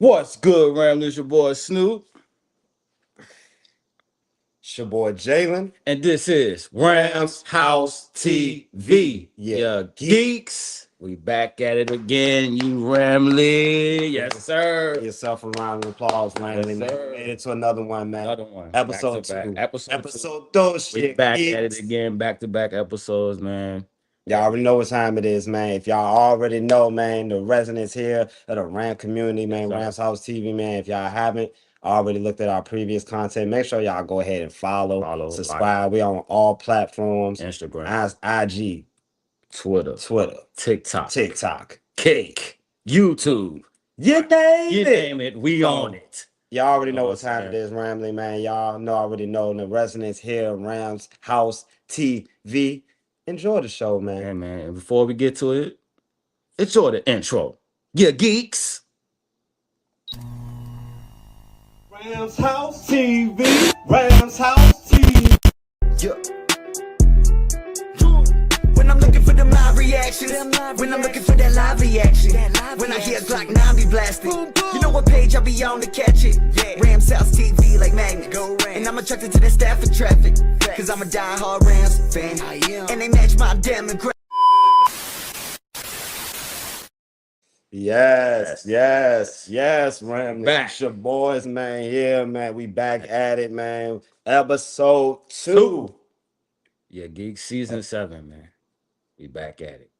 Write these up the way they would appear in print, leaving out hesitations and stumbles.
What's good, Ram? This your boy Snoop, It's your boy Jalen. and this is Rams House TV. Yeah. Geeks. We back at it again, you Ramley. Yes, sir. Give yourself a round of applause, man. Yes, sir. Made it to another one, man. Another one. Episode Back to two. back. Episode two. We Shit. back Geeks. at it again, back-to-back episodes, man. Y'all already know what time it is, man. If y'all already know, man, the residents here of the Ram community, man, Yes, sir. Rams House TV, man. If y'all haven't already looked at our previous content, make sure y'all go ahead and follow, subscribe. We on all platforms. Instagram, IG, Twitter, TikTok, Cake, YouTube. You name it. We So, on it. Y'all already know Oh, what time man. it is, Ramley, man. Y'all know already know the residents here, Rams House TV. Enjoy the show, man. Hey, man. And before we get to it, enjoy the intro. Yeah, geeks. Rams House TV. Rams House TV. Yeah. When I'm looking for the live reactions, when I'm looking for that live reaction, when I hear Glock 9 be blasting, you know what page I be on to catch it? Rams House TV like magnet, and I'm attracted to that Stafford traffic, cause I'm a die-hard Rams fan, and they match my demographic. Yes, Ramley. Back. It's your boys, man. Yeah, man. We back at it, man. Episode 2. Yeah, geeks season 7, man. We back at it.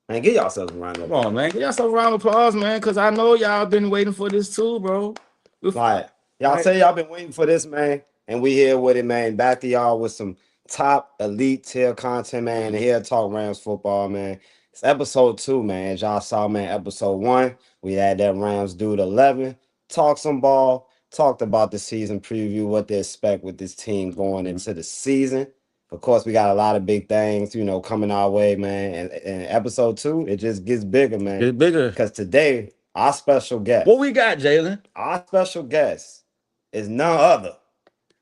Man, give yourselves a round of Come on, man. Give yourself a round of applause, man, because I know y'all been waiting for this too, bro. Like, y'all say y'all been waiting for this, man, and we here with it, man. Back to y'all with some top elite tier content, man. And here to talk Rams football, man. It's episode 2, man. As y'all saw, man, episode 1, we had that Rams dude 11. Talked some ball, talked about the season preview, what to expect with this team going into the season. Of course, we got a lot of big things, coming our way, man. And episode 2, it just gets bigger, man. It's bigger. Because today, our special guest. What we got, Jalen? Our special guest is none other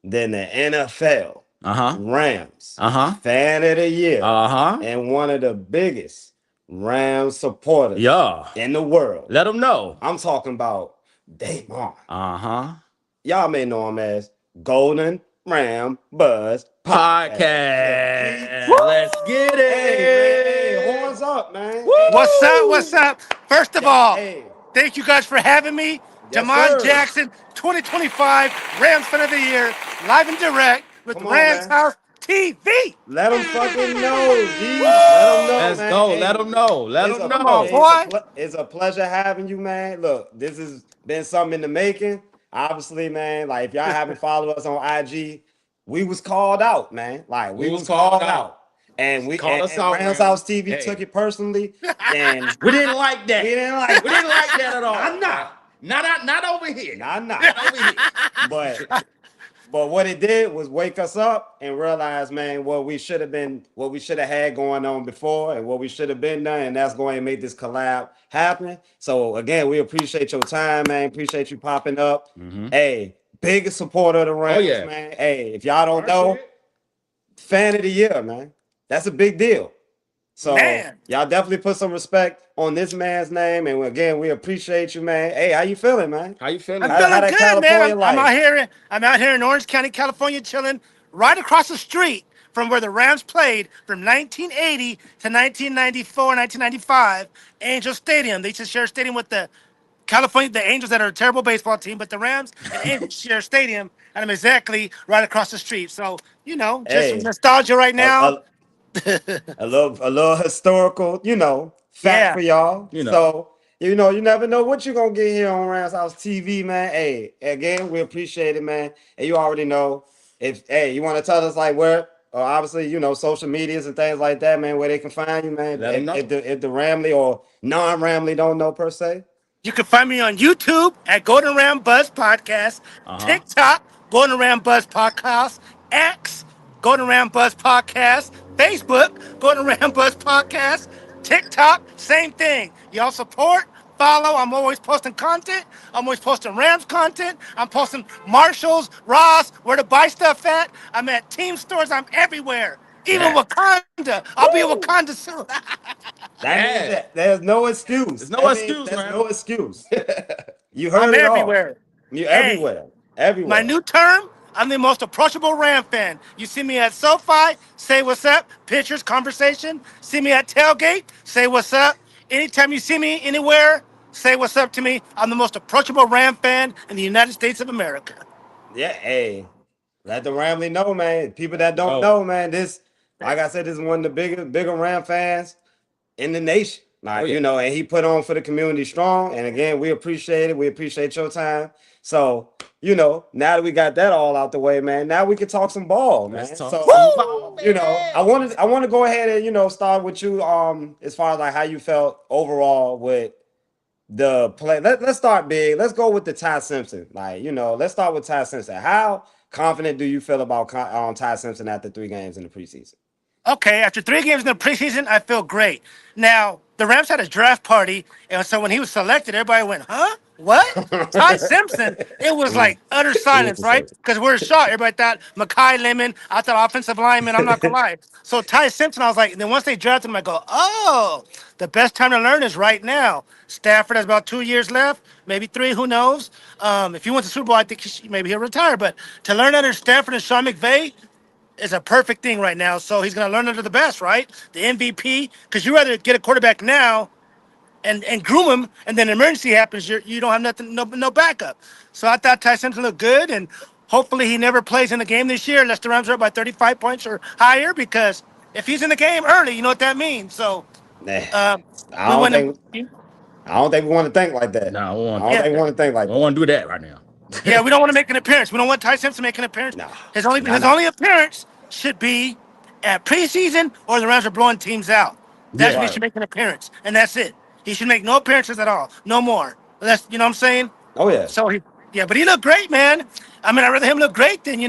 than the NFL Rams Fan of the Year and one of the biggest Rams supporters in the world. Let them know. I'm talking about Damon. Y'all may know him as Golden Ram Buzz Podcast. Let's get it. Hey, horns up, man. Woo! What's up? First of all, Hey. thank you guys for having me. Yes, Jamon sir. Jackson, 2025 Rams Fan of the Year, live and direct with Come on, Rams man. House TV. Let them fucking know, G. Let them know, Let's man. go. Hey, Let them know. Let it's them a- know. boy. It's a pleasure having you, man. Look, this has been something in the making. Obviously, man, like if y'all haven't followed us on IG, we was called out, man. Like we was called out. And we Called us out, Rams man. House TV Hey. took it personally. And We didn't like that. we didn't like We didn't like that at all. Not Not over here. Not over here. But what it did was wake us up and realize, man, what we should have had going on before and what we should have been done, and that's going to make this collab happen. So again, we appreciate your time, man. Appreciate you popping up. Hey, biggest supporter of the Rams, man. Hey, if y'all don't know, Fan of the Year, man. That's a big deal. So Man. y'all definitely put some respect on this man's name. And again, we appreciate you, man. Hey, how you feeling, man? How you feeling? I'm How feeling that good, California man. life? I'm out here in Orange County, California, chilling right across the street from where the Rams played from 1980 to 1994, 1995, Angel Stadium. They used to share a stadium with the Angels that are a terrible baseball team, but the Rams and Angels share a stadium, and I'm exactly right across the street. So, just Hey. some nostalgia right now. A little historical, fact for y'all. So, you never know what you're going to get here on Rams House TV, man. Hey, again, we appreciate it, man. And you already know, you want to tell us, like, where, obviously, social medias and things like that, man, where they can find you, man. Let 'em know. If the Ramley or non-Ramley don't know, per se. You can find me on YouTube at GoldenRamBuzzPodcast, TikTok, GoldenRamBuzzPodcast, X, GoldenRamBuzzPodcast, Facebook, GoldenRamBuzzPodcast, TikTok, same thing. Y'all support, follow. I'm always posting content. I'm always posting Rams content. I'm posting Marshalls, Ross, where to buy stuff at. I'm at team stores. I'm everywhere. Even Wakanda. I'll be in Wakanda soon. That means that there's no excuse. There's no excuse, There's man. no excuse. You I'm heard it all. everywhere. You Hey, everywhere. my Everywhere. new term, I'm the most approachable Ram fan. You see me at SoFi, say what's up, pictures, conversation. See me at tailgate, say what's up. Anytime you see me anywhere, say what's up to me. I'm the most approachable Ram fan in the United States of America. Yeah, hey. Let the Ramley know, man. People that don't Oh, know, man, this, like I said, this is one of the bigger Ram fans in the nation. oh Like, yeah. and he put on for the community strong. And again, we appreciate it. We appreciate your time. So, now that we got that all out the way, man, now we can talk some ball, man. Let's talk So, some ball, baby. I want to go ahead and, start with you as far as like how you felt overall with the play. Let's start big. Let's go with the Ty Simpson. Like, let's start with Ty Simpson. How confident do you feel about Ty Simpson after 3 games in the preseason? Okay, after 3 games in the preseason, I feel great. Now, the Rams had a draft party, and so when he was selected, everybody went, huh? What? Ty Simpson? It was like utter silence, right? Because we're shocked. Everybody thought Makai Lemon, I thought offensive lineman, I'm not going to lie. So Ty Simpson, I was like, and then once they drafted him, I go, oh, the best time to learn is right now. Stafford has about 2 years left, maybe 3, who knows? If he wins the Super Bowl, I think maybe he'll retire. But to learn under Stafford and Sean McVay, is a perfect thing right now. So he's going to learn under the best, right? The MVP, because you rather get a quarterback now and groom him, and then an emergency happens, you don't have nothing, no backup. So I thought Ty Simpson looked good, and hopefully he never plays in the game this year unless the Rams are up by 35 points or higher, because if he's in the game early, you know what that means. So Nah, uh, I we don't went think I don't think we want to think like that. No, I I want. don't yeah. think we want to think I like don't that. want to do that right now. Yeah, we don't want to make an appearance. We don't want Ty Simpson to make an appearance. Nah, His only nah, his nah. only appearance should be at preseason or the Rams are blowing teams out. That's Yeah. when he Right. should make an appearance, and that's it. He should make no appearances at all, no more. That's what I'm saying. Oh yeah. So yeah, but he looked great, man. I mean, I'd rather him look great than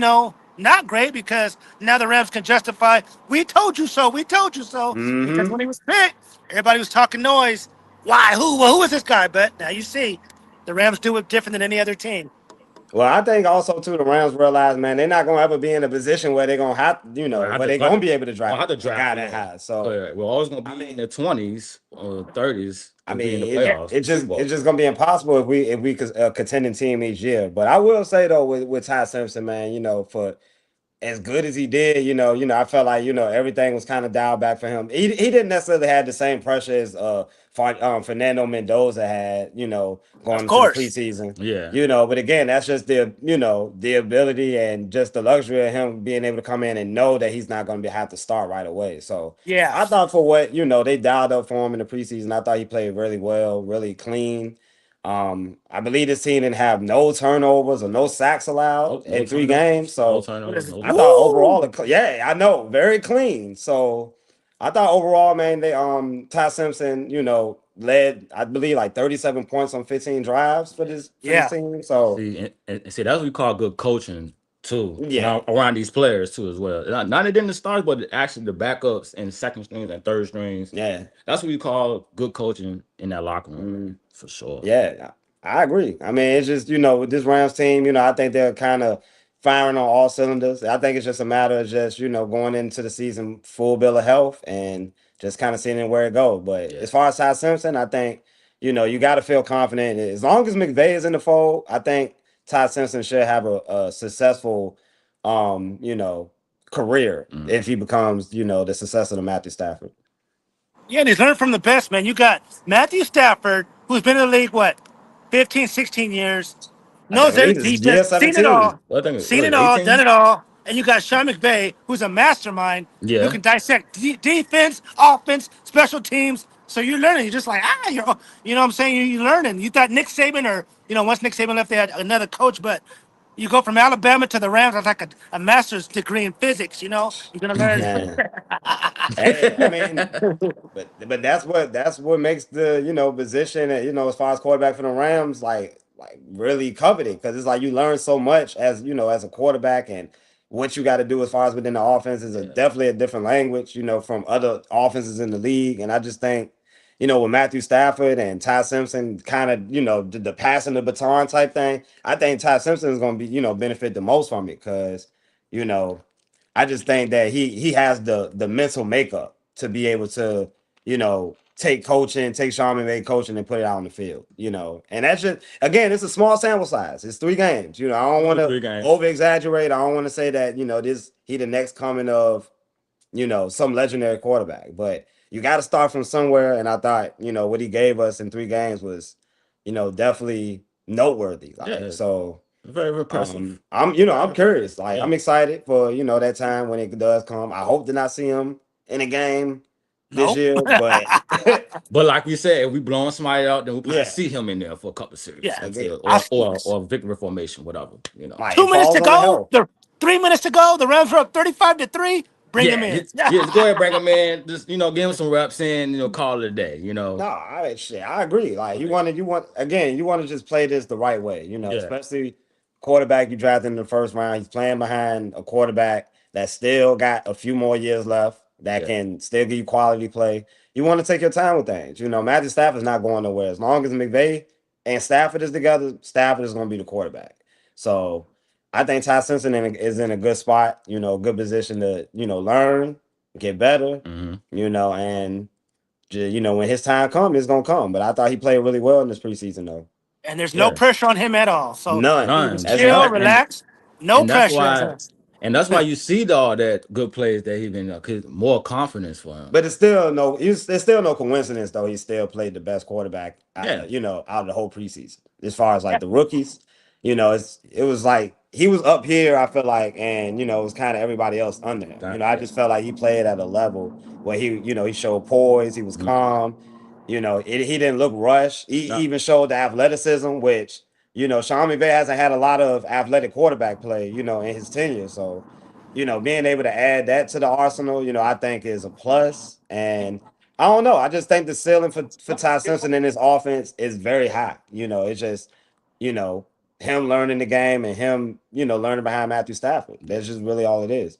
not great, because now the Rams can justify, we told you so, we told you so. Because Mm-hmm. when he was picked, everybody was talking noise. Why? Who? Well, who is this guy? But now you see, the Rams do it different than any other team. Well, I think also too the Rams realize, man, they're not gonna ever be in a position where they're gonna have, Well, I have where to, they're I have gonna to, be able to I draft have to a guy draft. that Yeah. high. So We're always gonna I be in mean, the 20s or 30s I to be in the mean, playoffs. it's Super just Bowl. it's just gonna be impossible if we could contending team each year. But I will say though, with Ty Simpson, man, for as good as he did, I felt like everything was kind of dialed back for him. He didn't necessarily have the same pressure as Fernando Mendoza had, going Of into the course. preseason. Yeah. But again, that's just the ability and just the luxury of him being able to come in and know that he's not going to have to start right away. So Yeah. I thought for what they dialed up for him in the preseason, I thought he played really well, really clean. I believe this team didn't have no turnovers or no sacks allowed No in 3 turnovers. games. No So turnovers. No I thought turnovers. overall, Woo! yeah, I know, very clean. So I thought overall, man, they Ty Simpson, led I believe like 37 points on 15 drives for this Yeah. team. So See, and see, that's what we call good coaching too. yeah, Around these players too as well. Not in the stars, but actually the backups and second strings and third strings. yeah, That's what we call good coaching in that locker room mm, for sure. yeah. I agree. I mean, it's just with this Rams team, I think they're kind of firing on all cylinders. I think it's just a matter of just going into the season full bill of health and just kind of seeing where it goes. But Yeah. as far as Ty Simpson, I think you got to feel confident. As long as McVay is in the fold, I think Ty Simpson should have a successful, career Mm. if he becomes the successor to Matthew Stafford. Yeah, and he's learned from the best, man. You got Matthew Stafford, who's been in the league, what, 15, 16 years, I knows believe everything. it's He's year just seen it 17. all, Well, I think seen it it all, done 18. it all. And you got Sean McVay, who's a mastermind, who Yeah. can dissect defense, offense, special teams. So you're learning. You're just like, you know what I'm saying? You're learning. You thought Nick Saban, or, once Nick Saban left, they had another coach, but you go from Alabama to the Rams, that's like a master's degree in physics, You're going to learn. Man. Hey, I mean, but that's what makes the position as far as quarterback for the Rams like really coveted, because it's like you learn so much as a quarterback, and what you got to do as far as within the offense is Yeah. definitely a different language from other offenses in the league. And I just think with Matthew Stafford and Ty Simpson kind of the passing the baton type thing, I think Ty Simpson is going to be benefit the most from it, because you know I just think that he has the mental makeup to be able to, you know, take coaching, take Sean McVay coaching and put it out on the field, And that's just, again, it's a small sample size. It's 3 games. I don't want to 3 games. over exaggerate. I don't want to say that, he the next coming of, some legendary quarterback. But you got to start from somewhere. And I thought, what he gave us in 3 games was, definitely noteworthy. Like, Yeah. so Very impressive. I'm curious. Like, Yeah. I'm excited for, that time when it does come. I hope to not see him in a game this Nope. year, but But like we said, if we blowing somebody out, then we probably Yeah. see him in there for a couple of series. Yeah. Until, I- or victory formation, whatever. like, 2 it minutes to falls on the go. health. The 3 minutes to go. The Rams are up 35-3. Bring him in. Just go ahead, bring him in. Just give him some reps in. Call it a day. No, I agree. Like, you want to just play this the right way, especially quarterback you drafted in the first round. He's playing behind a quarterback that still got a few more years left that can still give you quality play. You want to take your time with things. Matthew Stafford's not going nowhere. As long as McVay and Stafford is together, Stafford is going to be the quarterback. So I think Ty Simpson is in a good spot, good position to, learn, get better, and when his time comes, it's gonna come. But I thought he played really well in this preseason, though. And there's no pressure on him at all. So None. That's chill, right. relax. No And that's pressure. why, that's why you see all that good plays that he been, cause more confidence for him. But it's still no coincidence though. He still played the best quarterback, out of the whole preseason. As far as like the rookies, it was like he was up here. I feel like, and it was kind of everybody else under him. I just felt like he played at a level where he showed poise. He was calm. He didn't look rushed. He even showed the athleticism, which Sean McVay hasn't had a lot of athletic quarterback play, in his tenure. So, being able to add that to the arsenal, I think is a plus. And I don't know. I just think the ceiling for Ty Simpson in this offense is very high. It's just, him learning the game and him, learning behind Matthew Stafford. That's just really all it is.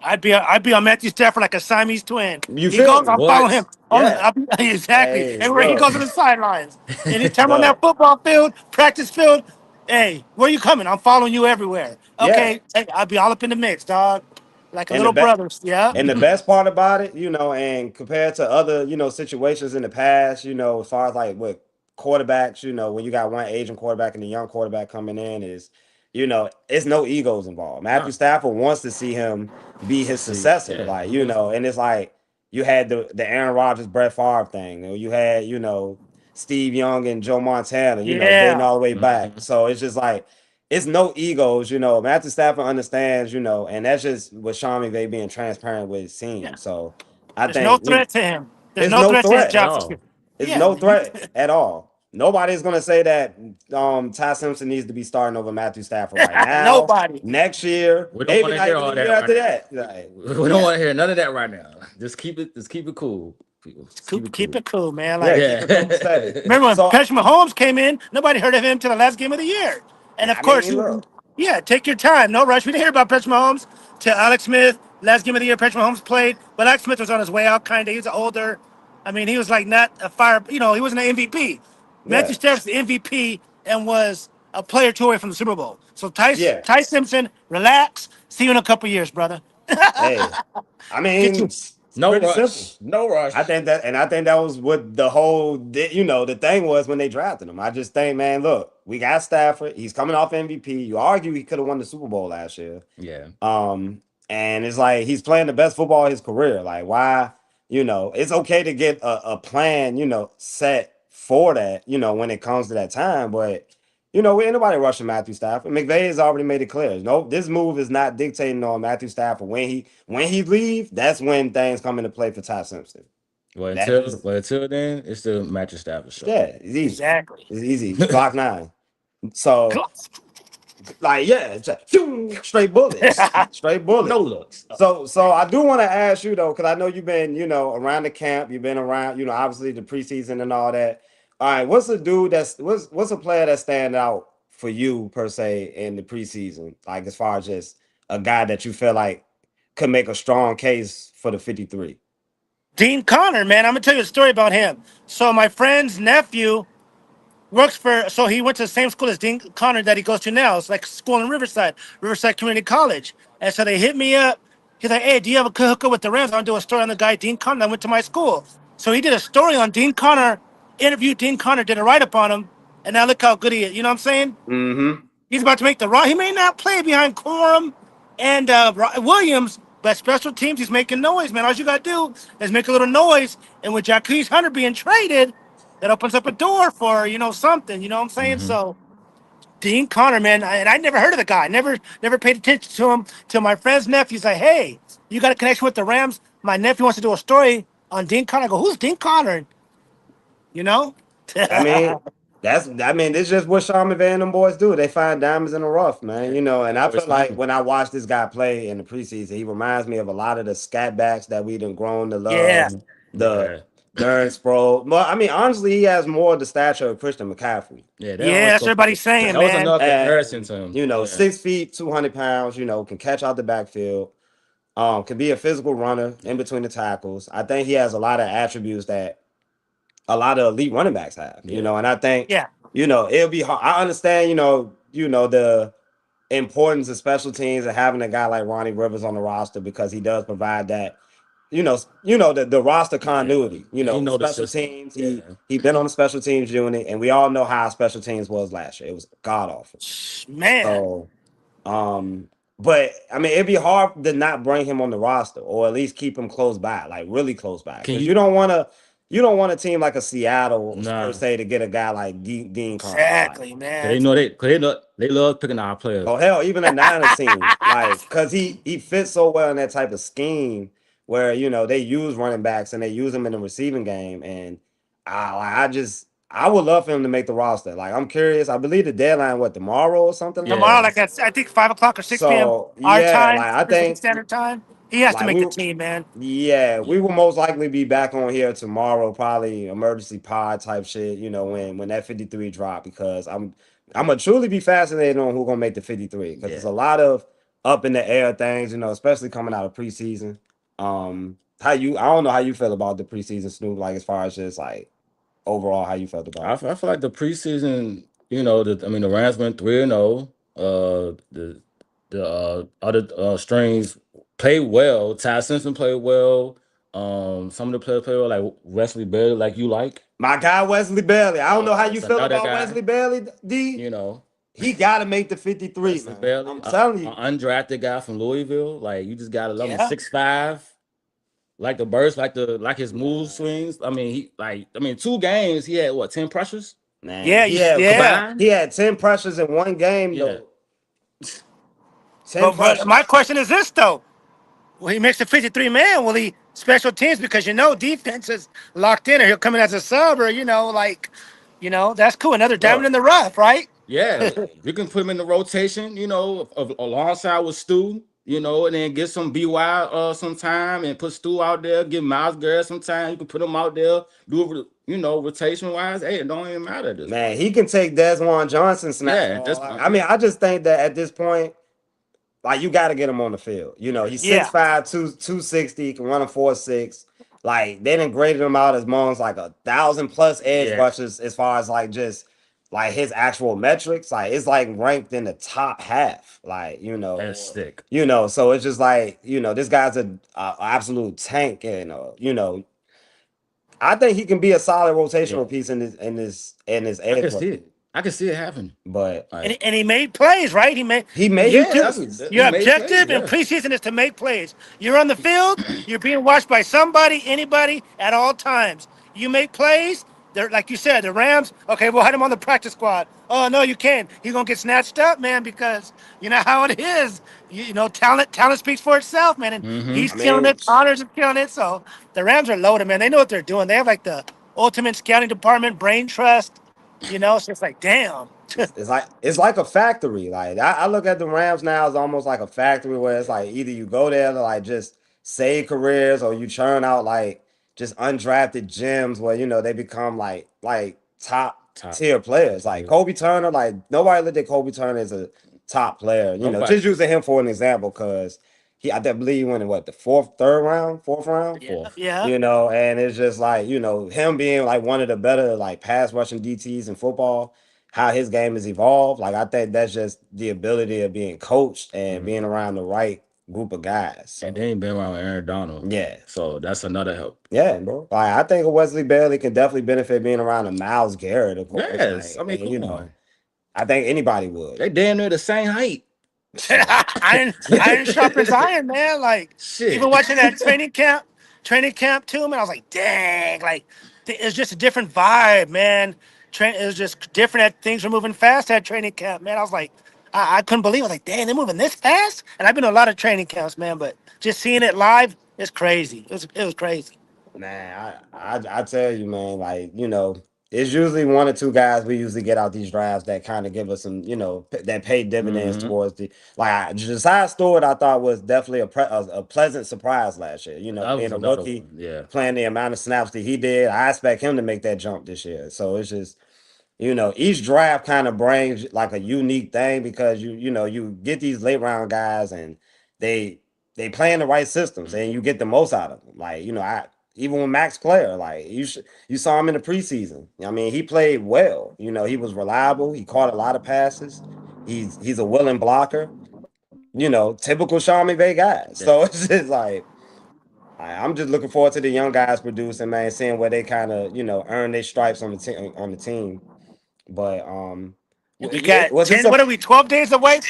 I'd be on Matthew Stafford like a Siamese twin. You He feel goes, me? I'll follow him. Yeah. Exactly. Hey, Everywhere he look. goes to the sidelines. Anytime on Look. that football field, practice field, hey, where you coming? I'm following you everywhere. Okay, hey, I'll be all up in the mix, dog. Like a And little the be- brother. Yeah. And the best part about it, and compared to other, situations in the past, as far as like with quarterbacks, when you got one aging quarterback and a young quarterback coming in, is, it's no egos involved. Matthew Stafford wants to see him be his successor, and it's like you had the Aaron Rodgers, Brett Favre thing, you had, Steve Young and Joe Montana, dating all the way back. So it's just like, it's no egos, Matthew Stafford understands, and that's just with Sean McVay being transparent with his team. Yeah. So I There's think no threat to him. There's no no threat to his threat job at all. security. It's Yeah. no threat at all. Nobody's gonna say that Ty Simpson needs to be starting over Matthew Stafford right now. Nobody. Next year, We don't maybe wanna not hear even all the year that after right that. Like, We don't want to hear none of that right now. Just keep it cool, people. Just Keep it cool, man. yeah, Like, keep it steady. remember when So, Patrick Mahomes came in? Nobody heard of him till the last game of the year. And of course, look, take your time. No rush. We didn't hear about Patrick Mahomes till Alex Smith. Last game of the year, Patrick Mahomes played. But Alex Smith was on his way out, kind of. He was older. I mean, he was like not a fire. He wasn't an MVP. Matthew Stafford's the MVP and was a player 2 away from the Super Bowl. So Ty Simpson, relax. See you in a couple years, brother. hey, I mean, it's No pretty rush. simple. No rush. I think that was what the whole, the thing was when they drafted him. I just think, man, look, we got Stafford. He's coming off MVP. You argue he could have won the Super Bowl last year. Yeah. And it's like he's playing the best football of his career. Like, why? It's okay to get a plan, set for that, when it comes to that time. But ain't nobody rushing Matthew Stafford. McVay has already made it clear. No, this move is not dictating on Matthew Stafford. When he leave, that's when things come into play for Ty Simpson. Well, until then, it's still Matthew Stafford show. Yeah, it's easy. Exactly. It's easy. Clock 9. So, like, yeah, straight bullets. Straight bullets. No looks. So I do want to ask you though, because I know you've been, around the camp, you've been around, obviously the preseason and all that. All right, what's a player that stand out for you per se in the preseason? Like, as far as just a guy that you feel like could make a strong case for the 53. Dean Connor, man, I'm gonna tell you a story about him. So my friend's nephew so he went to the same school as Dean Connor that he goes to now. It's like school in Riverside Community College. And so they hit me up. He's like, hey, do you have a hookup with the Rams? I want to do a story on the guy, Dean Connor, that went to my school. So he did a story on Dean Connor, interviewed Dean Connor, did a write up on him, and now look how good he is. You know what I'm saying? Mm-hmm. He's about to make the run. He may not play behind Corum and Williams, but special teams, he's making noise, man. All you got to do is make a little noise. And with Jacquees Hunter being traded, that opens up a door for, something. You know what I'm saying? So Dean Connor, man, and I never heard of the guy. Never paid attention to him till my friend's nephew's like, hey, you got a connection with the Rams? My nephew wants to do a story on Dean Connor. I go, who's Dean Connor? You know? I mean, it's just what Sean McVay and them boys do. They find diamonds in the rough, man. And I feel like when I watch this guy play in the preseason, he reminds me of a lot of the scat backs that we done grown to love. Yeah. The Darren Sproles. Well, I mean, honestly, he has more of the stature of Christian McCaffrey. Yeah, Yeah, that's what everybody's saying, that was man. another comparison to him. 6 feet, 200 pounds, can catch out the backfield. Can be a physical runner in between the tackles. I think he has a lot of attributes that a lot of elite running backs have, and I think, it'll be hard. I understand, the importance of special teams and having a guy like Ronnie Rivers on the roster because he does provide that, the roster continuity, special teams. He been on the special teams unit, and we all know how special teams was last year. It was god awful. Man. So, but I mean, it'd be hard to not bring him on the roster or at least keep him close by, like really close by. Because you don't want a team like a Seattle per se to get a guy like Dean Connor. Exactly, man. They love picking our players. Oh hell, even a Niners team, because he fits so well in that type of scheme where they use running backs and they use him in the receiving game, and I would love for him to make the roster. Like, I'm curious. I believe the deadline, tomorrow or something? Tomorrow, I think 5 o'clock or 6 p.m. Our time, I think standard time. He has to make the team, man. Yeah, we will most likely be back on here tomorrow, probably emergency pod type shit. When that 53 drop, because I'm gonna truly be fascinated on who's gonna make the 53 because there's a lot of up in the air things, especially coming out of preseason. I don't know how you feel about the preseason, Snoop. Like, as far as just like overall, how you felt about it? I feel like the preseason, the Rams went 3-0. The other strings played well. Ty Simpson played well. Some of the players played well, like Wesley Bailey, like you like. My guy Wesley Bailey. I don't know how you feel about Wesley Bailey, D. He got to make the 53, man. Bailey, I'm telling you. An undrafted guy from Louisville. Like, you just got to love him. 6'5". Like the burst, like his move swings. I mean, 2 games, he had 10 pressures? Man, he had 10 pressures in one game, though. But my question is this, though. Will he makes the 53 man? Will he special teams? Because defense is locked in, or he'll come in as a sub, or that's cool. Another diamond in the rough, right? Yeah, you can put him in the rotation, alongside with Stu, and then get some BY sometime and put Stu out there, give Miles Garrett some time. You can put him out there, do rotation wise. Hey, it don't even matter. Man, he can take Desjuan Johnson snaps. Yeah, I just think that at this point, like, you got to get him on the field. He's 6'5", 260, can run a 4.6. Like, they done graded him out as amongst like 1,000+ edge rushers as far as like just like his actual metrics. Like, it's like ranked in the top half. Like, that's sick. So it's just like, this guy's a absolute tank, and I think he can be a solid rotational piece in his edge. I can see it happen, but and he made plays, right? He made. Your objective in preseason is to make plays. You're on the field. You're being watched by somebody, anybody, at all times. You make plays. They're, like you said, the Rams. Okay, we'll have him on the practice squad. Oh no, you can't. He's gonna get snatched up, man, because you know how it is. Talent speaks for itself, man. And he's killing it. Connors is killing it. So the Rams are loaded, man. They know what they're doing. They have like the ultimate scouting department, brain trust. So it's like, damn. it's like a factory. Like, I look at the Rams now as almost like a factory where it's like either you go there to like just save careers, or you churn out like just undrafted gems where they become like top tier players. Like Kobe Turner, like nobody looked at Kobe Turner as a top player. Just using him for an example, because I believe he went in the fourth round. Yeah. And it's just like, him being like one of the better like pass rushing DTs in football, how his game has evolved. Like, I think that's just the ability of being coached and being around the right group of guys. And So they ain't been around Aaron Donald. yeah. So that's another help. Yeah, bro. Like I think Wesley Bailey can definitely benefit being around a Miles Garrett, of course. Yes. Like, I mean, and come on. I think anybody would. They damn near the same height. Iron sharpens iron, man. Like even Shit. watching that training camp too, man. I was like, dang, like it's just a different vibe, man. It was just different. Things were moving fast at training camp, man. I was like, I couldn't believe it. I was like, dang, they're moving this fast. And I've been to a lot of training camps, man, but just seeing it live, it's crazy. It was crazy. Man, I tell you, man, like, it's usually one or two guys we usually get out these drafts that kind of give us some, that pay dividends Mm-hmm. towards Josiah Stewart, I thought was definitely a pleasant surprise last year. That Being was a another rookie, one. Yeah. playing the amount of snaps that he did, I expect him to make that jump this year. So it's just, each draft kind of brings like a unique thing because you get these late round guys and they they play in the right systems and you get the most out of them. Like, I even with Max Player, like you saw him in the preseason. I mean, he played well. He was reliable. He caught a lot of passes. He's a willing blocker. Typical Sean McVay guy. Yeah. So it's just like I'm just looking forward to the young guys producing, man, seeing where they kind of earn their stripes on the team. But And we got was this 10, a what are we, 12 days away?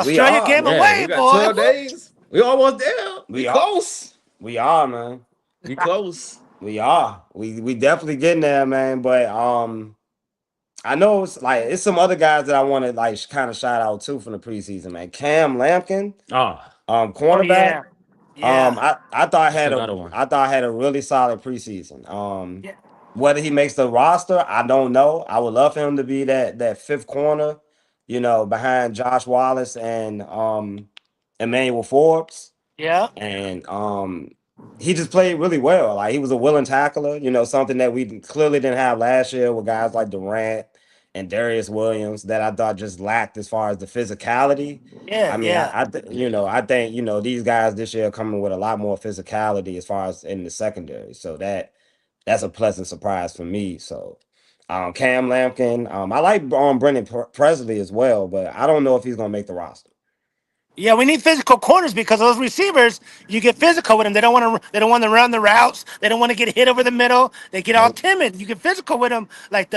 we Australia are game Yeah. away, We got boy. 12 days. We almost there. We we are close. we are, man. We close. We are. We definitely getting there, man. But I know it's some other guys that I want to like kind of shout out too from the preseason, man. Cam Lampkin, Ah, Oh, cornerback. yeah. Yeah. I thought that's another one. had a really solid preseason. Yeah. Whether he makes the roster, I don't know. I would love for him to be that fifth corner, behind Josh Wallace and Emmanuel Forbes. Yeah. And he just played really well. Like he was a willing tackler, something that we clearly didn't have last year with guys like Durant and Darius Williams that I thought just lacked as far as the physicality. Yeah. I mean, Yeah. I think these guys this year are coming with a lot more physicality as far as in the secondary. So that's a pleasant surprise for me. So Cam Lampkin, I like Brendan Presley as well, but I don't know if he's gonna make the roster. Yeah, we need physical corners because those receivers, you get physical with them. They don't want to. They don't want to run the routes. They don't want to get hit over the middle. They get all Nope. timid. You get physical with them, like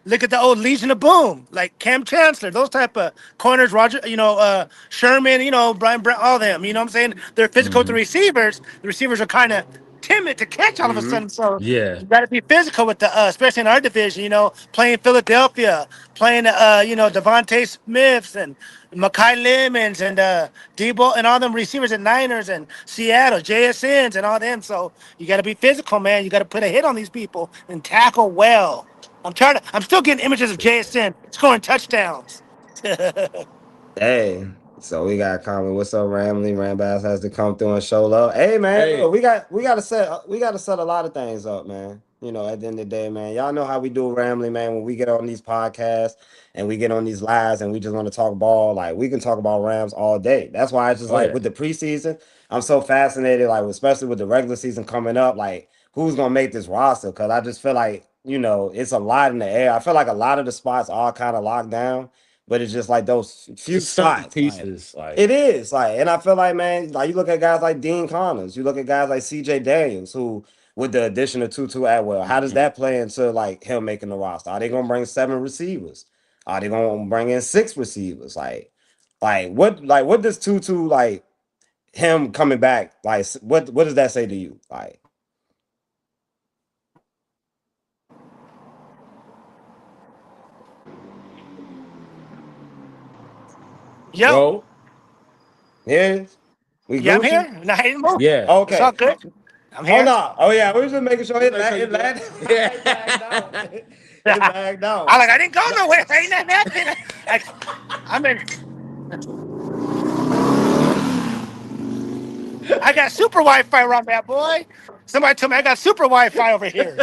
look at the old Legion of Boom, like Cam Chancellor, those type of corners. Roger, Sherman, Brian Brown, all them. You know what I'm saying? They're physical with the Mm-hmm. receivers. The receivers are kind of timid to catch all of a Mm-hmm. sudden. So Yeah. you got to be physical with the, especially in our division. Playing Philadelphia, playing Devontae Smiths and Makai Lemons and Debo and all them receivers at Niners and Seattle, JSNs and all them. So you got to be physical, man. You got to put a hit on these people and tackle well. I'm still getting images of JSN scoring touchdowns. Hey, so we got comment. What's up, Ramley? Rambass has to come through and show love. Hey, man, Hey. look, we got to set a lot of things up, man. At the end of the day, man, y'all know how we do Ramley, man. When we get on these podcasts and we get on these lives and we just want to talk ball, like we can talk about Rams all day. That's why it's just Oh like yeah. with the preseason, I'm so fascinated, like especially with the regular season coming up, like who's gonna make this roster? Because I just feel like it's a lot in the air. I feel like a lot of the spots are kind of locked down. But it's just like those few It's certain spots. Like, pieces. Like it is. Like, and I feel like, man, like you look at guys like Dean Connors, you look at guys like CJ Daniels, who with the addition of Tutu Atwell, how does that play into like him making the roster? Are they gonna bring 7 receivers? Are they gonna bring in 6 receivers? What does Tutu like him coming back? Like what does that say to you? Like Yo, yo, yes, we yeah, I'm Gucci? here. No, I didn't move. yeah. It's all Okay. good. I'm Oh here. no. Oh yeah, we was just making sure it Make sure you lagged. good. It lagged out. It lagged out. I didn't go nowhere. Ain't nothing happening. I'm in. I got super Wi-Fi around that boy. Somebody told me I got super Wi-Fi over here.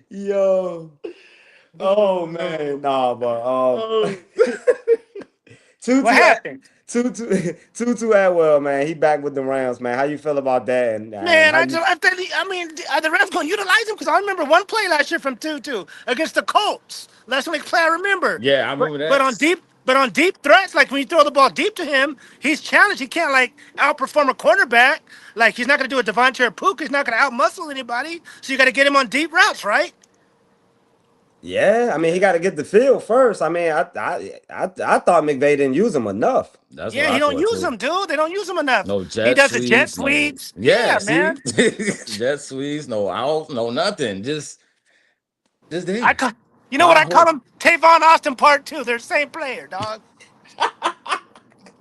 Yo. Oh man. Nah, but Oh. What happened? Tutu Atwell, man. He back with the Rams, man. How you feel about that? And Man, how you I mean, are the refs going to utilize him? Because I remember one play last year from 2-2 against the Colts. Last week play I remember. Yeah, I remember that. But on deep threats, like when you throw the ball deep to him, he's challenged. He can't like outperform a cornerback. Like he's not going to do a Devontae or Puka. He's not going to outmuscle anybody. So you got to get him on deep routes, right? Yeah, I mean, he got to get the field first. I mean, I thought McVay didn't use him enough. That's what Yeah, he I don't thought use too. them, dude. They don't use them enough. No He jet does the jet sweeps, no. sweeps. Yeah, Yeah, see, man. jet sweeps, no out, no nothing. Just I there. call, you know what My I call whole, him? Tavon Austin Part Two. They're the same player, dog.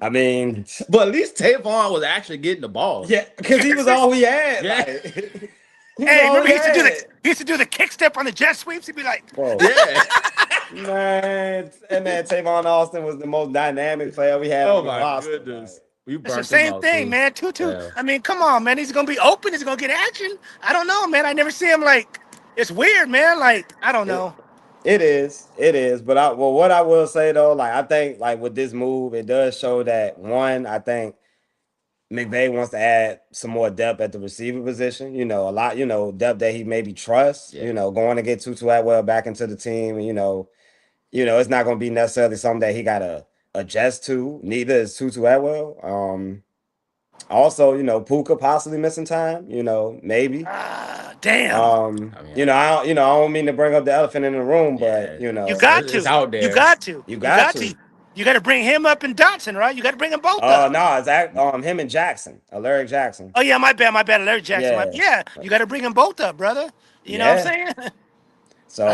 I mean, But at least Tavon was actually getting the ball. yeah, because he was all we had. Yeah, Like, he was Hey, all remember we he had. used to do the kick step on the jet sweeps. He'd be like, Bro, yeah. man, that man Tavon Austin was the most dynamic player we had Oh on the my roster. goodness, Like, we it's the burnt him same out thing, too. man. Tutu. Yeah, I mean, come on, man. He's gonna be open. He's gonna get action. I don't know, man. I never see him like. It's weird, man. Like I don't it, know. it is. But what I will say though, like I think like with this move, it does show that one, I think McVay wants to add some more depth at the receiver position. A lot, depth that he maybe trusts. yeah. Going to get Tutu Atwell back into the team. And, it's not going to be necessarily something that he got to adjust to. Neither is Tutu Atwell. Also, Puka possibly missing time. Maybe. Damn. I mean, I don't mean to bring up the elephant in the room, but yeah, You it's, got it's to. out You there. got to. you You got got to. to. You got to bring him up and Dotson, right? You got to bring them both up. No, it's him and Jackson, Alaric Jackson. Oh yeah, my bad, my bad. Larry Jackson. Yeah, Yeah, you got to bring them both up, brother. You know what yeah. I'm saying? So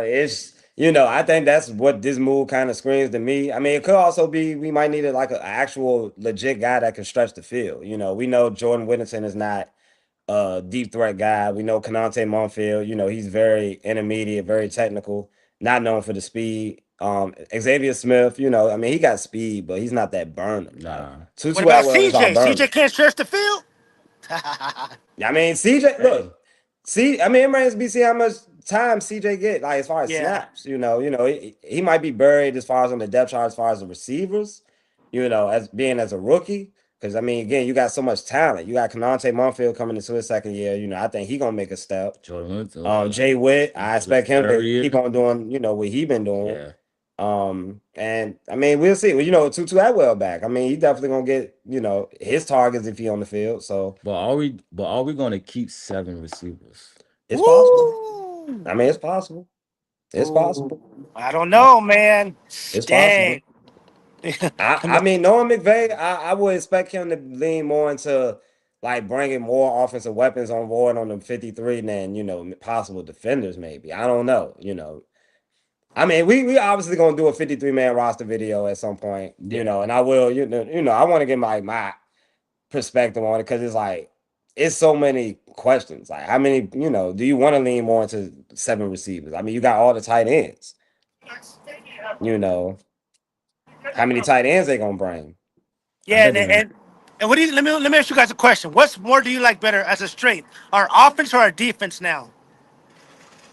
it's I think that's what this move kind of screams to me. I mean, it could also be we might need like an actual legit guy that can stretch the field. We know Jordan Whittington is not a deep threat guy. We know Kanante Monfield. He's very intermediate, very technical, not known for the speed. Xavier Smith, I mean, he got speed, but he's not that burner. Like Nah. What Tutu about Atwell is our CJ? burner. CJ can't stretch the field. I mean, CJ, Hey. look, I mean, it remains to be seen how much time CJ get, like as far as Yeah. snaps. He might be buried as far as on the depth chart, as far as the receivers. As being as a rookie, because I mean, again, you got so much talent. You got Kanante Monfield coming into his second year. I think he gonna make a step. Jordan Wood, Jay Witt, I expect him third to year. keep on doing, what he been doing. Yeah. And I mean, we'll see. Well, Tutu Atwell back. I mean, he definitely gonna get, his targets if he on the field. So But are we gonna keep 7 receivers? it's possible. Woo! I mean, it's possible. It's possible. I don't know, man. It's Dang. possible. I mean, knowing McVay, I would expect him to lean more into like bringing more offensive weapons on board on the 53 than possible defenders. Maybe I don't know. I mean, we obviously gonna do a 53-man roster video at some point. And I will. I want to get my perspective on it because it's like it's so many questions. Like, how many? Do you want to lean more into 7 receivers? I mean, you got all the tight ends. How many tight ends they gonna bring? Yeah, I think and what do you? Let me ask you guys a question. What's more do you like better as a straight? Our offense or our defense now?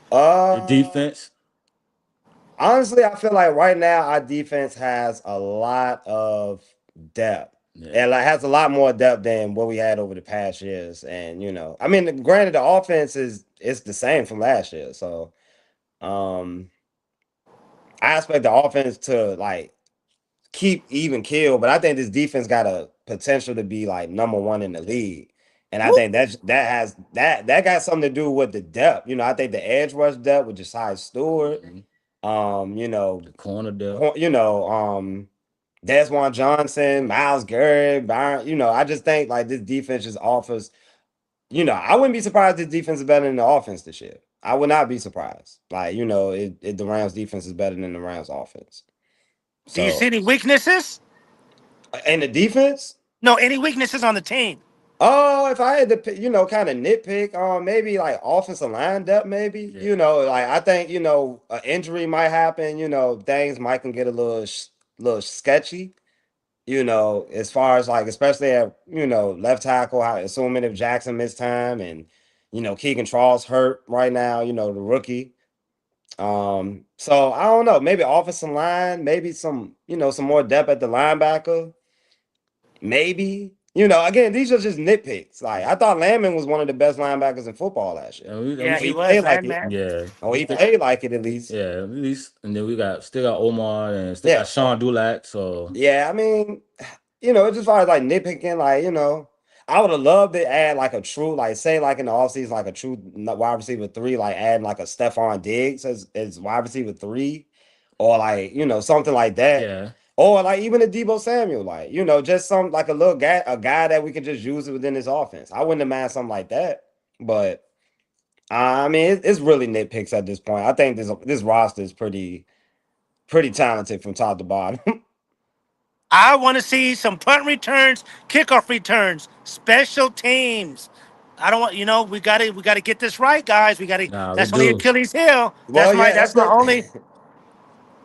the Uh, defense. honestly, I feel like right now our defense has a lot of depth. Yeah. And like has a lot more depth than what we had over the past years. And I mean, granted, the offense is the same from last year. So I expect the offense to like keep even kill, but I think this defense got a potential to be like number 1 in the league. And I think that got something to do with the depth. I think the edge rush depth with Josiah Stewart, The corner depth. Desmond Johnson, Miles Garrett, Byron. I just think like this defense just offers. I wouldn't be surprised if this defense is better than the offense this year. I would not be surprised. Like, if the Rams defense is better than the Rams offense. Do you So, see any weaknesses? and the defense, No, any weaknesses on the team? oh, if I had to, kind of nitpick, maybe like offensive line depth, maybe, Yeah. like I think, an injury might happen, things might can get a little sketchy, as far as like, especially at, left tackle, assuming if Jackson missed time and, Keegan Charles hurt right now, the rookie. So I don't know, maybe offensive line, maybe some more depth at the linebacker. Maybe, again, these are just nitpicks. Like I thought Landman was one of the best linebackers in football last year. And Yeah, we he He was played like it. landman. yeah, Oh, we he still, played like it at least. yeah, at least, and then we still got Omar and still Yeah. got Sean Dulac. So Yeah, I mean, it's just far as like nitpicking, like, I would have loved to add like a true, like say like in the offseason, like a true wide receiver three, like adding like a Stephon Diggs as wide receiver three, or like, something like that. yeah, Or like even a Debo Samuel, like, just some like a guy that we could just use within his offense. I wouldn't have mind something like that. But I mean, it's really nitpicks at this point. I think this roster is pretty talented from top to bottom. I want to see some punt returns, kickoff returns, special teams. I don't want we gotta get this right, guys. We gotta nah, we that's only do. Achilles heel. Well, yeah, That's that's my it. only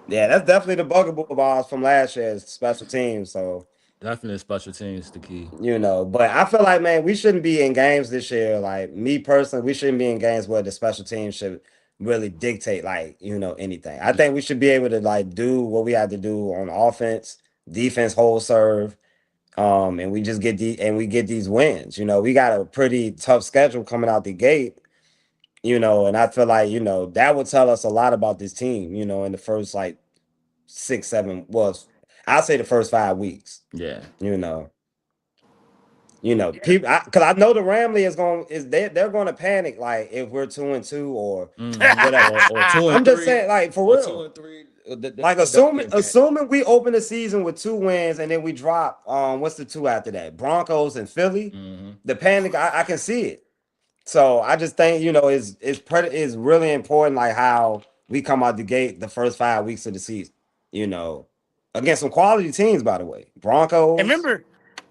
Yeah, that's definitely the bugaboo of ours from last year's special teams. So, Definitely special teams the key. but I feel like, man, we shouldn't be in games this year. Like me personally, we shouldn't be in games where the special teams should really dictate, like, anything. I think we should be able to like do what we have to do on offense, defense, hold serve. And we just get these wins. We got a pretty tough schedule coming out the gate. And I feel like, that would tell us a lot about this team, in the first like 6, 7, well, I'll say the first 5 weeks. Yeah. You know, people, because I know the Ramley they're going to panic like if we're 2-2 or whatever. Or two and I'm just three. saying, like for Or real. 2 and 3. Like assuming we open the season with 2 wins and then we drop what's the 2 after that? Broncos and Philly. The panic, I can see it. So I just think it's really important like how we come out the gate the first 5 weeks of the season. Against some quality teams, by the way. and Broncos.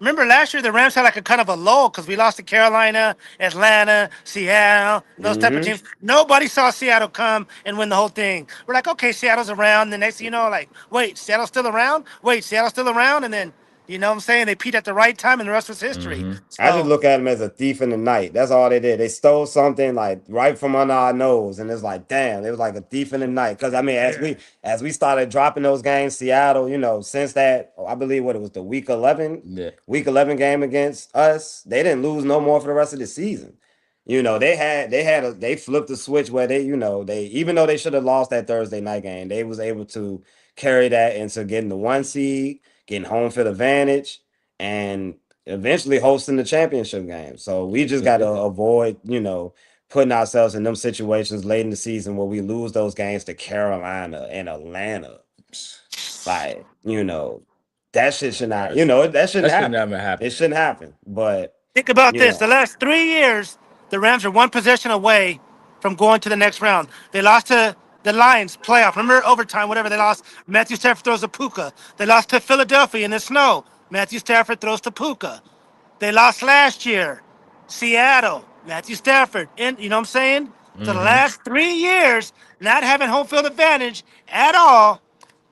remember last year the Rams had like a kind of a lull because we lost to Carolina, Atlanta, Seattle, those type of Mm-hmm. teams. Nobody saw Seattle come and win the whole thing. We're like, okay, Seattle's around. The next thing you know, like, wait, Seattle's still around? Wait, Seattle's still around? And then, you know what I'm saying? They peaked at the right time and the rest was history. I just So look at them as a thief in the night. That's all they did. They stole something like right from under our nose, and it's like, damn, it was like a thief in the night. Because I mean, as we started dropping those games, Seattle, since that, I believe what it was the Yeah. week 11 game against us, they didn't lose no more for the rest of the season. They flipped the switch where they even though they should have lost that Thursday night game, they was able to carry that into getting the 1 seed, getting home field advantage, and eventually hosting the championship game. So we just got to avoid, putting ourselves in them situations late in the season where we lose those games to Carolina and Atlanta. Like, that shit should not, that shouldn't That should happen. never happen. It shouldn't happen. But, think about this. The last 3 years, the Rams are one possession away from going to the next round. They lost to the Lions playoff. Remember overtime, whatever they lost. Matthew Stafford throws a puka. They lost to Philadelphia in the snow. Matthew Stafford throws to puka. They lost last year. Seattle. Matthew Stafford. You know what I'm saying? So the last 3 years, not having home field advantage at all.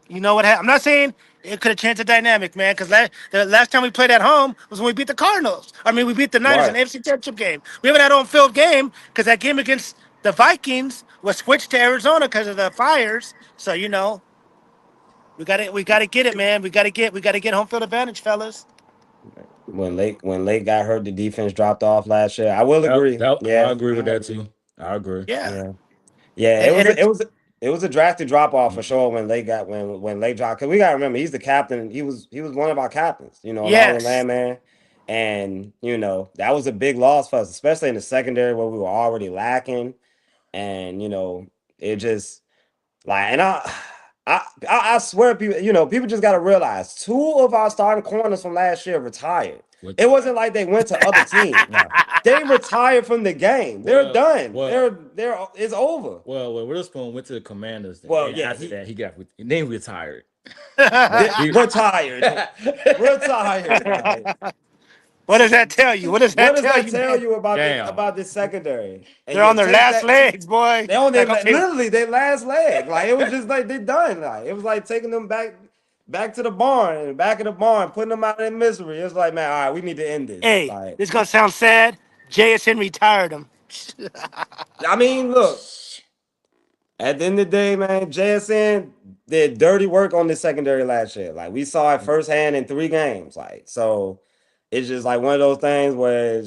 You know what happened? I'm not saying it could have changed the dynamic, man, because the last time we played at home was when we beat the Cardinals. I mean, we beat the Niners in right. the AFC Championship game. We haven't had home field game because that game against the Vikings was switched to Arizona because of the fires. So we got to get it, man. We got to get home field advantage, fellas. When Lake got hurt, the defense dropped off last year. I will agree. I Yeah. agree with that too. I agree. Yeah, Yeah. Yeah, and it was a drastic drop off for sure when Lake dropped. Because we gotta remember he's the captain. He was one of our captains, along with yes, Landman. And that was a big loss for us, especially in the secondary where we were already lacking. And it just like and I swear people just gotta realize 2 of our starting corners from last year retired. It wasn't like they went to other teams. They retired from the game. They're done. They're it's over. Well, Witherspoon went to the Commanders. Well, And yeah, after that, he got then retired. Retired. Retired. Like, what does that tell you? What does what that does tell that you, tell man? you about Damn. about this secondary? And They're you on their take last that- legs, boy. They on their Like, okay, literally their last leg. Like it was just like they done. Like it was like taking them back to the barn, back of the barn, putting them out in misery. It's like, man, all right, we need to end this. hey, Like, this is gonna sound sad. JSN retired him. I mean, look, at the end of the day, man, JSN did dirty work on the secondary last year. Like we saw it firsthand in 3 games. Like, so it's just like one of those things where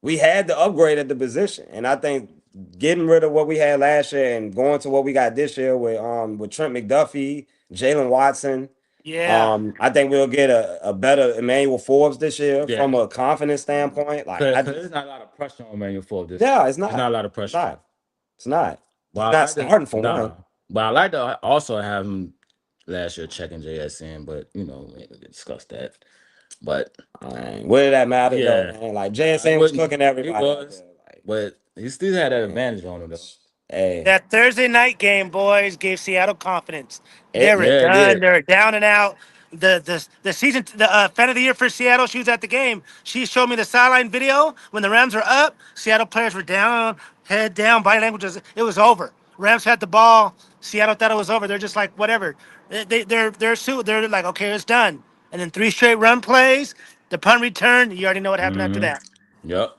we had to upgrade at the position, and I think getting rid of what we had last year and going to what we got this year with Trent McDuffie, Jalen Watson. Yeah. I think we'll get a better Emmanuel Forbes this year Yeah. from a confidence standpoint. Like I Cause just there's not a lot of pressure on Manuel Ford this. yeah, it's There's not. not a lot of It's pressure. not. It's not. But He's I not like to, starting for nah. one. But I like to also have him last year checking JSN, but we ain't gonna discuss that. But What did that matter though, yeah, man? Like it JSN was wasn't. cooking He everybody out was, there. Like, but he still had that man, advantage on him though. hey, That Thursday night game, boys, gave Seattle confidence. They it were Yeah, it done. did. They were down and out. The season the fan of the year for Seattle. She was at the game. She showed me the sideline video when the Rams were up. Seattle players were down, head down. Body language was it was over. Rams had the ball. Seattle thought it was over. They're just like whatever. They're like okay, it's done. And then 3 straight run plays. The punt return. You already know what happened after Mm-hmm. that. Yep.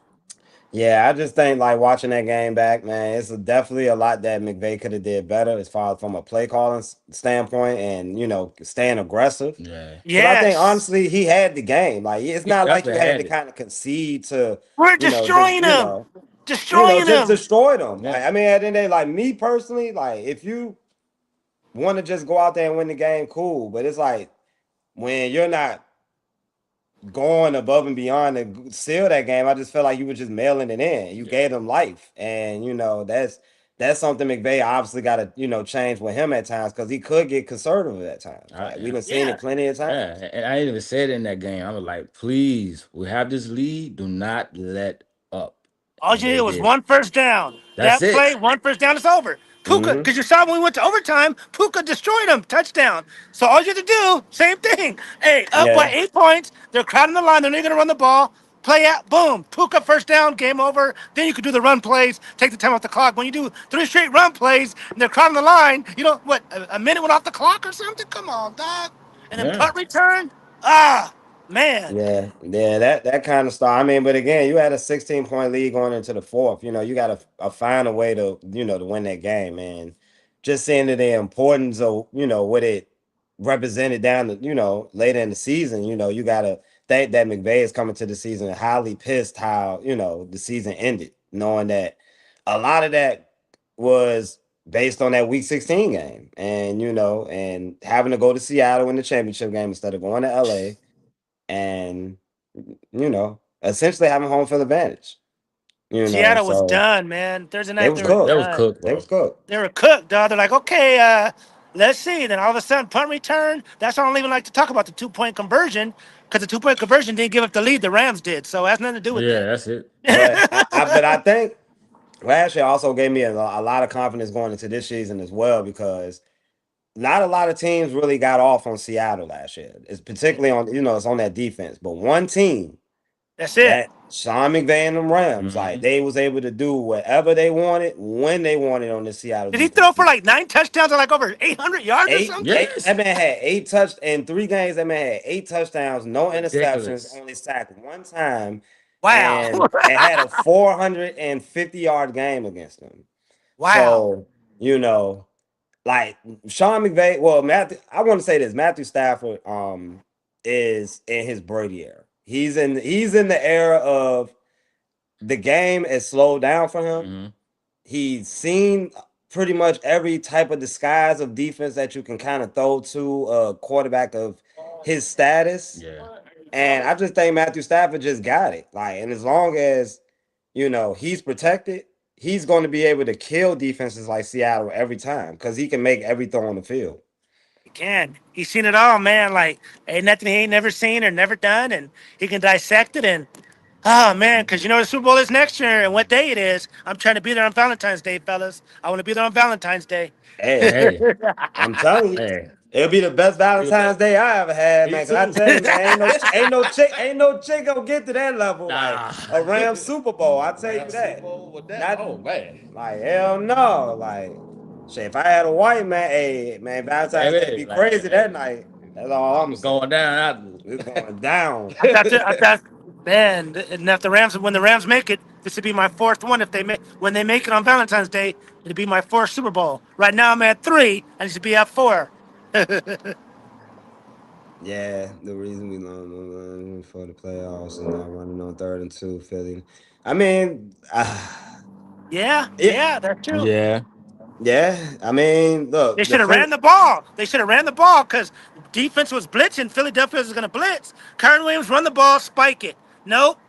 yeah, I just think like watching that game back, man, it's definitely a lot that McVay could have did better as far as from a play calling standpoint and staying aggressive. Yeah. Because I think Yes, honestly he had the game. Like it's He not like you definitely had had to it. kind of concede to we're just destroying them. Destroying just them. destroy them. Yeah. Like I mean, at the end of the day, like me personally, like if you want to just go out there and win the game, cool. But it's like when you're not going above and beyond to seal that game, I just felt like you were just mailing it in. You Yeah. gave them life, and that's something McVay obviously got to change with him at times because he could get conservative at times. Like we've Yeah. been seeing it plenty of Yeah. times. And I even said in that game, I was like, please, we have this lead. Do not let up. All And you they needed was did. one first down. That's That it. play, one first down, it's over. Puka, Mm-hmm. because you saw when we went to overtime, Puka destroyed him. Touchdown. So all you had to do, same thing. Hey, up by Yeah, 8 points. They're crowding the line. They're not going to run the ball. Play out, boom. Puka first down, game over. Then you could do the run plays, take the time off the clock. When you do 3 straight run plays and they're crowding the line, what, a minute went off the clock or something? Come on, dog. And then Yeah. punt return? Ah, man. yeah. That kind of stuff. I mean, but again, you had a 16-point lead going into the fourth. You got to find a way to to win that game, and just seeing the importance of what it represented down the later in the season. You got to think that McVay is coming to the season highly pissed how the season ended, knowing that a lot of that was based on that Week 16 game, and and having to go to Seattle in the championship game instead of going to LA and essentially having home field advantage. Seattle was So done, man. Thursday they night, was they were That cooked. was done. cooked, They bro. was cooked. They were cooked, dog. They're like, okay, let's see. Then all of a sudden, punt return. That's why I don't even like to talk about the 2 point conversion because the 2 point conversion didn't give up the lead. The Rams did, so it has nothing to do with Yeah, that's it. But I think last year also gave me a lot of confidence going into this season as well because not a lot of teams really got off on Seattle last year. It's particularly on it's on that defense, but one team That's it. that Sean McVay and them Rams, like Mhm. they was able to do whatever they wanted when they wanted on the Seattle Did he defense. throw for like 9 touchdowns or like over 800 yards or Eight, something? eight. Yes. That man had 8 in 3 games. That man had 8 touchdowns, no interceptions, Ridiculous. only sacked one time, Wow. and had a 450-yard game against them. Wow. So like Sean McVay. Well, Matthew, I want to say this: Matthew Stafford, is in his Brady era. He's in the era of the game has slowed down for him. Mhm. He's seen pretty much every type of disguise of defense that you can kind of throw to a quarterback of his status. Yeah. And I just think Matthew Stafford just got it. Like, and as long as he's protected, he's going to be able to kill defenses like Seattle every time because he can make every throw on the field. He can. He's seen it all, man. Like, ain't nothing he ain't never seen or never done, and he can dissect it. And oh man, because the Super Bowl is next year, and what day it is. I'm trying to be there on Valentine's Day, fellas. I want to be there on Valentine's Day. Hey, Hey. I'm telling you, Hey. it'll be the best Valentine's Day I ever had, Me man. Cause I too. tell you, man, ain't no chick gonna get to that level Nah. like a Rams Super Bowl. I tell you that. Not- Oh man. Like hell no, like shit. If I had a white man, hey man, Valentine's Day be Like, crazy that night. That's all I'm It's saying. going down. It's going down. I thought, man, and if when the Rams make it, this would be my fourth one. When they make it on Valentine's Day, it'd be my fourth Super Bowl. Right now, I'm at 3. I need to be at 4. Yeah, the reason we long for the playoffs and not running on 3rd and 2, Philly. I mean, Yeah, it, yeah, that too. Yeah. yeah. I mean, They look, the should have Philly. ran the ball. They should have ran the ball because defense was blitzing. Philadelphia was going to blitz. Kyron Williams run the ball, spike it. Nope,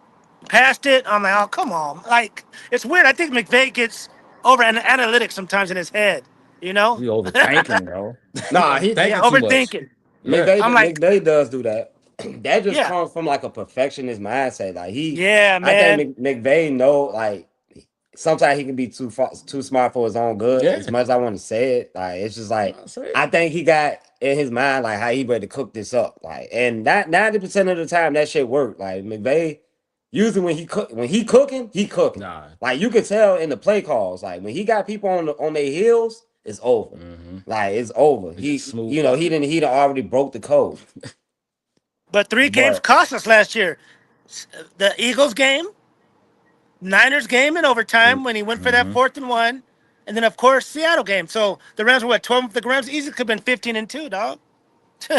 passed it. I'm like, oh come on. Like it's weird. I think McVay gets over analytics sometimes in his head. You know? He overthinking, bro. He Nah, Yeah, overthinking too much. overthinking. Yeah. I'm like, McVay does do that. That just yeah, comes from like a perfectionist mindset. Like yeah, I think man. McVay know like sometimes he can be too smart for his own good. Yeah. As much as I want to say it, like it's just like I say I it. think he got in his mind like how he ready to cook this up. Like and that 90% of the time that shit worked. Like McVay usually when he cooking. Nah. Like you could tell in the play calls. Like when he got people on their heels, it's over. Mm-hmm. Like it's over. He just He smooth out. he done already broke the code. But 3 games But cost us last year. The Eagles game, Niners game in overtime when he went for that Mm-hmm. 4th and 1, and then of course Seattle game. So the Rams were what 12. The Rams easily could have been 15-2, dog.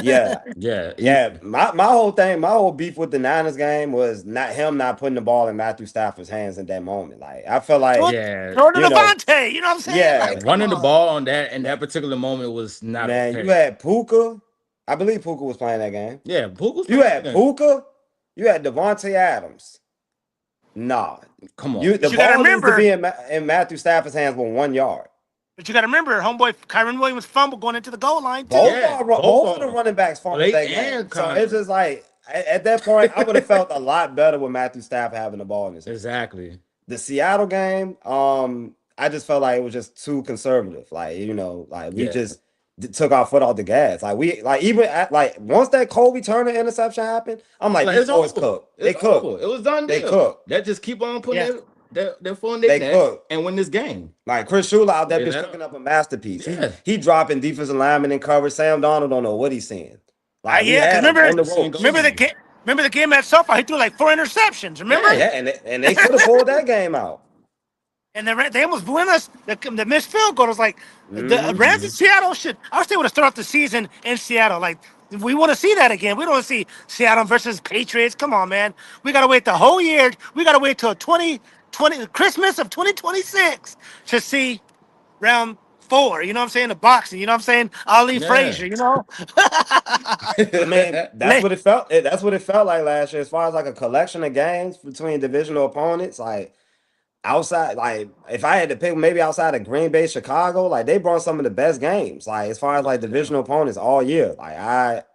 yeah, Yeah. yeah. My whole thing, my whole beef with the Niners game was not putting the ball in Matthew Stafford's hands in that moment. Like I feel Throw, like, Yeah. throw it to you know, Devontae. You know what I'm saying? yeah, Like, come Running the on. ball on that in that particular moment was not man, you okay. had Puka. I believe Puka was playing that game. Yeah, Puka was You playing had again. Puka, you had Devontae Adams. Nah. Come on. The But you got to ball needs to be remember. in Matthew Stafford's hands with 1 yard. But you got to remember, homeboy Kyron Williams fumbled going into the goal line too. Yeah, both Both of of the them. running backs fumbled Late that game. and So Connor. it's just like at that point, I would have felt a lot better with Matthew Stafford having the ball in his hands. Exactly. The Seattle game, I just felt like it was just too conservative. Like, like we Yeah. just took our foot off the gas. Like we like even at like once that Colby Turner interception happened, I'm like, Like, these it's boys over. cooked. They It's cooked. over. It was done They deal. cooked. That just keep on putting Yeah. their foot in their They neck cooked. and win this game. Like Chris Shula out there They been let cooking up a masterpiece. Yeah. He dropping defensive linemen in coverage. Sam Donald don't know what he's seeing. Like we Yeah, because had him on the Seeing ropes. goals. remember the game at SoFi. He threw like 4 interceptions. Remember? Yeah. Yeah, and they could have pulled that game out. And they almost win us. The missed field goal was like the Mhm. Rams in Seattle should. I wish they would have started the season in Seattle. Like we want to see that again. We don't want to see Seattle versus Patriots. Come on, man. We got to wait the whole year. We got to wait till 2020 Christmas of 2026 to see round 4. You know what I'm saying? The boxing. You know what I'm saying? Ali Yeah. Frazier. You know? I mean, that's what it felt. That's what it felt like last year. As far as like a collection of games between divisional opponents, like outside, like if I had to pick, maybe outside of Green Bay, Chicago, like they brought some of the best games. Like as far as like divisional opponents all year, like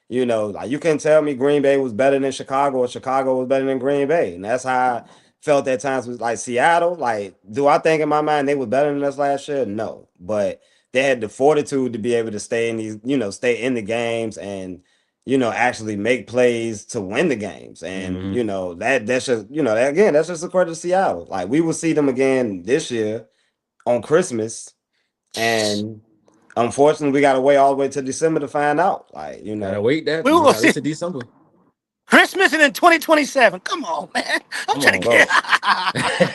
you couldn't tell me Green Bay was better than Chicago or Chicago was better than Green Bay, and that's how I felt at times with like Seattle. Like, do I think in my mind they was better than us last year? No, but they had the fortitude to be able to stay in these, stay in the games and actually make plays to win the games. And Mhm. that's just again, that's just a credit to Seattle. Like we will see them again this year on Christmas, and unfortunately, we got to wait all the way to December to find out. Like Gotta wait that. We We will gotta see. wait till December. Christmas and then 2027. Come on, man. I'm Come trying on, to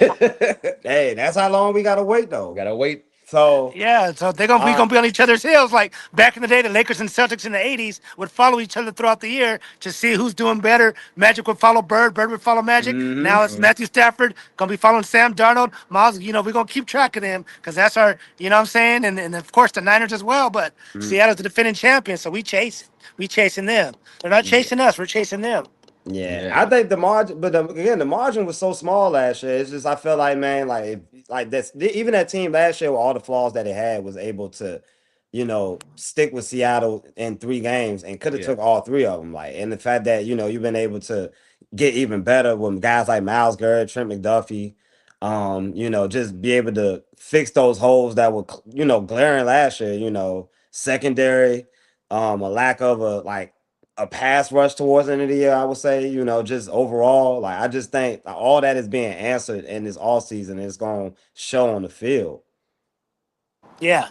bro. get. Hey, that's how long we got to wait though. Gotta wait. So Yeah, so we gonna be on each other's heels. Like back in the day, the Lakers and Celtics in the '80s would follow each other throughout the year to see who's doing better. Magic would follow Bird, Bird would follow Magic. Now it's Matthew Stafford gonna be following Sam Darnold. Miles, we're gonna keep track of them because that's our, you know what I'm saying, and of course the Niners as well. But Seattle's the defending champion, so we chasing them. They're not chasing us, we're chasing them. yeah, Yeah. I think the margin, but again, the margin was so small last year. It's just I feel like, man, like that's even that team last year with all the flaws that it had was able to, stick with Seattle in 3 games and could have Yeah. took all 3 of them. Like, and the fact that you've been able to get even better with guys like Miles Garrett, Trent McDuffie, just be able to fix those holes that were glaring last year. Secondary, a lack of a pass rush towards the end of the year, I would say, just overall, like I just think all that is being answered in this all season. It's going to show on the field. Yeah.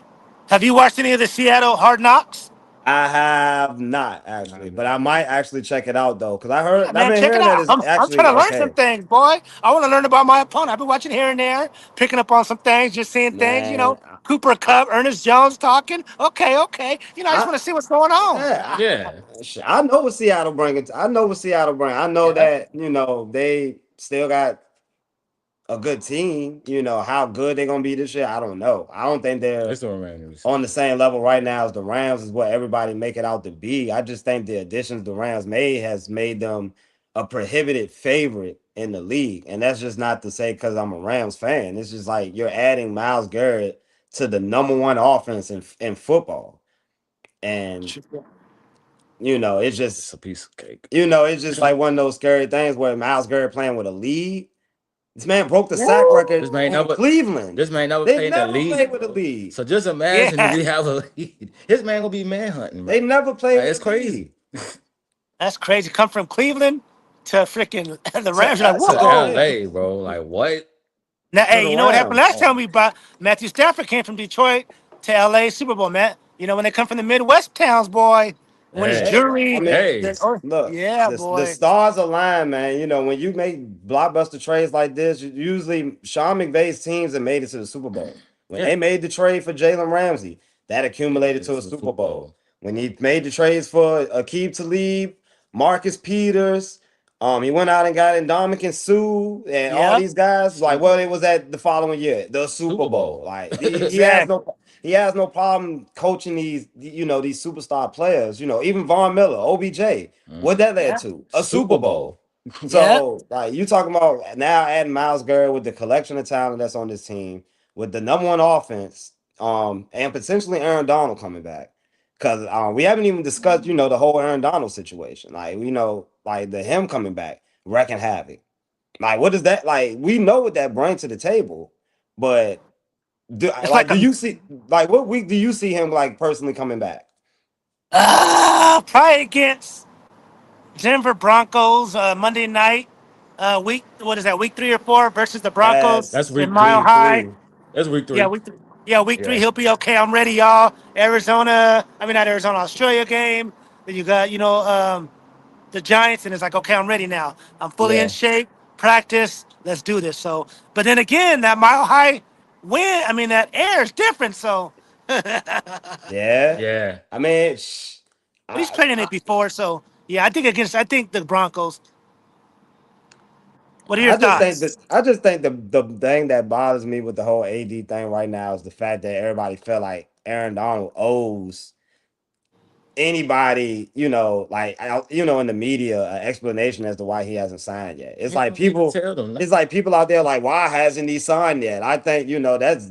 Have you watched any of the Seattle Hard Knocks? I have not actually, but I might actually check it out though, because Yeah, I've man, been check it hearing that out. it's I'm actually trying to learn some okay. things, boy. I want to learn about my opponent. I've been watching here and there, picking up on some things, just seeing things. Man, Cooper Cup, Ernest Jones talking. Okay, okay. I just I want to see what's going on. yeah, Yeah. I know what Seattle bring. I know what Seattle bring. I know Yeah. that they still got a good team. How good they're gonna be this year, I don't know. I don't think they're It's the Rams. on the same level right now as the Rams is what everybody make it out to be. I just think the additions the Rams made has made them a prohibited favorite in the league. And that's just not to say because I'm a Rams fan. It's just like you're adding Myles Garrett to the number one offense in football. And it's It's just a piece of cake. it's just like one of those scary things where Myles Garrett playing with a lead. This man broke the sack record This man in never Cleveland. this man never They've played in the never played league, with a bro. lead. So just imagine if Yeah, we have a lead. His man gonna be manhunting, They bro. never played Like, with it's a lead. crazy. that's crazy. Come from Cleveland to freaking the Rams. You're like, To To whoa. LA. LA, bro. Like what? Now, To hey, the you know what happened Rams. last time we bought Matthew Stafford came from Detroit to LA Super Bowl, Matt. When they come from the Midwest towns, boy, when it's Hey, Hey, I jewelry, mean, hey. look, yeah, the boy. stars align, man. When you make blockbuster trades like this, usually Sean McVay's teams have made it to the Super Bowl. When Yeah. they made the trade for Jalen Ramsey, that accumulated to a It's a Super Bowl. football. When he made the trades for Aqib Talib, Marcus Peters, he went out and got Ndamukong Suh and all Yep, these guys. Like, Super well, it was at the following year, the Super Super Bowl. Bowl. Like, exactly. he has no problem coaching these superstar players. Even Von Miller, OBJ. What that led Yeah, to? A Super Super Bowl. Bowl. yeah, So, like, you talking about now adding Myles Garrett with the collection of talent that's on this team, with the number one offense, and potentially Aaron Donald coming back. Because we haven't even discussed, the whole Aaron Donald situation. Like, like the him coming back, wrecking havoc. Like, what does that like? We know what that brings to the table, but it's like do a you see like what week do you see him like personally coming back? probably against Denver Broncos Monday night. Week what is that? Week 3 or 4 versus the Broncos That's That's in week Mile three. week High. 3. That's week Yeah, three. week 3 Yeah. he'll be okay. I'm ready, y'all. Arizona, I mean not Arizona, Australia game. Then you got the Giants, and it's like okay, I'm ready now. I'm fully in Yeah, shape. Practice. Let's do this. So, but then again, that Mile High win. I mean that air is different. So, yeah. Yeah. I mean, but he's I, played in I it before. So yeah, I think the Broncos. What are your I just think thoughts? that the thing that bothers me with the whole AD thing right now is the fact that everybody felt like Aaron Donald owes anybody, in the media, an explanation as to why he hasn't signed yet. You don't need to tell them It's nothing. like people out there like, why hasn't he signed yet? I think that's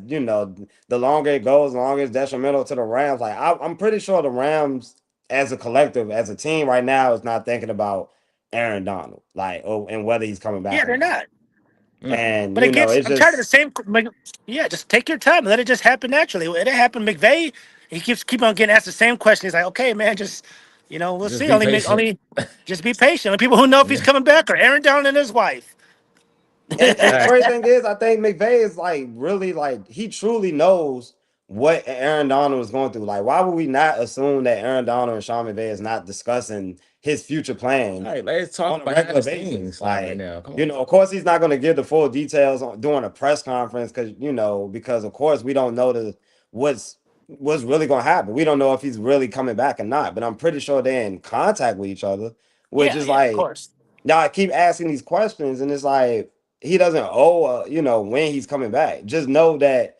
the longer it goes, the longer it's detrimental to the Rams. Like I'm pretty sure the Rams, as a collective, as a team right now, is not thinking about Aaron Donald, and whether he's coming back Yeah, or they're not. not. No. And But it gets. it's I'm tired of the just same. Yeah, just take your time. Let it just happen naturally. It happened. McVay. He keep on getting asked the same question. He's like, okay, man, just we'll Just see. be patient. Only, just be patient. The people who know if he's Yeah. coming back are Aaron Donald and his wife. And the Exactly. crazy thing is, I think McVay is like really like he truly knows what Aaron Donald is going through. Like, why would we not assume that Aaron Donald and Sean McVay is not discussing his future All plans right, let's talk on a behind regular the basis? scenes like right Like, now. Come on. of course, he's not going to give the full details during a press conference because of course we don't know what's really going to happen. We don't know if he's really coming back or not. But I'm pretty sure they're in contact with each other, which Yeah, is yeah, of like course. y'all I keep asking these questions, and it's like he doesn't owe when he's coming back. Just know that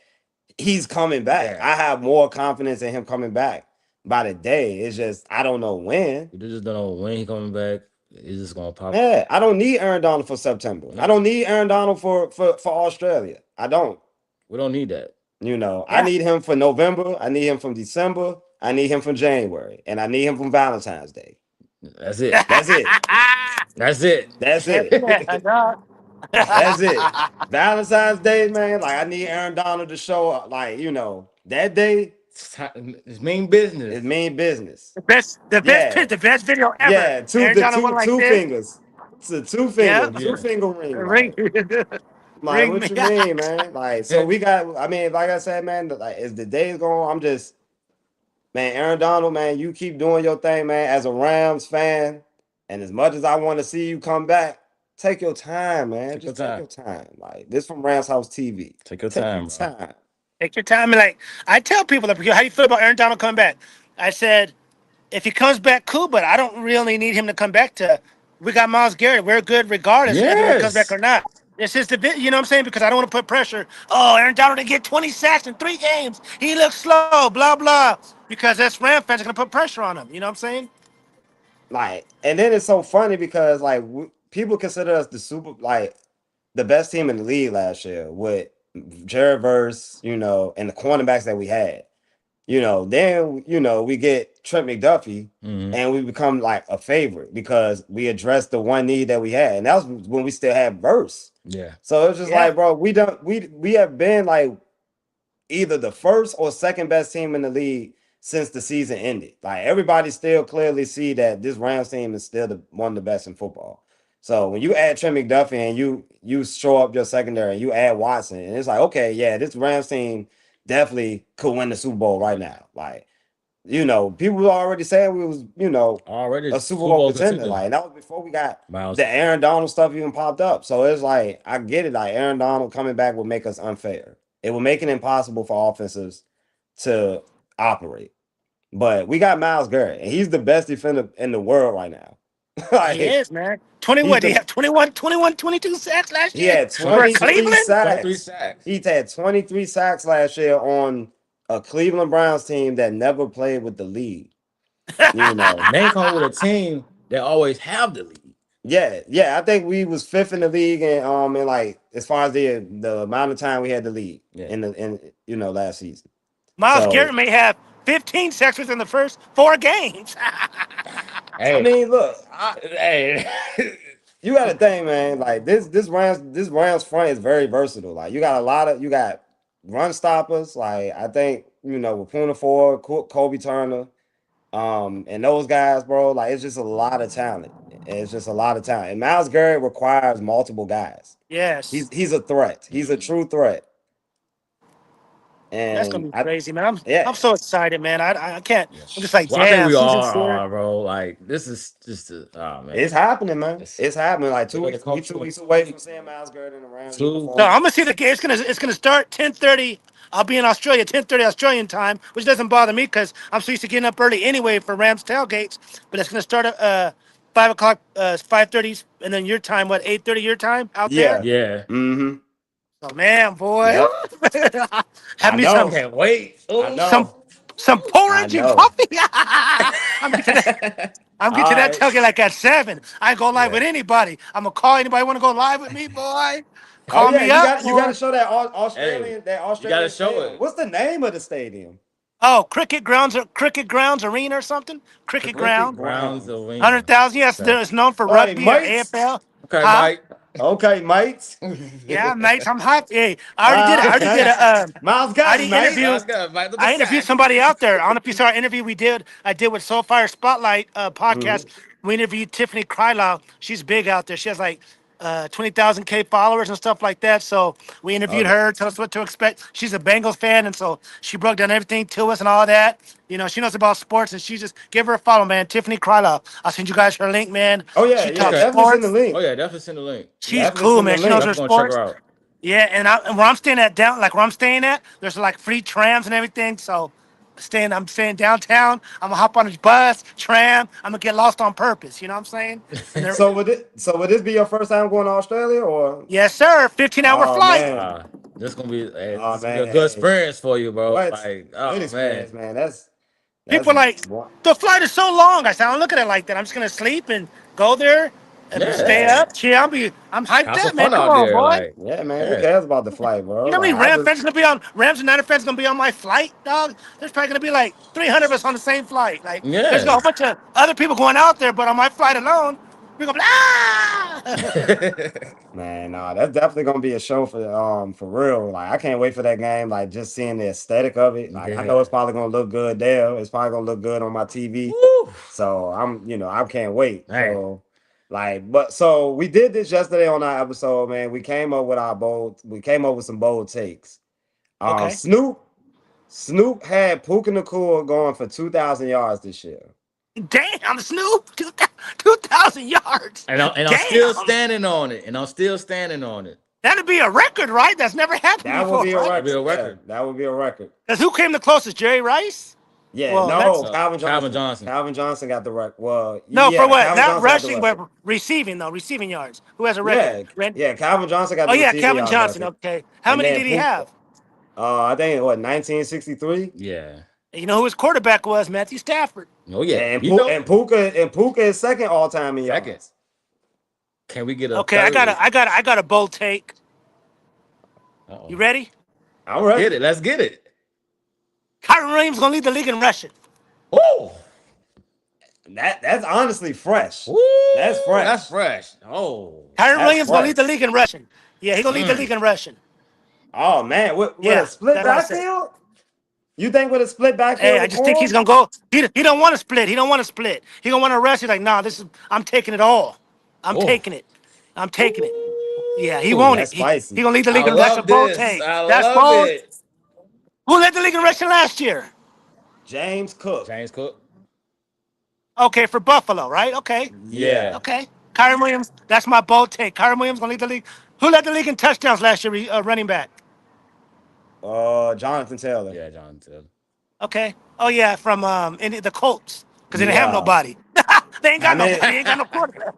he's coming back. Yeah. I have more confidence in him coming back by the day. It's just I don't know when. You just don't know when he coming back. He's just gonna pop. Yeah, I don't need Aaron Donald for September. I No, don't need Aaron Donald for Australia. I don't. we don't need that. I Yeah. need him for November. I need him from December. I need him from January, and I need him from Valentine's Day. That's it. That's it. That's it. That's Heavy man, it. dog. That's it. Valentine's Day, man. Like I need Aaron Donald to show up. Like that day It's mean business. is mean business. The Yeah, the best video ever. yeah. Aaron Donald went like Two this. fingers. It's a two Yeah, finger, two Yeah. finger ring. ring, Like ring what me. you mean, man? Like so Yeah. we got. I mean, like I said, man. Like as the days go on, I'm just man, Aaron Donald, man, you keep doing your thing, man. As a Rams fan, and as much as I want to see you come back, take your time, man. Take your Just take time. your time. Like this from Rams House TV. Take your Take your time, bro. time. Take your time. And like I tell people, like, how do you feel about Aaron Donald coming back? I said, if he comes back, cool, but I don't really need him to come back to. We got Miles Garrett. We're good regardless, whether he comes back Yes. or not. It's just you know what I'm saying? Because I don't want to put pressure. Oh, Aaron Donald didn't get 20 sacks in 3 games. He looks slow, blah, blah. Because that's Ram fans are going to put pressure on him. You know what I'm saying? Like, and then it's so funny because like people consider us the the best team in the league last year with Jared Verse, and the cornerbacks that we had. Then we get Trent McDuffie, Hmm. and we become like a favorite because we addressed the one need that we had, and that was when we still had Verse. Yeah. So it's just Yeah. like, bro, we have been like either the first or second best team in the league since the season ended. Like everybody still clearly see that this Rams team is still one of the best in football. So when you add Trent McDuffie and you show up your secondary and you add Watson, and it's like, okay, yeah, this Rams team definitely could win the Super Bowl right now. Like, people were already saying we was, Already a Super Super Bowl Bowl contender. contender. Like that was before we got Miles. the Aaron Donald stuff even popped up. So it's like I get it. Like Aaron Donald coming back would make us unfair. It would make it impossible for offenses to operate. But we got Miles Garrett, and he's the best defender in the world right now. He Like is, man. 20, he's what? Did he the have 21, 22 sacks last he year had for 23 Cleveland? 23 sacks. sacks. He's had 23 sacks last year on a Cleveland Browns team that never played with the league. You know. Main come with a team that always have the lead. Yeah. I think we was fifth in the league, and like as far as the amount of time we had the lead Yeah. in last season. Miles So Garrett may have 15 sacks within the first 4 games. I Hey, mean, look, hey. you got to think, man. Like this Rams front is very versatile. Like you got run stoppers. Like I think with Puna Ford, Kobe Turner, and those guys, bro. Like it's just a lot of talent. It's just a lot of talent. And Miles Garrett requires multiple guys. Yes. He's a threat. He's a true threat. That's And gonna be crazy, man. I'm yeah, so excited, man. I can't. I'm just like, Well, I think damn, we all season's here. are, bro. Like this is just oh man. it's happening, man. It's happening. Like the way the we culture 2 weeks away from seeing Miles Garrett in the Rams Two. No, uniform. I'm gonna see the game. It's gonna start 10:30. I'll be in Australia 10:30 Australian time, which doesn't bother me because I'm so used to getting up early anyway for Rams tailgates. But it's gonna start at 5 o'clock, 5:30, and then your time, what 8:30 your time out there. Yeah. Yeah. Mm-hmm. Oh man, boy, Yep. have I me know. Can't wait. I some know. some I porridge and know. coffee. I'm getting to that. I'm All getting to that right. tailgate like at 7. I ain't go live Yeah. with anybody. I'm gonna call anybody want to go live with me, boy. Oh Call yeah, me you up, got you got boy. to show that Hey, Australian you gotta show stadium. it. What's the name of the stadium? Oh, Cricket Grounds Arena or something. Cricket Cricket Ground. Browns Grounds. arena. 100,000. Yes, Okay. it's known for Hey, rugby or mates. AFL. Okay, Huh? Mike. Okay, mates. Yeah, mates. I'm hyped. Hey, I already did it. I already did Mates. a. Miles I got it, already mate. interviewed. Let's go, Mike. Look I at interviewed that. somebody out there. I don't know if you saw our interview we did. I did with Soulfire Spotlight podcast. Mhm. We interviewed Tiffany Krylow. She's big out there. She has like 20,000 K followers and stuff like that. So we interviewed Okay. her, tell us what to expect. She's a Bengals fan, and so she broke down everything to us and all that. You know, she knows about sports, and she just give her a follow, man. Tiffany Krylow. I'll send you guys her link, man. Oh yeah, She yeah. talks Okay. Definitely send the sports. Oh link. yeah, definitely send the link. She's Definitely cool, send the man. She knows link. her Definitely gonna check her sports. out. Yeah, and where I'm staying at where I'm staying at, there's like free trams and everything. So I'm staying downtown. I'm gonna hop on a bus, tram. I'm gonna get lost on purpose. You know what I'm saying? And there, So would this be your first time going to Australia or? yes, sir. 15-hour Oh flight. man. This gonna be Oh this gonna be a man. good Hey, experience for you, bro. what? Like, Good oh man. experience, man. That's People are like, one. the flight is so long. I said, I don't look at it like that. I'm just gonna sleep and go there and stay Yeah. Yeah. up. Chill. I'm hyped Have some up, man. fun Come out on, there. boy. Like, Yeah, man. Who yeah. cares about the flight, You bro? know how many Like I Ram just fans gonna be on Rams and Niner fans gonna be on my flight, dog? There's probably gonna be like 300 of us on the same flight. Like there's a Yeah. whole bunch of other people going out there, but on my flight alone, we're gonna be ah. man, nah, that's definitely gonna be a show for real. Like I can't wait for that game. Like just seeing the aesthetic of it. Like I know Yeah. it's probably gonna look good there. It's probably gonna look good on my TV. Woo. So I can't wait. Man. So we did this yesterday on our episode, man. We came up with some bold takes. Okay. Snoop Snoop had Puka Nacua going for 2,000 yards this year. Damn, Snoop, 2,000 yards. And I'm still standing on it. That'd be a record, right? That's never happened That would before, be a right? record. That'd be a record. Yeah, that would be a record. Because who came the closest? Jerry Rice? Yeah, Well, no, that's- Calvin Johnson. Calvin Johnson got the record. Well, No, yeah, for what? Calvin Not Johnson got the rushing, record. but receiving, though. Receiving yards. Who has a record? Yeah, Calvin Johnson got Oh, the yeah, receiving Calvin yards Johnson. record. Okay. How And many then did he have? I think, 1963? Yeah. You know who his quarterback was? Matthew Stafford. Oh yeah. And Puka is second all-time in Second. yards. Can we get a Okay, third? I got a bold take. Uh-oh. You ready? I'm ready. Let's get it. Kyron Williams gonna lead the league in rushing. Oh. That's honestly fresh. Woo, That's fresh. That's fresh. Oh. Kyron That's Williams gonna fresh. lead the league in rushing. Yeah, he gonna lead the league in rushing. Oh man, with Yeah, a split that's what I said. backfield? You think with a split backfield? Hey, I just think he's gonna go. He don't want to split. He don't want to split. He gonna want to rush. He's like, nah, I'm taking it all. I'm taking it. Yeah, he won't that's it. spicy. He gonna lead the league I in rushing. love Bold this. take. I That's love bold. it. Who led the league in rushing last year? James Cook. James Cook. Okay, for Buffalo, right? Okay. Yeah. Okay. Kyron Williams, that's my bold take. Kyron Williams gonna lead the league. Who led the league in touchdowns last year? Running back. Jonathan Taylor. Yeah, Jonathan Taylor. Okay. Oh yeah, from the Colts because they didn't have nobody. They ain't got they ain't got no quarterback.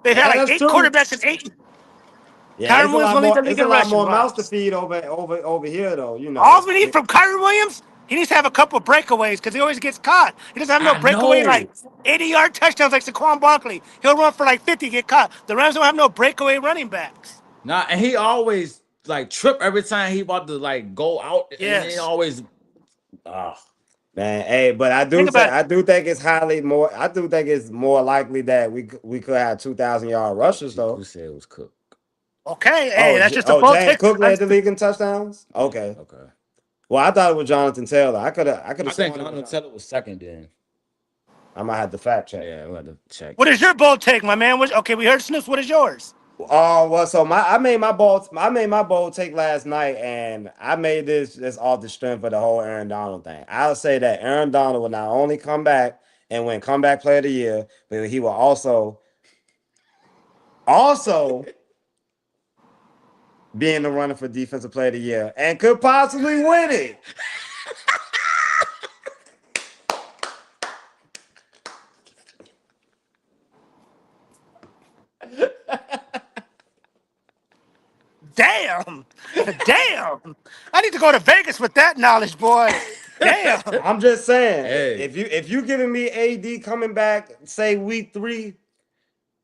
They had like that's 8 true. quarterbacks and 8. Yeah, Kyron it's Williams gonna lead the league it's in a lot rushing. more Wow. mouths to feed over here, though. You know. All we need from Kyron Williams, he needs to have a couple breakaways because he always gets caught. He doesn't have no I breakaway know. like 80-yard touchdowns like Saquon Barkley. He'll run for like 50, get caught. The Rams don't have no breakaway running backs. Nah, and he always like trip every time he about to like go out. Yes. And he always Man, hey, but I do think it's more likely that we could have 2,000-yard rushers though. Who said it was Cook? Okay, hey, that's just a bold James take. Cook led the league in touchdowns. Okay. Well, I thought it was Jonathan Taylor. I could have. I think Jonathan Taylor was second then. I might have to fact check. Yeah, we had to check. What is your bold take, my man? Okay, we heard Snoops. What is yours? Oh well, so I made my bold take last night, and I made this off the strength of the whole Aaron Donald thing. I'll say that Aaron Donald will not only come back and win comeback player of the year, but he will also be in the running for defensive player of the year and could possibly win it. Damn. I need to go to Vegas with that knowledge, boy. Damn. I'm just saying, Hey. if you giving me AD coming back, say week 3,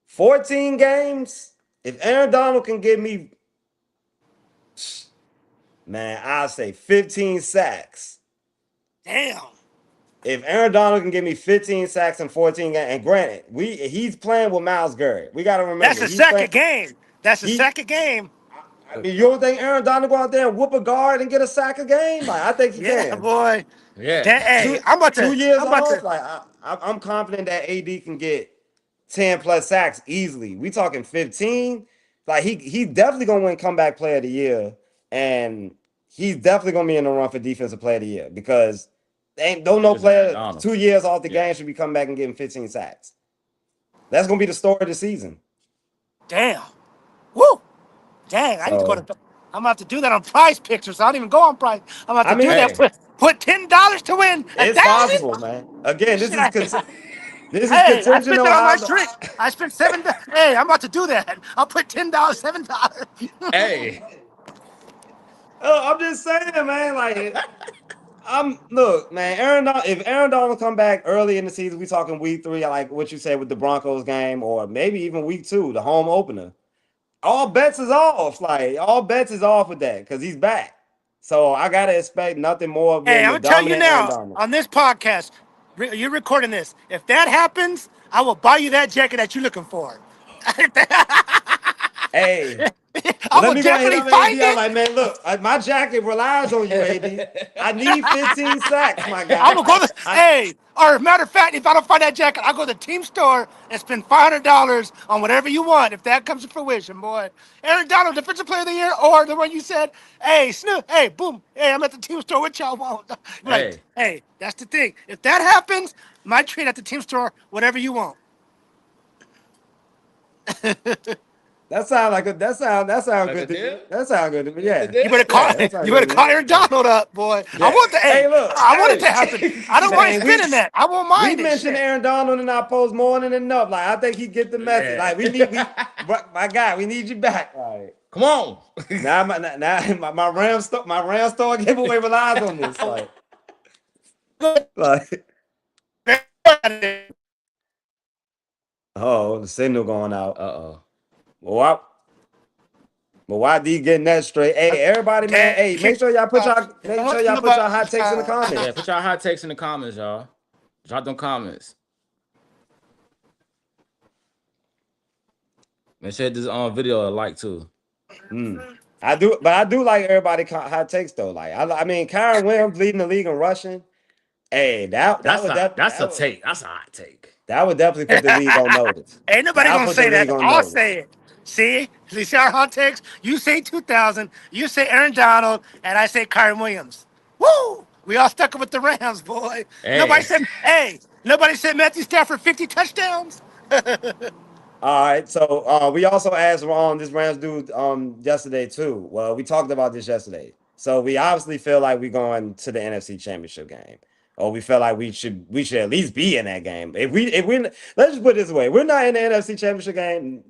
14 games, if Aaron Donald can give me, man, I'll say 15 sacks. Damn. If Aaron Donald can give me 15 sacks in 14 games, and granted, he's playing with Myles Garrett. We got to remember. That's the second game. That's the second game. I mean, you don't think Aaron Donald go out there and whoop a guard and get a sack a game? Like, I think he Yeah, can. boy. Yeah. Hey, I'm about to. 2 years I'm about old. to. Like, I'm confident that AD can get 10 plus sacks easily. We talking 15. Like, he definitely gonna win comeback player of the year, and he's definitely gonna be in the run for defensive player of the year because no player 2 years off the game should be coming back and getting 15 sacks. That's gonna be the story of the season. Damn. Woo. Dang, I need to go to. I'm about to do that on Prize Pictures. I don't even go on Prize. I'm about to do that. Put $10 to win. It's possible, man. Again, this is contingent I spent on that on how my drink. I spent $7. Hey, I'm about to do that. I'll put $10, $7. Hey. I'm just saying, man. Like, look, man. If Aaron Donald come back early in the season, we talking week 3, like what you said with the Broncos game, or maybe even week 2, the home opener. All bets is off. Like, all bets is off with that because he's back. So I gotta expect nothing more of him. Hey, I'm gonna tell you now on this podcast. You're recording this. If that happens, I will buy you that jacket that you're looking for. Hey, I let will me go ahead definitely and find AD. I'm it. like, man, look, my jacket relies on you, AD. I need 15 sacks, my I'm guy. gonna go to hey. Or matter of fact, if I don't find that jacket, I'll go to the team store and spend $500 on whatever you want. If that comes to fruition, boy. Aaron Donald, defensive player of the year, or the one you said, hey, Snoop, hey, boom, hey, I'm at the team store. What y'all want? Like, Hey, hey, that's the thing. If that happens, my trade at the team store, whatever you want. That sound like a that sound like a good to me. deal? That sound good to me. That's a Yeah. deal? You better call Yeah, that sound you good better to me. call Aaron Donald up, boy. I Yeah. want the hey, Hey, look. I want it to happen. Hey. I don't mind Man, spinning that. I won't we mind it. mentioned Shit. Aaron Donald in our post more than enough. Like, I think he get the message. Yeah. Like, my guy, we need you back. Like, Come on. my Ram store giveaway relies on this. Like, oh, the signal going out. Uh-oh. Well, but why D getting that straight? Hey, everybody, man. Hey, make sure y'all put y'all hot takes in the Yeah, comments. put y'all hot takes in the comments, y'all. Drop them comments. Make sure this video a like too. I do like everybody hot takes though. Like I mean, Kyron Williams leading the league in rushing. Hey, That's a take. That's a hot take. that would definitely put the league on notice. Ain't nobody That'll gonna put the say that. league on I'll notice. say it. See our hot takes? You say 2000, you say Aaron Donald, and I say Kyron Williams. Woo! We all stuck with the Rams, boy. Hey. Nobody said Matthew Stafford 50 touchdowns. All right, so we also asked this Rams dude yesterday too. Well, we talked about this yesterday. So we obviously feel like we're going to the NFC Championship game, or we feel like we should at least be in that game. If we let's just put it this way, we're not in the NFC Championship game.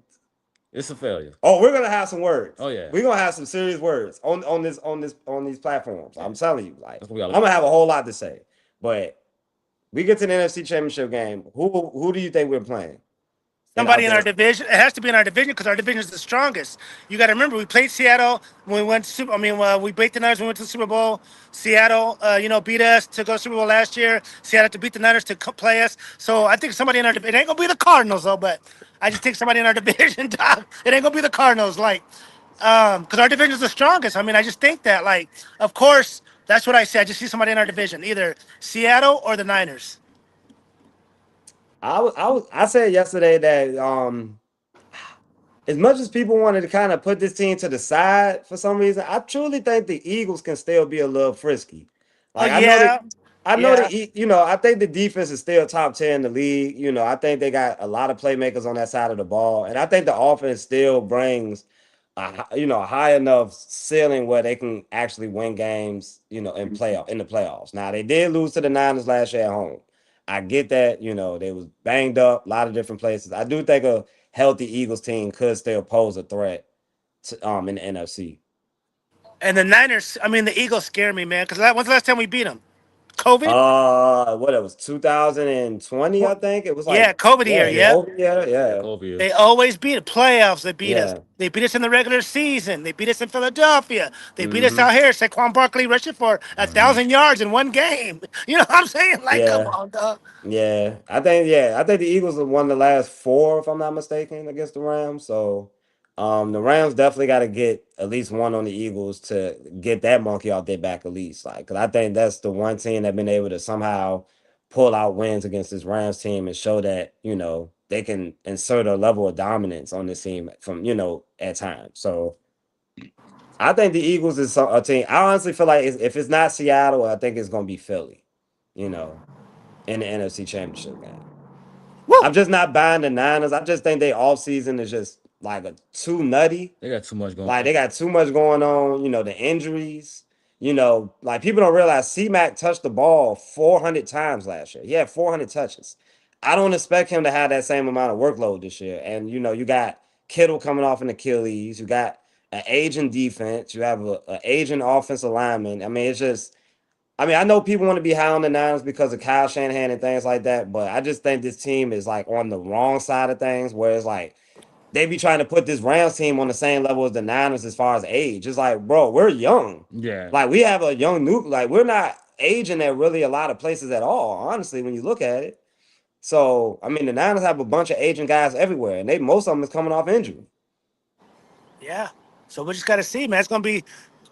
It's a failure. Oh, we're gonna have some words. Oh, yeah. We're gonna have some serious words on these platforms. I'm telling you, like That's what we I'm gotta gonna have a whole lot to say. But we get to the NFC Championship game. Who do you think we're playing? Somebody in our division. It has to be in our division because our division is the strongest. You got to remember, we played Seattle when we went. We beat the Niners. When we went to the Super Bowl. Seattle, beat us to go to Super Bowl last year. Seattle to beat the Niners to play us. So I think somebody in our division. It ain't gonna be the Cardinals though, but I just think somebody in our division. Dog, it ain't gonna be the Cardinals, because our division is the strongest. I mean, I just think that, of course, that's what I said. I just see somebody in our division, either Seattle or the Niners. I said yesterday that as much as people wanted to kind of put this team to the side for some reason, I truly think the Eagles can still be a little frisky. Oh Like yeah, I know yeah. that I think the defense is still top 10 in the league. I think they got a lot of playmakers on that side of the ball, and I think the offense still brings a high enough ceiling where they can actually win games, in the playoffs. Now they did lose to the Niners last year at home. I get that, they was banged up, a lot of different places. I do think a healthy Eagles team could still pose a threat in the NFC. And the Niners, I mean, the Eagles scare me, man. Because when's the last time we beat them? COVID? What it was 2020, I think. It was Yeah, like, COVID year. yeah, Yep. COVID, yeah. Kobe. They always beat it. Playoffs, they beat us. Yeah. They beat us in the regular season. They beat us in Philadelphia. They beat us Mm-hmm. out here. Saquon Barkley rushing for 1,000 yards in one game. You know what I'm saying? Like, come Yeah. on, dog. Yeah. I think the Eagles have won the last four, if I'm not mistaken, against the Rams. So the Rams definitely got to get at least one on the Eagles to get that monkey off their back at least. Like, because I think that's the one team that been able to somehow pull out wins against this Rams team and show that, they can insert a level of dominance on this team from, at times. So I think the Eagles is a team. I honestly feel like if it's not Seattle, I think it's going to be Philly, in the NFC Championship game. Woo! I'm just not buying the Niners. I just think their offseason is just like too nutty. They got too much going on. Like they got too much going on, the injuries. Like people don't realize C-Mac touched the ball 400 times last year. He had 400 touches. I don't expect him to have that same amount of workload this year. And you got Kittle coming off an Achilles. You got an aging defense. You have an aging offensive lineman. I mean, it's just I know people want to be high on the Niners because of Kyle Shanahan and things like that, but I just think this team is like on the wrong side of things, where it's like they be trying to put this Rams team on the same level as the Niners as far as age. It's like, bro, we're young. Yeah. Like we have a young nuke. Like we're not aging at really a lot of places at all, honestly, when you look at it. So, the Niners have a bunch of aging guys everywhere, and most of them is coming off injury. Yeah. So we just got to see, man. It's gonna be.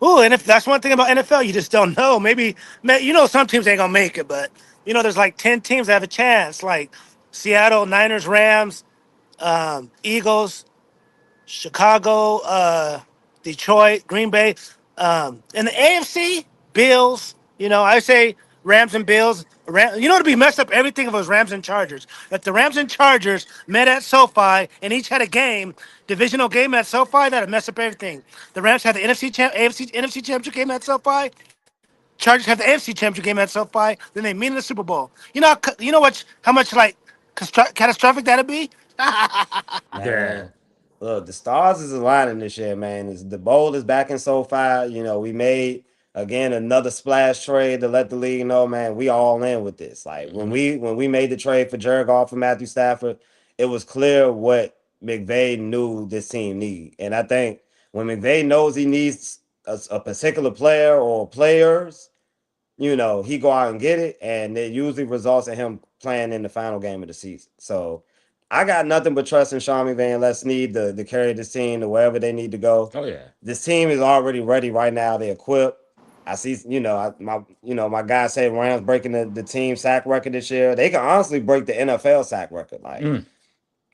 Ooh, and if that's one thing about NFL, you just don't know. Maybe, man, some teams ain't gonna make it, but there's like 10 teams that have a chance, like Seattle, Niners, Rams, Eagles, Chicago, Detroit, Green Bay. In the AFC, Bills. I say Rams and Bills. It'd be messed up everything if it was Rams and Chargers. If the Rams and Chargers met at SoFi and each had a game, divisional game at SoFi, that'd mess up everything. The Rams had the NFC Championship game at SoFi. Chargers have the AFC Championship game at SoFi. Then they meet in the Super Bowl. How much like catastrophic that'd be? Man, Yeah. look, the stars is aligning this year, man. The bowl is back in SoFi. We made again another splash trade to let the league know, man, we all in with this. Like when we made the trade for Jared Goff and Matthew Stafford, it was clear what McVay knew this team need. And I think when McVay knows he needs a particular player or players, he go out and get it, and it usually results in him playing in the final game of the season. So I got nothing but trust in Sean Van Les Snead to carry this team to wherever they need to go. Oh yeah. This team is already ready right now. They're equipped. I see, my guy said Rams breaking the team sack record this year. They can honestly break the NFL sack record. Like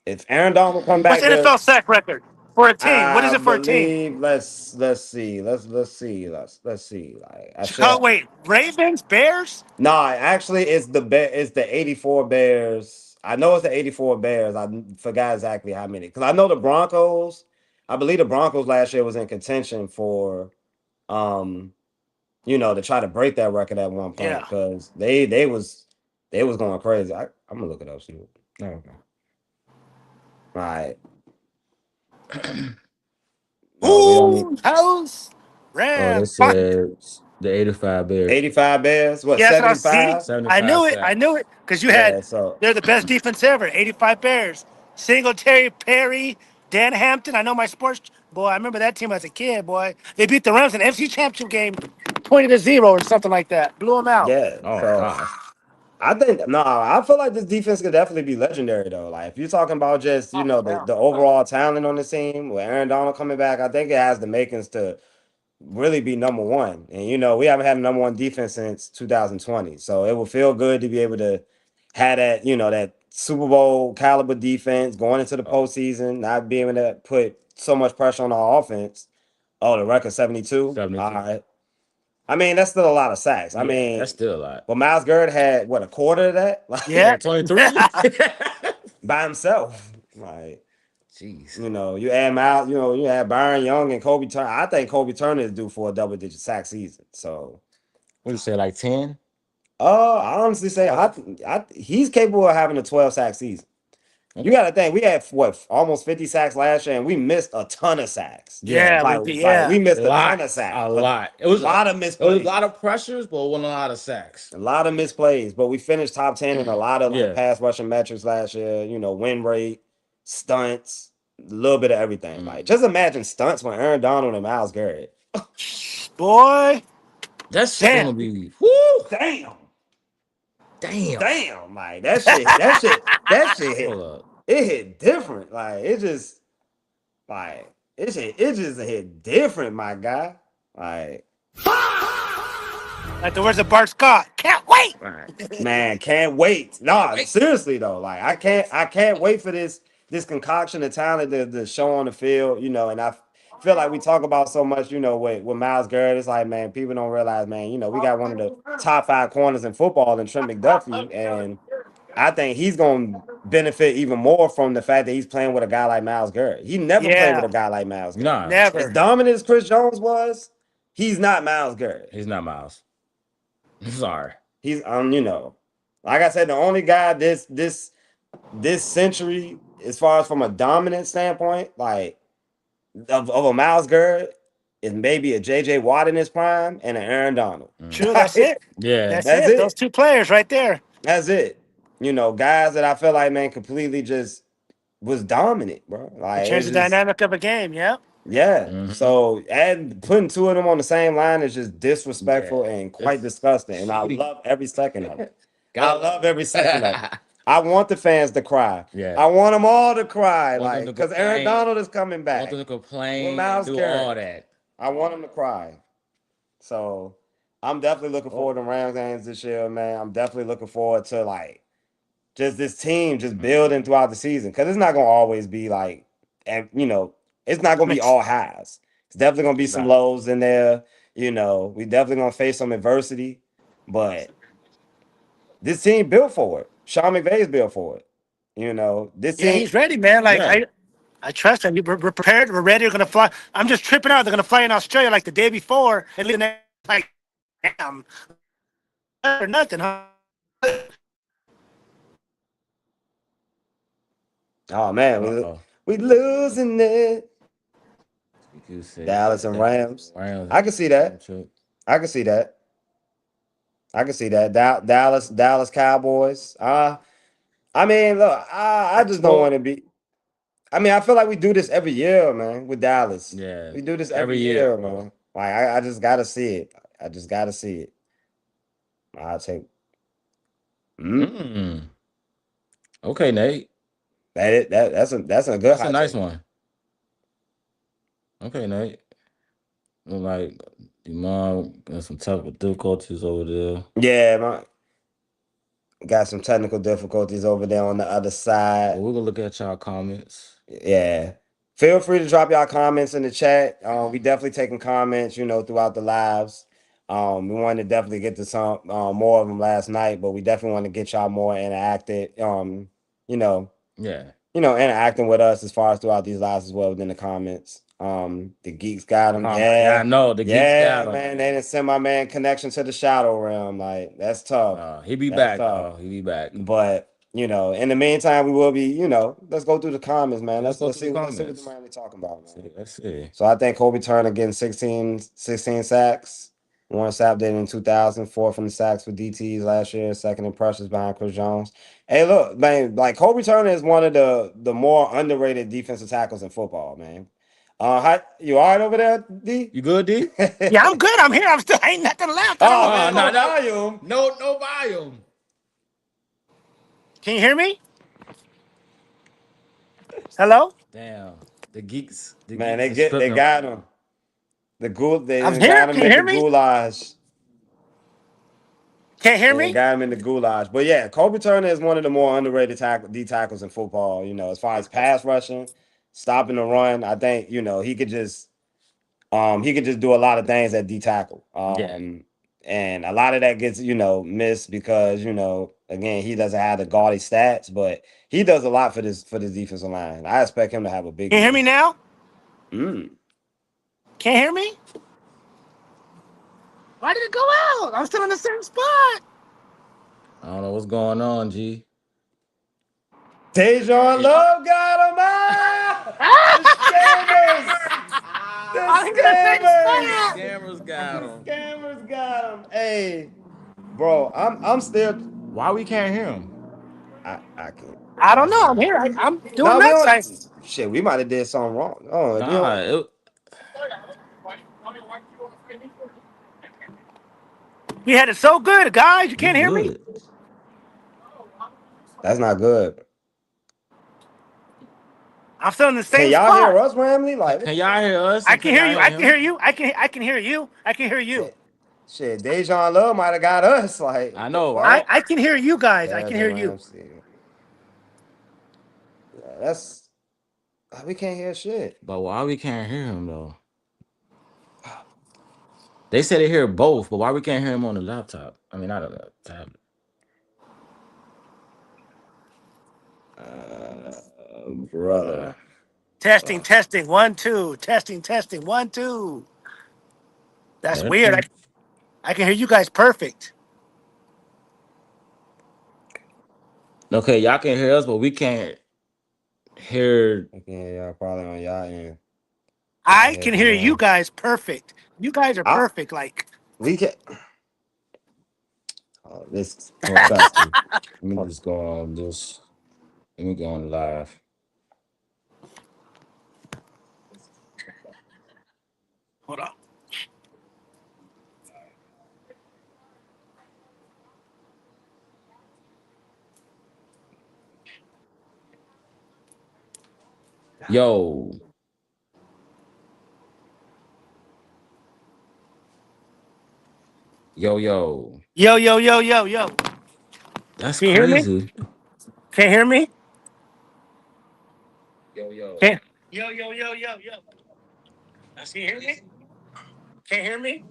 if Aaron Donald come What's back the there, NFL sack record for a team? What is I it for a team? believe let's see. Let's see. Like I Chicago, should wait, Ravens, Bears? No, actually, it's the 84 Bears. I know it's the 84 Bears. I forgot exactly how many. Because I know the Broncos, I believe the Broncos last year was in contention for to try to break that record at one point. Yeah. Because they was going crazy. I'm gonna look it up. See. Okay. All right. No, we don't need House Oh, Rams. this says the 85 Bears. 85 Bears. What, Yeah, that's what I was 75? 75 I knew it. sack. I knew it because Yeah, so they're the best defense ever. 85 Bears. Singletary, Perry, Dan Hampton. I know my sports boy. I remember that team as a kid. Boy, they beat the Rams in the NFC Championship game, 20-0 or something like that. Blew them out. yeah. Oh So gosh. I feel like this defense could definitely be legendary though. Like if you're talking about just the overall talent on the team with Aaron Donald coming back, I think it has the makings to really be number one. And we haven't had a number one defense since 2020, so it will feel good to be able to have that that Super Bowl caliber defense going into the postseason, not being able to put so much pressure on our offense. Oh, the record 72. 72. All right. I mean, that's still a lot of sacks. I mean, that's still a lot. but Myles Garrett had what, a quarter of that? Like, Yeah. 23. by himself. Like, Jeez. you add Myles, you add Byron Young and Kobe Turner. I think Kobe Turner is due for a double-digit sack season. So, What do you say, like 10? I honestly say he's capable of having a 12 sack season. You got to think we had almost 50 sacks last year, and we missed a ton of sacks. Yeah, like, we did, yeah. we missed a lot, ton of sacks. a lot. It was a lot of It was misplays. a lot of pressures, but it wasn't a lot of sacks. A lot of misplays, but we finished top 10 in a lot of Yeah. pass rushing metrics last year. Win rate, stunts, a little bit of everything. Like, just imagine stunts with Aaron Donald and Myles Garrett. Boy. That's Damn. gonna be whoo. Damn. Damn. Like that shit hit. Hold up. It hit different. Like it just hit different, my guy. Like Like the words of Bart Scott. Can't wait. Right. man, can't wait. No, seriously though. Like I can't wait for this concoction of talent to show on the field, and I feel like we talk about so much, with Myles Garrett. It's like, man, people don't realize, man, we got one of the top 5 corners in football in Trent McDuffie, and I think he's going to benefit even more from the fact that he's playing with a guy like Myles Garrett. He never played with a guy like Myles Garrett. Nah. Never. As dominant as Chris Jones was, he's not Myles Garrett. He's not Miles. Sorry. He's like I said, the only guy this century, as far as from a dominant standpoint, like of a Myles Garrett, is maybe a JJ Watt in his prime and an Aaron Donald. True, that's it. Yeah. That's That's it. it. Those two players right there. That's it. Guys that I feel like, man, completely just was dominant, bro. Like Change the dynamic of a game, yeah. Yeah. Mhm. So putting two of them on the same line is just disrespectful and quite disgusting. And I love every second of it. I love every second of it. I want the fans to cry. Yeah. I want them all to cry, Want them like to because Aaron complain. Donald is coming Want them back. to complain With and Miles do Garrett. all that. I want them to cry. So I'm definitely looking Oh. forward to Rams games this year, man. I'm definitely looking forward to like just this team just building throughout the season because it's not gonna always be like, and it's not gonna be all highs. It's definitely gonna be some lows in there. We definitely gonna face some adversity, but this team built for it. Sean McVay's built for it. This Yeah, team. he's ready, man. Like Yeah. I trust him. We're prepared. We're ready. We're gonna fly. I'm just tripping out. They're gonna fly in Australia like the day before and leave the next like damn or nothing, huh? Oh man, we losing it. You said Dallas and Rams. Rams. I can see that. I can see that. I can see that. Dallas Cowboys. I mean, look, I just don't want to be. I mean, I feel like we do this every year, man, with Dallas. Yeah. We do this every year, man. Like I just gotta see it. I just gotta see it. I'll take. Okay, Nate. That's a good. That's a nice one. Okay, Nate. Like your mom got some technical difficulties over there. Yeah, got some technical difficulties over there on the other side. Well, we're gonna look at y'all comments. Yeah. Feel free to drop y'all comments in the chat. We definitely taking comments, throughout the lives. We wanted to definitely get to some more of them last night, but we definitely want to get y'all more interacted. Yeah. Interacting with us as far as throughout these lives as well within the comments. The geeks got them. Yeah, I know the geeks got them. Man, they didn't send my man connection to the shadow realm. Like that's tough. He be back. He be back. But in the meantime, we will be. Let's go through the comments, man. Let's see what the man they talking about, man. Let's see. So I think Kobe Turner getting 16 sacks. Warren Sapp did in 2000, fourth in the sacks for DTs last year, second in pressures behind Chris Jones. Hey, look, man, like Kobe Turner is one of the more underrated defensive tackles in football, man. You all right over there, D? You good, D? Yeah, I'm good. I'm here. I'm still ain't nothing left. Oh, man, no volume. No volume. Can you hear me? Hello? Damn. The geeks. Man, they got him. They I'm got here. him Can you in hear the me? goulash. Can't hear They me? got him in the goulash. But yeah, Kobe Turner is one of the more underrated D tackles in football. As far as pass rushing, stopping the run, I think he could just do a lot of things at D tackle. And a lot of that gets missed because again he doesn't have the gaudy stats, but he does a lot for this defensive line. I expect him to have a big. Can you hear me now? Mm. Can't hear me? Why did it go out? I'm still in the same spot. I don't know what's going on, G. Dejon Love got him out. The Scammers got him. Scammers got him. Hey, bro, I'm still. Why we can't hear him? I can't. I don't know. I'm here. I'm doing that. Shit, we might have did something wrong. Oh, Nah, We had it so good, guys. You can't hear me? That's not good. I'm still in the same Can y'all spot. hear us, Ramley? Like, can y'all hear us? I can hear you. I can hear you. I can hear you. I can hear you. Shit, Dejon Love might have got us. Like, I know, right? I can hear you guys. I can hear you. Yeah, we can't hear shit. But why we can't hear him though? They said they hear both, but why we can't hear him on the laptop? I mean, not on the tablet. Brother. Testing. 1, 2. Testing. 1, 2. That's weird. I can hear you guys perfect. Okay, y'all can hear us, but we can't hear. I can hear y'all probably on y'all end. I can hear you guys perfect. You guys are perfect. Like we can. Oh, this is disgusting. Let me just go on this. Let me go on live. hold on. Yo. Yo, yo. Yo, yo, yo, yo, yo. That's Can you hear me? crazy. Can't hear me? Yo, yo. Can't. Yo, yo, yo, yo, yo. Can you hear me? Can't hear me?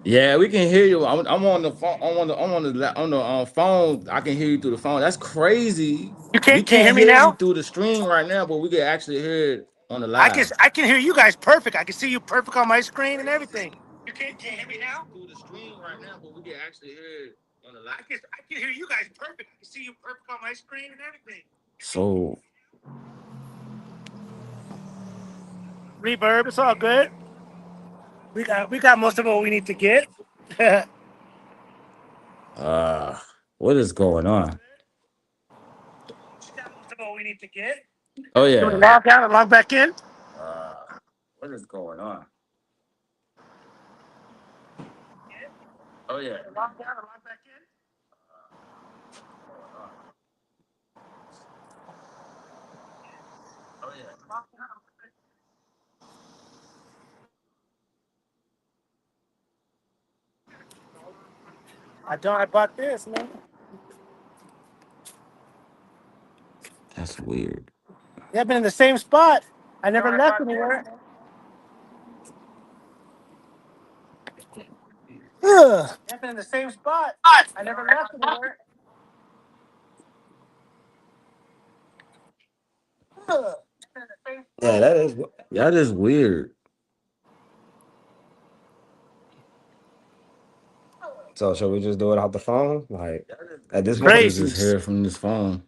Yeah, we can hear you. I'm on the phone. I'm on the phone. I can hear you through the phone. That's crazy. You We can't? Can you hear can't me hear you now? through the stream right now, but we can actually hear it on the I can. live. I can hear you guys perfect. I can see you perfect on my screen and everything. You can't? Can you hear me now? Through the stream right now, but we can actually hear it on the live. I can hear you guys perfect. I can see you perfect on my screen and everything. So, Reverb. It's all good. We got most of what we need to get. what is going on? Most of what we need to get. Oh You want to yeah. log out and log back in? Uh, what is going on? Oh yeah. Log out and log back in. Oh yeah. I bought this, man. That's weird. Yeah, I've been in the same spot. I never left anywhere. Ugh. I've been in the same spot. I never left anywhere. Ugh. Yeah, that is. That is weird. So should we just do it off the phone? Like at this We could point? Crazy. just hear it from this phone.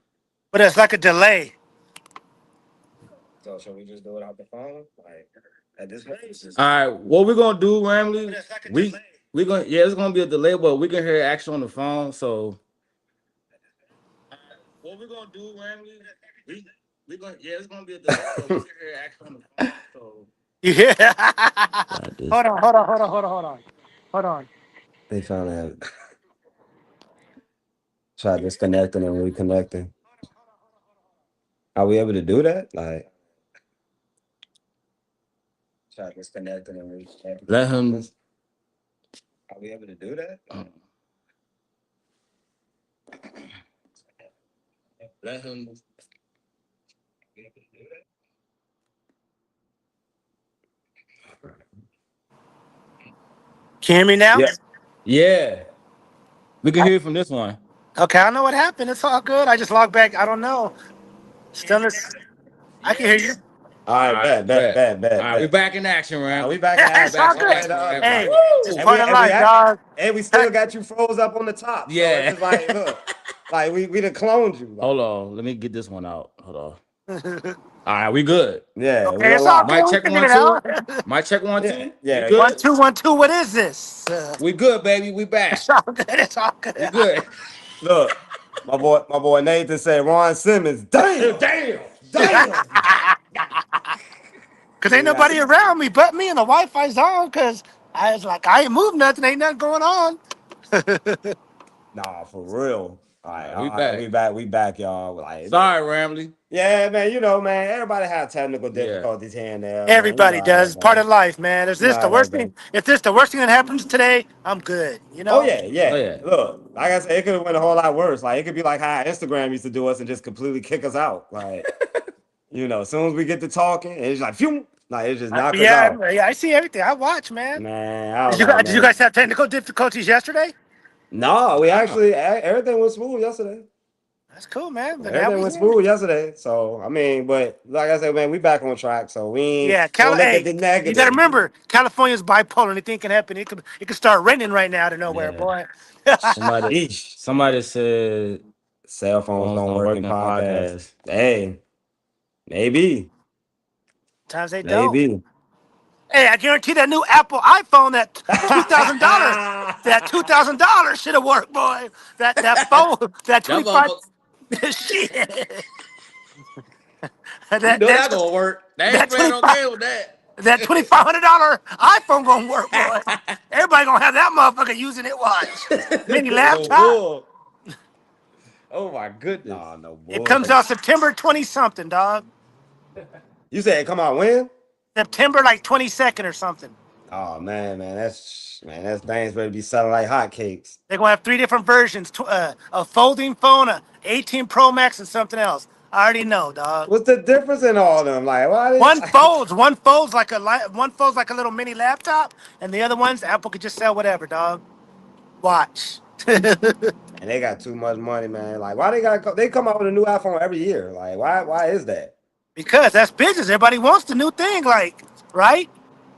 But it's like a delay. So should we just do it off the phone? Like at this point? All right, what we're gonna do, Ramley? But it's like a We delay. we gonna it's gonna be a delay, but we can hear action on the phone. So what we're gonna do, Ramley? We gonna it's gonna be a delay, but we can hear action on the phone. So Yeah. this. Hold on. They found out. Try disconnecting and reconnecting. Are we able to do that? Like try disconnecting and reconnecting. Let him. Are we able to do that? Let him. Can you hear me now? Yeah. Yeah, we can hear from this one. Okay, I don't know what happened. It's all good. I just logged back. I don't know. Still, I can hear you. All right, bet. All right, we back in action, Ram. We back in It's action. all back good. back to Hey, everybody. it's part of life, dog. And we still got you froze up on the top. So Yeah. it's just like, look, like we done cloned you. Like, Hold on, let me get this one out. Hold on. All right, we good. yeah. Okay, it's all Mic good. We check figured 1 it out. 2. Mic check 1 2. Yeah. We good? 1 2 1 2. What is this? We good, baby. We back. It's all good. It's all good. We good. Look, my boy Nathan said Ron Simmons. Damn. Cause ain't nobody around me but me, and the Wi-Fi's on. Cause I was like, I ain't moved nothing. Ain't nothing going on. Nah, for real. All right, We back. We back, y'all. Like, Sorry, Ramley. yeah, man. You know, man. Everybody have technical difficulties here and there. Everybody man. You know how does. that Part goes. of life, man. Is You know this how the that worst goes. thing? If this the worst thing that happens today, I'm good. You know. Oh yeah. Oh, yeah. Look, like I said, it could have went a whole lot worse. Like it could be like how Instagram used to do us and just completely kick us out. Like, you know, as soon as we get to talking, it's like phew, like it just knock us out. Yeah. I see everything. I watch, man. Man, I was Did like, you guys have technical difficulties yesterday? no, we actually everything was smooth yesterday. That's cool, man. But now Everything we was here. smooth yesterday. So I mean, but like I said, man, we back on track. So we ain't Yeah, don't look hey, at the negative. you got to remember, California's bipolar. Anything can happen. It could start raining right now out of nowhere, Yeah. boy. Somebody said cell phones don't work in podcasts. Hey, maybe. Times they don't. Maybe. Hey, I guarantee that new Apple iPhone, that $2,000, that $2,000 should have worked, boy. That phone, that 25. Shit. You know that gonna work. They ain't playing no game with that. That $2,500 iPhone gonna work, boy. Everybody gonna have that motherfucker using it. Watch. Mini laptop. Oh my goodness. Nah, no bull. It comes out September 20 something, dog. You said it come out when? September like 22nd or something. Oh man, that's things better be selling like hotcakes. They're gonna have 3 different versions: a folding phone, a 18 Pro Max, and something else. I already know, dog. What's the difference in all of them? Like, why did one folds like a little mini laptop, and the other ones Apple could just sell whatever, dog. Watch. and they got too much money, man. Like, why they come out with a new iPhone every year? Like, why is that? Because that's business. Everybody wants the new thing, like, right?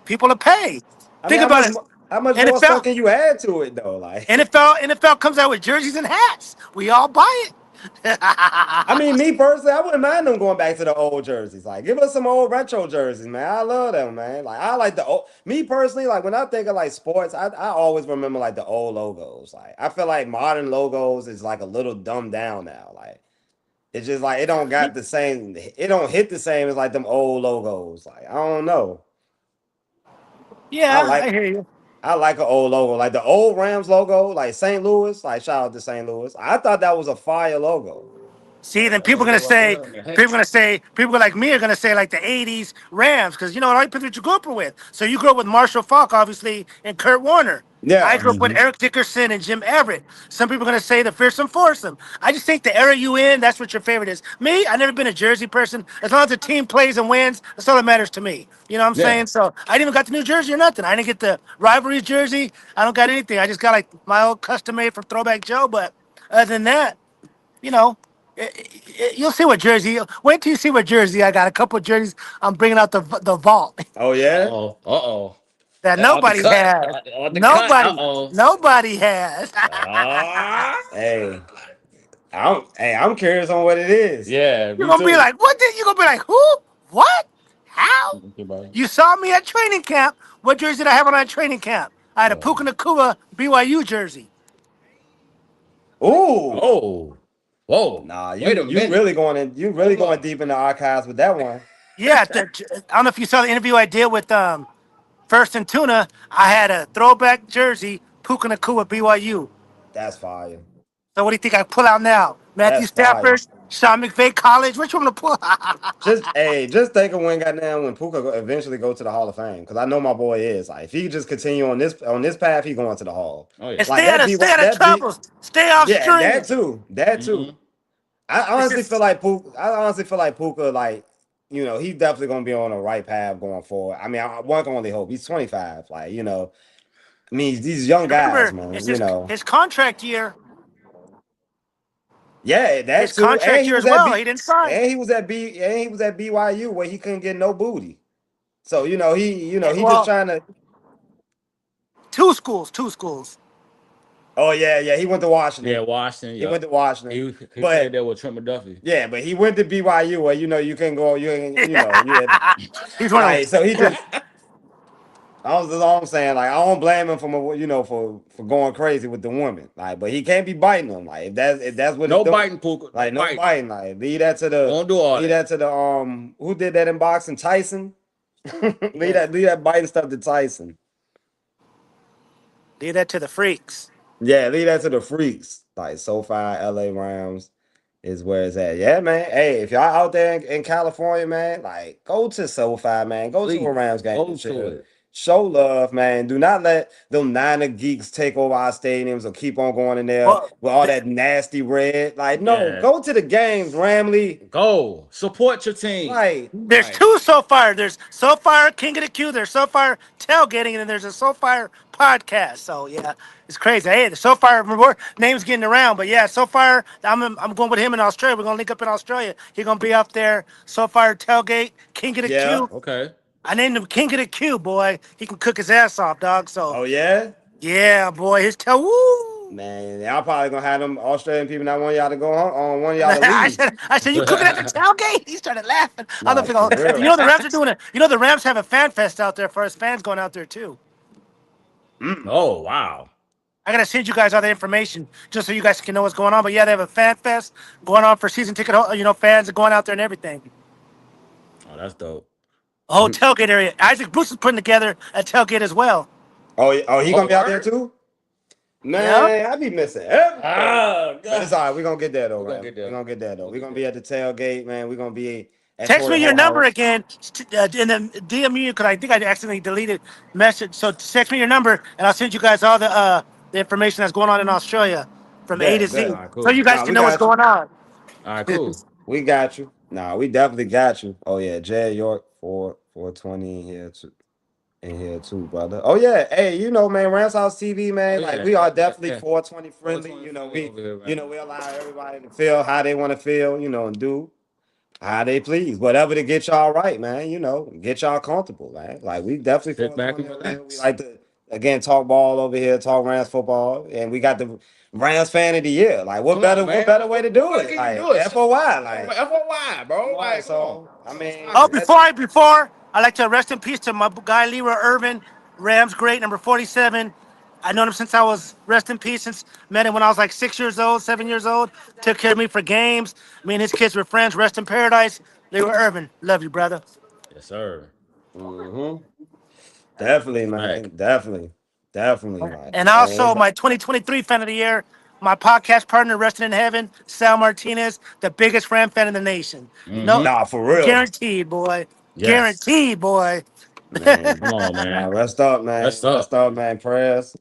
People are paid. Think about it. How much more NFL stuff can you add to it though? Like NFL comes out with jerseys and hats. We all buy it. I mean, me personally, I wouldn't mind them going back to the old jerseys. Like, give us some old retro jerseys, man. I love them, man. Like, I like the old. Me personally, like when I think of like sports, I always remember like the old logos. Like, I feel like modern logos is like a little dumbed down now. Like, it's just like it don't got the same. It don't hit the same as like them old logos. Like, I don't know. Yeah, I hear you. I like an old logo, like the old Rams logo, like St. Louis. Like shout out to St. Louis. I thought that was a fire logo. See, then people like me are gonna say like the '80s Rams, because you know what what you grew up with. So you grew up with Marshall Faulk, obviously, and Kurt Warner. Yeah, I grew up with Eric Dickerson and Jim Everett. Some people are gonna say the Fearsome Foursome. I just think the era you in, that's what your favorite is. Me, I've never been a jersey person. As long as the team plays and wins, that's all that matters to me. You know what I'm saying? So I didn't even got the New Jersey or nothing. I didn't get the rivalries jersey. I don't got anything. I just got like my old custom made from Throwback Joe. But other than that, you know, you'll see what jersey. Wait till you see what jersey I got. A couple of jerseys I'm bringing out the vault. Oh yeah. Uh-oh. That nobody has. Nobody has. Hey, I'm curious on what it is. Yeah, You're gonna be like, what? You're gonna be like, who? What? How? Right. You saw me at training camp. What jersey did I have on at training camp? I had a Puka Nakua BYU jersey. Ooh. Oh. Whoa. Nah, you really going deep in the archives with that one. Yeah, I don't know if you saw the interview I did with First and Tuna. I had a throwback jersey, Puka Nakua BYU. That's fire. So what do you think I pull out now? Matthew Stafford, Sean McVay College. Which one to pull? just think of when Puka eventually go to the Hall of Fame, because I know my boy is. Like, if he just continue on this path, he going to the Hall. Oh, yeah. And stay out of trouble. Stay off stream. That too. Mm-hmm. I honestly feel like Puka, like, you know, he's definitely gonna be on the right path going forward. I mean, one can only hope. He's 25. Like, you know, I mean, these young guys, man. His contract year. Yeah, that's his contract year as well. He didn't sign. And he was at BYU where he couldn't get no booty. So he just trying to. Two schools. Oh yeah, he went to Washington. Yeah, Washington. He went to Washington. He played there with Trent McDuffie. Yeah, but he went to BYU where you couldn't go. He's right. So he just. That's all I'm saying. Like, I don't blame him for going crazy with the woman. Like, but he can't be biting them. Like, if that's what no biting, Puka. Like, no biting. Like, leave that to the. Don't do all leave that to the who did that in boxing? Tyson. leave that biting stuff to Tyson. Leave that to the freaks. Yeah, leave that to the freaks. Like, SoFi, LA Rams is where it's at. Yeah, man. Hey, if y'all out there in California, man, like, go to SoFi, man. Go to a Rams game. Go to it. Show love, man. Do not let them Niner geeks take over our stadiums or keep on going in there with all that nasty red. Like, no, go to the games, Ramley. Go. Support your team. Right. There's two SoFi. There's SoFi King of the Q. There's SoFi Tailgating, and then there's a SoFi podcast. So, yeah, it's crazy. Hey, the SoFi name's getting around. But, yeah, SoFi, I'm going with him in Australia. We're going to link up in Australia. He's going to be up there. SoFi Tailgate, King of the Q. Okay. I named him King of the Q, boy. He can cook his ass off, dog. So. Oh yeah. Yeah, boy. His tail. Woo. Man, y'all probably gonna have them Australian people not want y'all to go on, one of y'all to leave. I said, you cooking at the tailgate? He started laughing. I don't know if you know the Rams are doing it. You know the Rams have a fan fest out there for us fans going out there too. Oh wow. I gotta send you guys all the information just so you guys can know what's going on. But yeah, they have a fan fest going on for season ticket. Fans are going out there and everything. Oh, that's dope. Oh, tailgate area. Isaac Bruce is putting together a tailgate as well. Oh, he gonna be out there too? Man, I be missing everything. It's all right. We're gonna get there though, right? We're gonna get there though. We're gonna be at the tailgate, man. We're gonna be Text tore me the your whole number house. again, and then DM you because I think I accidentally deleted message. So text me your number, and I'll send you guys all the information that's going on in Australia from A to Bet, Z, bet. All right, so cool. you guys Nah, can we know what's got you. going on. All right, cool. We got you. Nah, we definitely got you. Oh yeah, Jay York 420 in here too, brother. Oh yeah, hey, you know, man, Rams House TV, man. Oh Like yeah, we are yeah, definitely yeah. 420 friendly. 420 You know, friendly over here, man. we allow everybody to feel how they want to feel, you know, and do how they please. Whatever to get y'all right, man. You know, get y'all comfortable, man. Like we definitely Sit back 420 and over here. We relax. like to again talk ball over here, talk Rams football, and we got the Rams fan of the year. Like Come on, what man. better way to do What it? can you Like do it? FOY, Come on, like man. FOY, bro. come on. Like, come on. So I mean, Stop Oh, it. before I like to rest in peace to my guy Leroy Irvin, Rams great, number 47. I known him since I was rest in peace. Since met him when I was like 6 years old, 7 years old. Took care of me for games. Me and his kids were friends. Rest in paradise, Leroy Irvin. Love you, brother. Yes, sir. mhm. Definitely, Back. man. Definitely, like, And man. also my 2023 fan of the year, my podcast partner, resting in heaven, Sal Martinez, the biggest Ram fan in the nation. No, Mm-hmm. Nah, for real, guaranteed, boy. Yes. Guaranteed, boy. man. Come on, Nah, man. rest up, man. Rest up. Rest up, man. Prayers.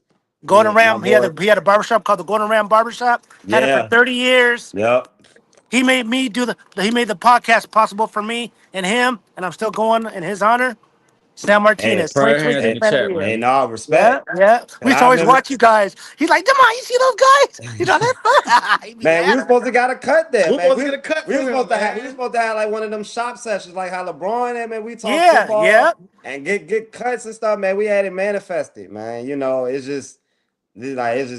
Golden My Ram, boy. he had a barbershop called the Golden Ram Barbershop. Had it for Yeah. 30 years. Yep. He made me he made the podcast possible for me and him, and I'm still going in his honor. Sam Hey, Martinez, Prayer hands 2023 in the hey, fan of the chat, year. hey, man. nah, Yeah, respect. yeah. We And used to I always remember, watch you guys. He's like, come on, you see those guys? You know, they're He'd be man, we were laughing. supposed to got a cut there, We're man. supposed to get a cut We were from him, supposed to have man. like one of them shop sessions, like how LeBron and man, we talk Yeah, yeah. football and get cuts and stuff, man. We had it manifested, man. You know, it's just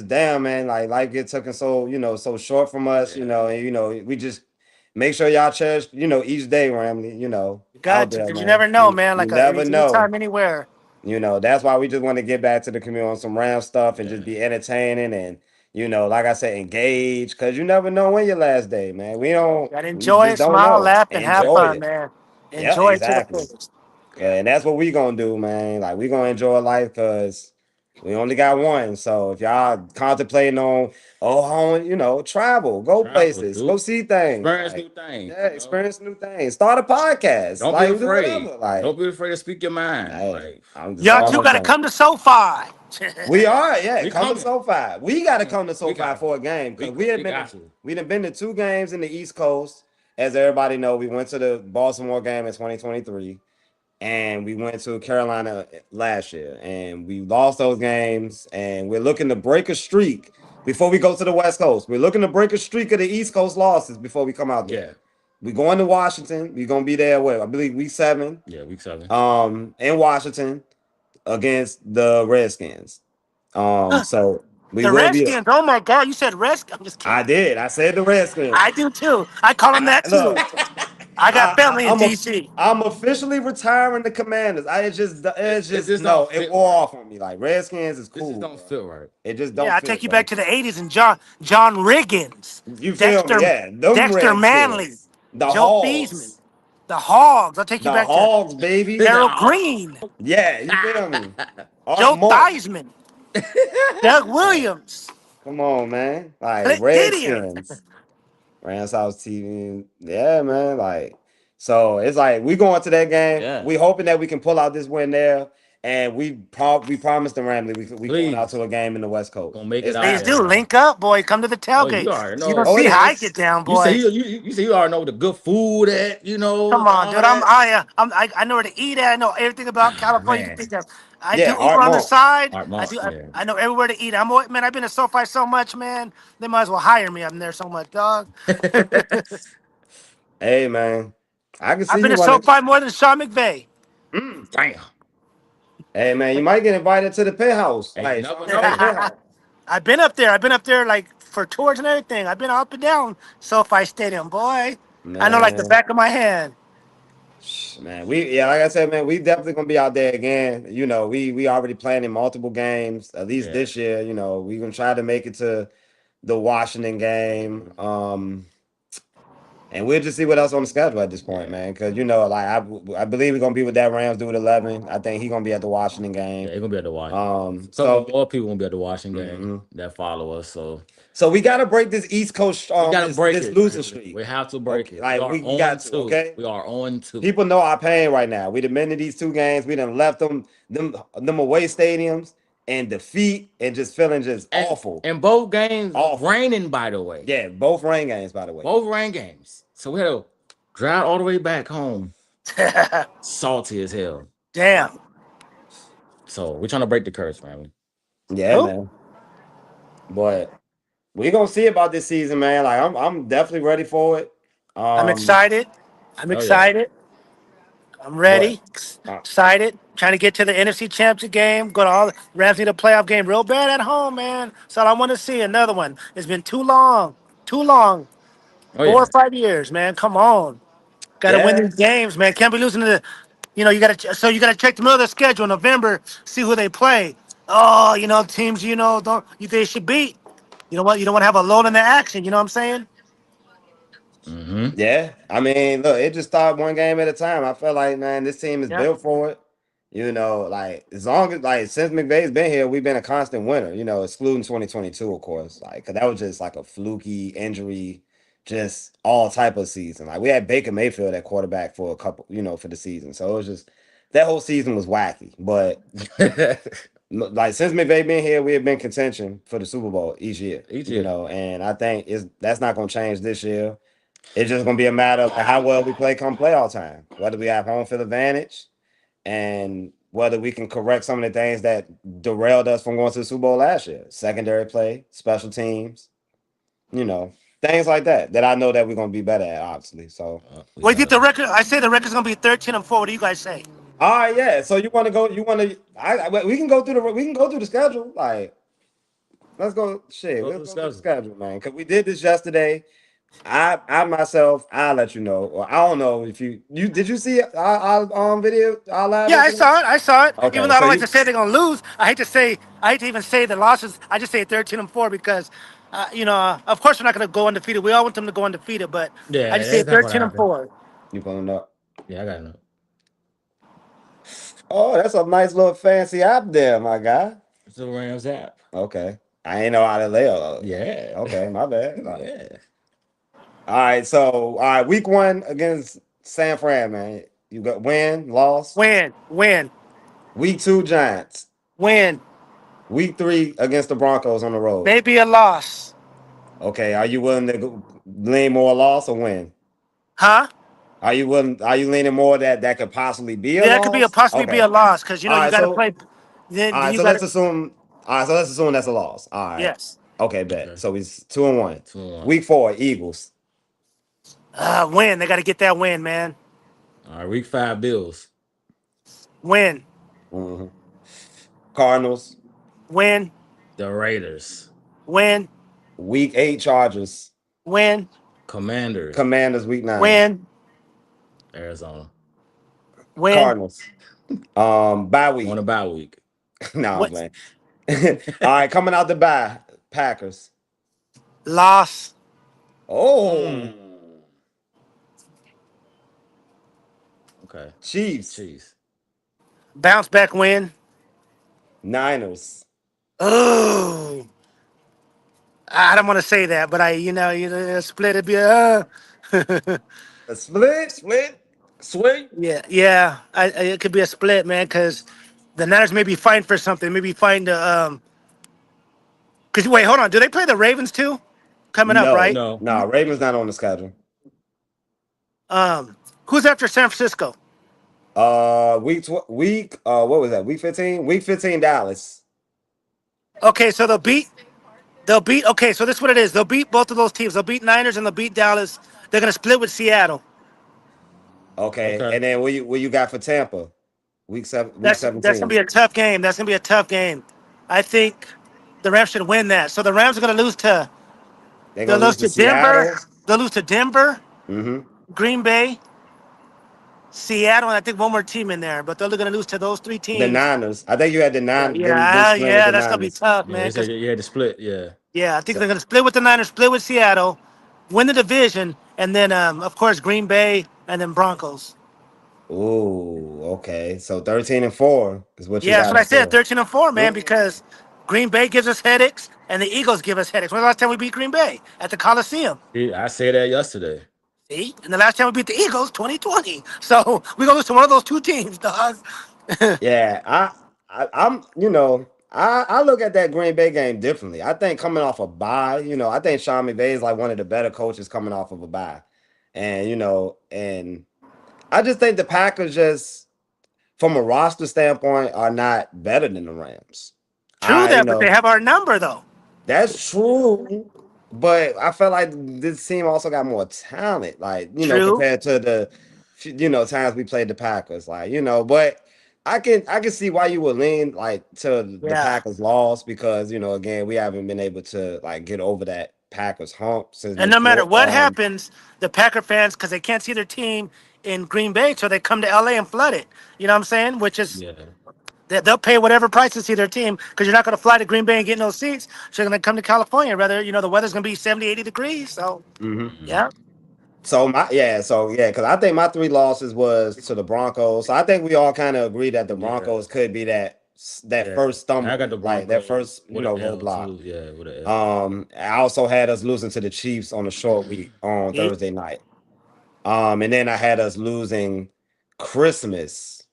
damn, man. Like life get taken so so short from us, Yeah. and we just make sure y'all cherish each day, Ramley. Got Out to, there, because you man. never know, You man. you Like never know. anytime, anywhere. That's why we just want to get back to the community on some Ram stuff and just Yeah. be entertaining and like I said, engage because you never know when your last day, man. Gotta We enjoy just it, don't smile, know. laugh, and have Enjoy fun, it. man. Yeah, Enjoy it to the exactly. fullest. Yeah. And that's what we gonna do, man. Like we gonna enjoy life because we only got one. So if y'all contemplating on, travel, go Travel, places, go dude. see things, Experience like new things, yeah, you know. experience new things, start a podcast, Don't be like do afraid. whatever. Like, Don't be afraid to speak your mind. hey, Like, that's Y'all all two I'm gotta saying. come to SoFi. We are, yeah. we Come to coming. SoFi. We We got to coming. come to We SoFi got for a game because we got to. we done been to 2 games in the East Coast. As everybody know, we went to the Baltimore game in 2023, and we went to Carolina last year, and we lost those games. And we're looking to break a streak before we go to the West Coast. We're looking to break a streak of the East Coast losses before we come out Yeah. there. We're going to Washington. We're gonna be there. I believe week 7. Yeah, week 7. In Washington against the Redskins. So we The will be. Redskins. Oh my God, you said Redskins. I'm just I kidding. did. I said the Redskins. I do too. I call them that too. Look, I got I, family I, in I'm a, DC. I'm officially retiring the Commanders. It just don't it fit wore right. off on me. Like Redskins is This just cool, don't bro. feel right. It just Yeah, don't I take fit, you back bro. to the '80s and John Riggins, You feel me? Dexter Yeah, them Dexter Manley, Redskins, the Joe Theismann, Hogs, the Hogs. I'll take you the back to Hogs, baby. This Errol all. Green, Yeah, you feel me? Art Joe Monk. Theismann, Doug Like, Williams, come on, man. Like Clint Tedier. Redskins. Rams House TV. Yeah, man. Like, so it's like we going to that game. Yeah. We hoping that we can pull out this win there. And we promised the Ramley we going out Please. to a game in the West Coast. Gonna make it It's out Please there, do happening. man. link up, boy. Come to the Oh, you tailgate. already You don't know. Oh, see it how I is. get down, You say boy. you say you already know the good food at, Come on, all dude. that. I know where to eat at. I know everything about Ah, California. You can man. think of. I do Yeah, Uber Art on the Monk. side. Art Monk, yeah. I know everywhere to eat. Man. I've been to SoFi so much, man. They might as well hire me. I'm there so much, dog. Hey, man. I can I've see been you to running. SoFi more than Sean McVay. Damn. Hey, man, you might get invited to the penthouse. Hey, you Like, never Sean McVay know. penthouse. I've been up there. I've been up there like for tours and everything. I've been up and down SoFi Stadium, boy. I know like the Man. back of my hand. Man, like I said, man, we definitely gonna be out there again. We already planning multiple games, at least Yeah. this year. We gonna try to make it to the Washington game. And we'll just see what else on the schedule at this point, man. Because like I believe we're gonna be with that Rams dude 11. I think he's gonna be at the Washington Yeah, game. they're gonna be able to watch. Some So more people gonna be able to watch the game that follow us. so we gotta break this East Coast we gotta break this it. losing streak. We have to break Okay, it. like we got to. Okay, We are on 2. people know our pain right now. We done been to these 2 games. We done left them away stadiums and defeat and just feeling just awful. And both games Awful. raining, by the way. Yeah, both rain games, by the way. Both rain games. So we had to drive all the way back home. Salty as hell. Damn. So we're trying to break the curse, man. Yeah, Who? man. But we gonna see about this season, man. Like I'm definitely ready for it. I'm excited. I'm yeah. excited. I'm ready. Uh, Excited. Trying to get to the NFC Championship game. Go to all the Rams need a playoff game real bad at home, man. That's all I want to see. Another one. It's been too long. Too long. Oh, 4 yeah. or 5 years, man. Come on. Got to win Yeah. these games, man. Can't be losing to the, you got to. So you got to check the middle of the schedule in November. See who they play. Oh, teams. They should beat. You know what? You don't want to have a lull in the action. You know what I'm saying? Yeah, I mean, look, it just started one game at a time. I feel like, man, this team is Yeah. built for it. Like as long as since McVay's been here, we've been a constant winner. Excluding 2022, of course. Like, 'cause that was just like a fluky injury, just all type of season. Like we had Baker Mayfield at quarterback for a couple, for the season. So it was just that whole season was wacky. But like since McVay been here, we have been contention for the Super Bowl each year. And I think that's not going to change this year. It's just going to be a matter of how well we play come playoff time, whether we have home field advantage and whether we can correct some of the things that derailed us from going to the Super Bowl last year. Secondary play, special teams, things like that I know that we're going to be better at, obviously. So, What do you think the record? I say the record's going to be 13-4. What do you guys say? all right, yeah. So you want to go? We can go through the schedule. Like, let's go. Shit, let's go through the schedule, man. Because we did this yesterday. I myself, I'll let you know. Or I don't know if you did you see our video, our live? Yeah, I saw it. Okay, Even though I so don't like to say they're gonna lose, I hate to even say the losses. I just say 13-4 because, of course we're not gonna go undefeated. We all want them to go undefeated, but Yeah, I just say that's not gonna 13-4. You pulling up? Yeah, I got it. Oh, that's a nice little fancy app there, my guy. It's the Rams app. Okay, I ain't know how to lay up. Yeah. Okay, my bad. Yeah. All right, week 1 against San Fran, man. You got win, loss. Win. Week 2, Giants. Win. Week 3 against the Broncos on the road. Maybe a loss. Okay, are you willing to lean more loss or win? Huh? Are you leaning more that could possibly be a Yeah, loss? that could possibly be a loss because you got to so- play. Then All right, you so gotta, let's assume. All right, so let's assume that's a loss. All right. yes. Okay, bet. So it's 2-1. 2-1. Week 4, Eagles. Win. They got to get that win, man. All right, week 5, Bills. Win. Mm-hmm. Cardinals. Win. The Raiders. Win. Week 8, Chargers. Win. Commanders. Commanders. Week 9. Win. Arizona. Win. Cardinals. Bye week. On a bye week. No, What? man. All right, coming out the bye, Packers. Loss. Oh, Okay. Chiefs. Bounce back win. Niners. Oh. I don't want to say that, but split it'd be A split. Sweet. yeah. It could be a split, man, because the Niners may be fighting for something. Maybe fighting to Because wait, hold on. Do they play the Ravens too? Coming up, right? No. Ravens not on the schedule. Who's after San Francisco? What was that? Week 15. Week 15, Dallas. Okay, so they'll beat. Okay, so this is what it is. They'll beat both of those teams. They'll beat Niners and they'll beat Dallas. They're gonna split with Seattle. Okay. Okay. And then what you got for Tampa? Week 17. That's gonna be a tough game. I think the Rams should win that. So the Rams are gonna lose to. They're They'll gonna lose to Denver. They'll lose to Denver, Mm-hmm. Green Bay, Seattle, and I think one more team in there. But they're going to lose to those 3 teams. The Niners. I think you had the Niners. Yeah, that's going to be tough, man. Yeah, you had to split. Yeah. Yeah, I think they're going to split with the Niners, split with Seattle, win the division, and then of course Green Bay, and then Broncos. Ooh, okay. So 13-4 is what you Yeah, that's got what I us said. for. 13-4, man, Mm. because Green Bay gives us headaches, and the Eagles give us headaches. When's the last time we beat Green Bay at the Coliseum? I said that yesterday. See, and the last time we beat the Eagles, 2020. So we gonna lose to one of those two teams, dog. Yeah, I'm I look at that Green Bay game differently. I think coming off a bye, I think Sean McVay is like one of the better coaches coming off of a bye. And I just think the Packers just from a roster standpoint are not better than the Rams. True that, but they have our number though. That's true, but I felt like this team also got more talent, like, True. compared to the times we played the Packers, like, but I can see why you would lean like to the Yeah. Packers loss because, again, we haven't been able to like get over that Packers hump since And we no matter fought. what happens, the Packer fans, because they can't see their team in Green Bay, so they come to LA and flood it. You know what I'm saying? Which is Yeah. they'll pay whatever price to see their team because you're not going to fly to Green Bay and get no seats. So you're going to come to California. Rather, the weather's going to be 70, 80 degrees. So, yeah. Because I think my three losses was to the Broncos. So I think we all kind of agree that the Yeah. Broncos could be that Yeah. first stumble, I got the like that Broncos first with an L roadblock. too. Yeah, with an L. I also had us losing to the Chiefs on a short week on See? Thursday night. And then I had us losing Christmas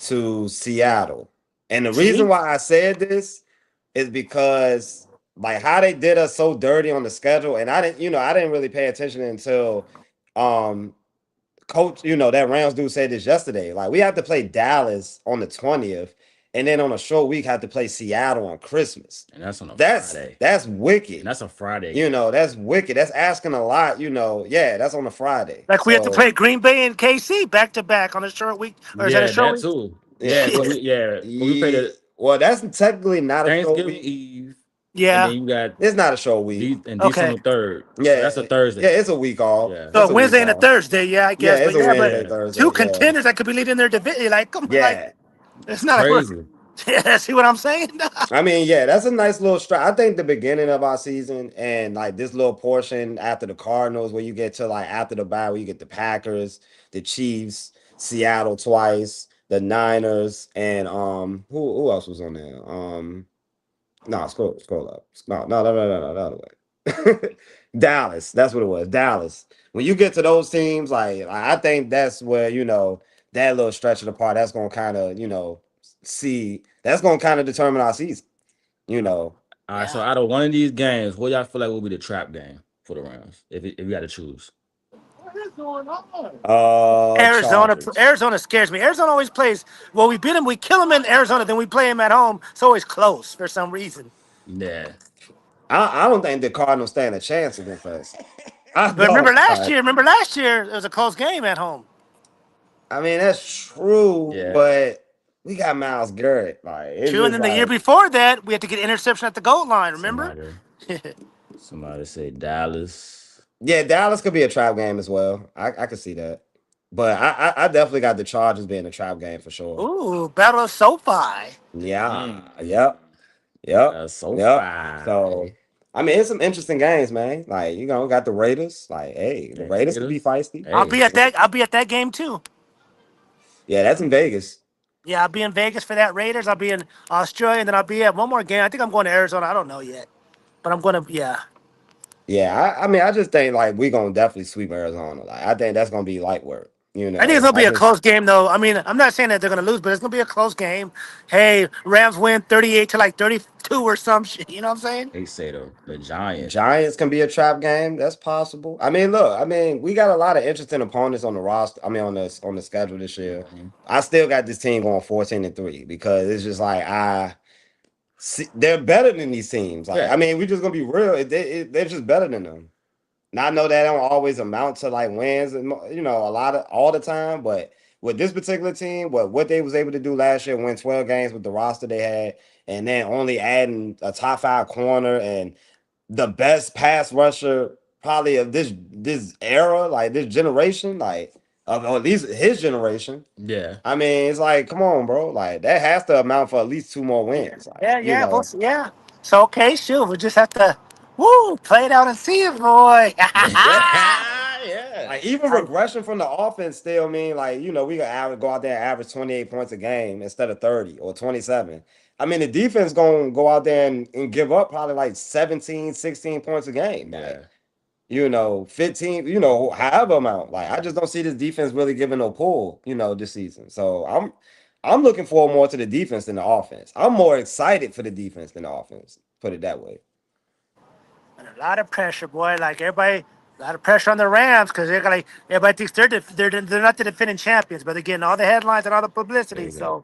to Seattle. And the reason See? why I said this is because like how they did us so dirty on the schedule, and I didn't really pay attention until coach, that Rams dude said this yesterday. Like we have to play Dallas on the 20th, and then on a short week have to play Seattle on Christmas. And that's on a That's Friday. that's wicked. And that's a Friday. That's wicked. That's asking a lot. Yeah, that's on a Friday. Like we have to So, play Green Bay and KC back to back on a short week. Or is that a Yeah, short that week? too. yeah, But we played the well, that's technically not a short Thanksgiving week. Eve, and Yeah. then you got It's not a short week. December 3rd. Yeah, So that's a Thursday. Yeah, it's a week off. Yeah. So It's a a week Wednesday and a off. Thursday, yeah, I guess. Yeah, it's but a yeah, Wednesday, but Thursday. two Yeah. contenders that could be leading their division. Like, come on, like, Yeah. it's not Crazy. Yeah, see what I'm saying? I mean, yeah, that's a nice little I think the beginning of our season and like this little portion after the Cardinals, where you get to like after the bye, where you get the Packers, the Chiefs, Seattle twice, the Niners, and who else was on there? No, scroll up. No, the other way. Dallas. That's what it was. Dallas. When you get to those teams, like I think that's where that little stretch of the part. That's gonna kind of see. That's gonna kind of determine our season. All right. So out of one of these games, what y'all feel like will be the trap game for the Rams if you got to choose? What is going on? Chargers. Arizona scares me. Arizona always plays. Well, we beat them, we kill them in Arizona, then we play them at home. It's always close for some reason. Yeah. I don't think the Cardinals stand a chance against us. But remember last year, it was a close game at home. I mean, that's true, Yeah. but we got Myles Garrett. Like, it's True, and just then the year like- before that, we had to get an interception at the goal line. Remember? Somebody say Dallas. Yeah, Dallas could be a trap game as well. I could see that. But I definitely got the Chargers being a trap game for sure. Ooh, Battle of SoFi. Yeah. Mm. Yep. So Yep. fine. So I mean, it's some interesting games, man. Like, got the Raiders. Like, hey, the Raiders could be feisty. Hey. I'll be at that game too. Yeah, that's in Vegas. Yeah, I'll be in Vegas for that Raiders. I'll be in Australia, and then I'll be at one more game. I think I'm going to Arizona. I don't know yet, but I'm going to. Yeah. Yeah, I mean, I just think like we're gonna definitely sweep Arizona. Like, I think that's gonna be light work. I think it's gonna be a close game, though. I mean, I'm not saying that they're gonna lose, but it's gonna be a close game. Hey, Rams win 38 to like 32 or some shit. You know what I'm saying? They say the Giants. Giants can be a trap game. That's possible. I mean, look, we got a lot of interesting opponents on the roster. I mean, on the schedule this year. Mhm. I still got this team going 14-3 because it's just like they're better than these teams. Like, Yeah. I mean, we're just gonna be real. They're just better than them. Now I know that don't always amount to like wins, and all the time. But with this particular team, what they was able to do last year, win 12 games with the roster they had, and then only adding a top 5 corner and the best pass rusher probably of this era, like this generation, like of at least his generation. Yeah. I mean, it's like, come on, bro. Like that has to amount for at least 2 more wins. Like, Yeah. Yeah. So okay, sure. We just have to play it out and see it, boy. Like even regression from the offense still mean like, you know, we gonna go out there and average 28 points a game instead of 30 or 27. I mean, the defense gonna go out there and give up probably like 17, 16 points a game. Yeah. Like, you know, 15, you know, however amount. Like, I just don't see this defense really giving no pull, you know, this season. So I'm looking forward more to the defense than the offense. I'm more excited for the defense than the offense. Put it that way. And a lot of pressure, boy. Like everybody, a lot of pressure on the Rams because they're like everybody thinks they're not the defending champions, but they're getting all the headlines and all the publicity. So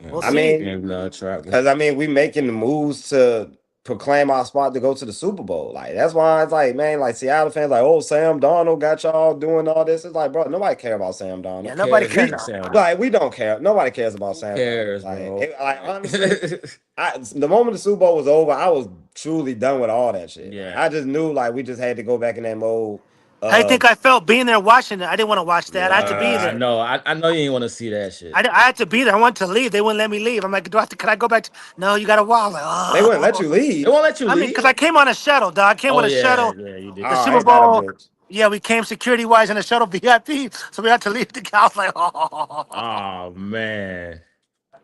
we'll I see. mean, because I mean, we making the moves to proclaim our spot to go to the Super Bowl. Like that's why it's like, man, like Seattle fans, like, oh, Sam Darnold got y'all doing all this. It's like, bro, nobody care about Sam Darnold. Yeah, nobody cares cares. about Sam. Like we don't care. Nobody cares about Sam. Cares, Darnold. bro. Like honestly, the moment the Super Bowl was over, I was truly done with all that shit. Yeah. I just knew like we just had to go back in that mode. How you think I felt being there watching it? I didn't want to watch that. I had to be there. No, I know you didn't want to see that shit. I had to be there. I wanted to leave. They wouldn't let me leave. I'm like, do I have to? Can I go back? No, you got to walk. Like, oh. They wouldn't let you leave. They won't let you leave. I mean, because I came on a shuttle, dog. I came on a shuttle. Yeah, you did. The Super Bowl. Yeah, we came security wise in a shuttle VIP, so we had to leave the house. Like, oh man.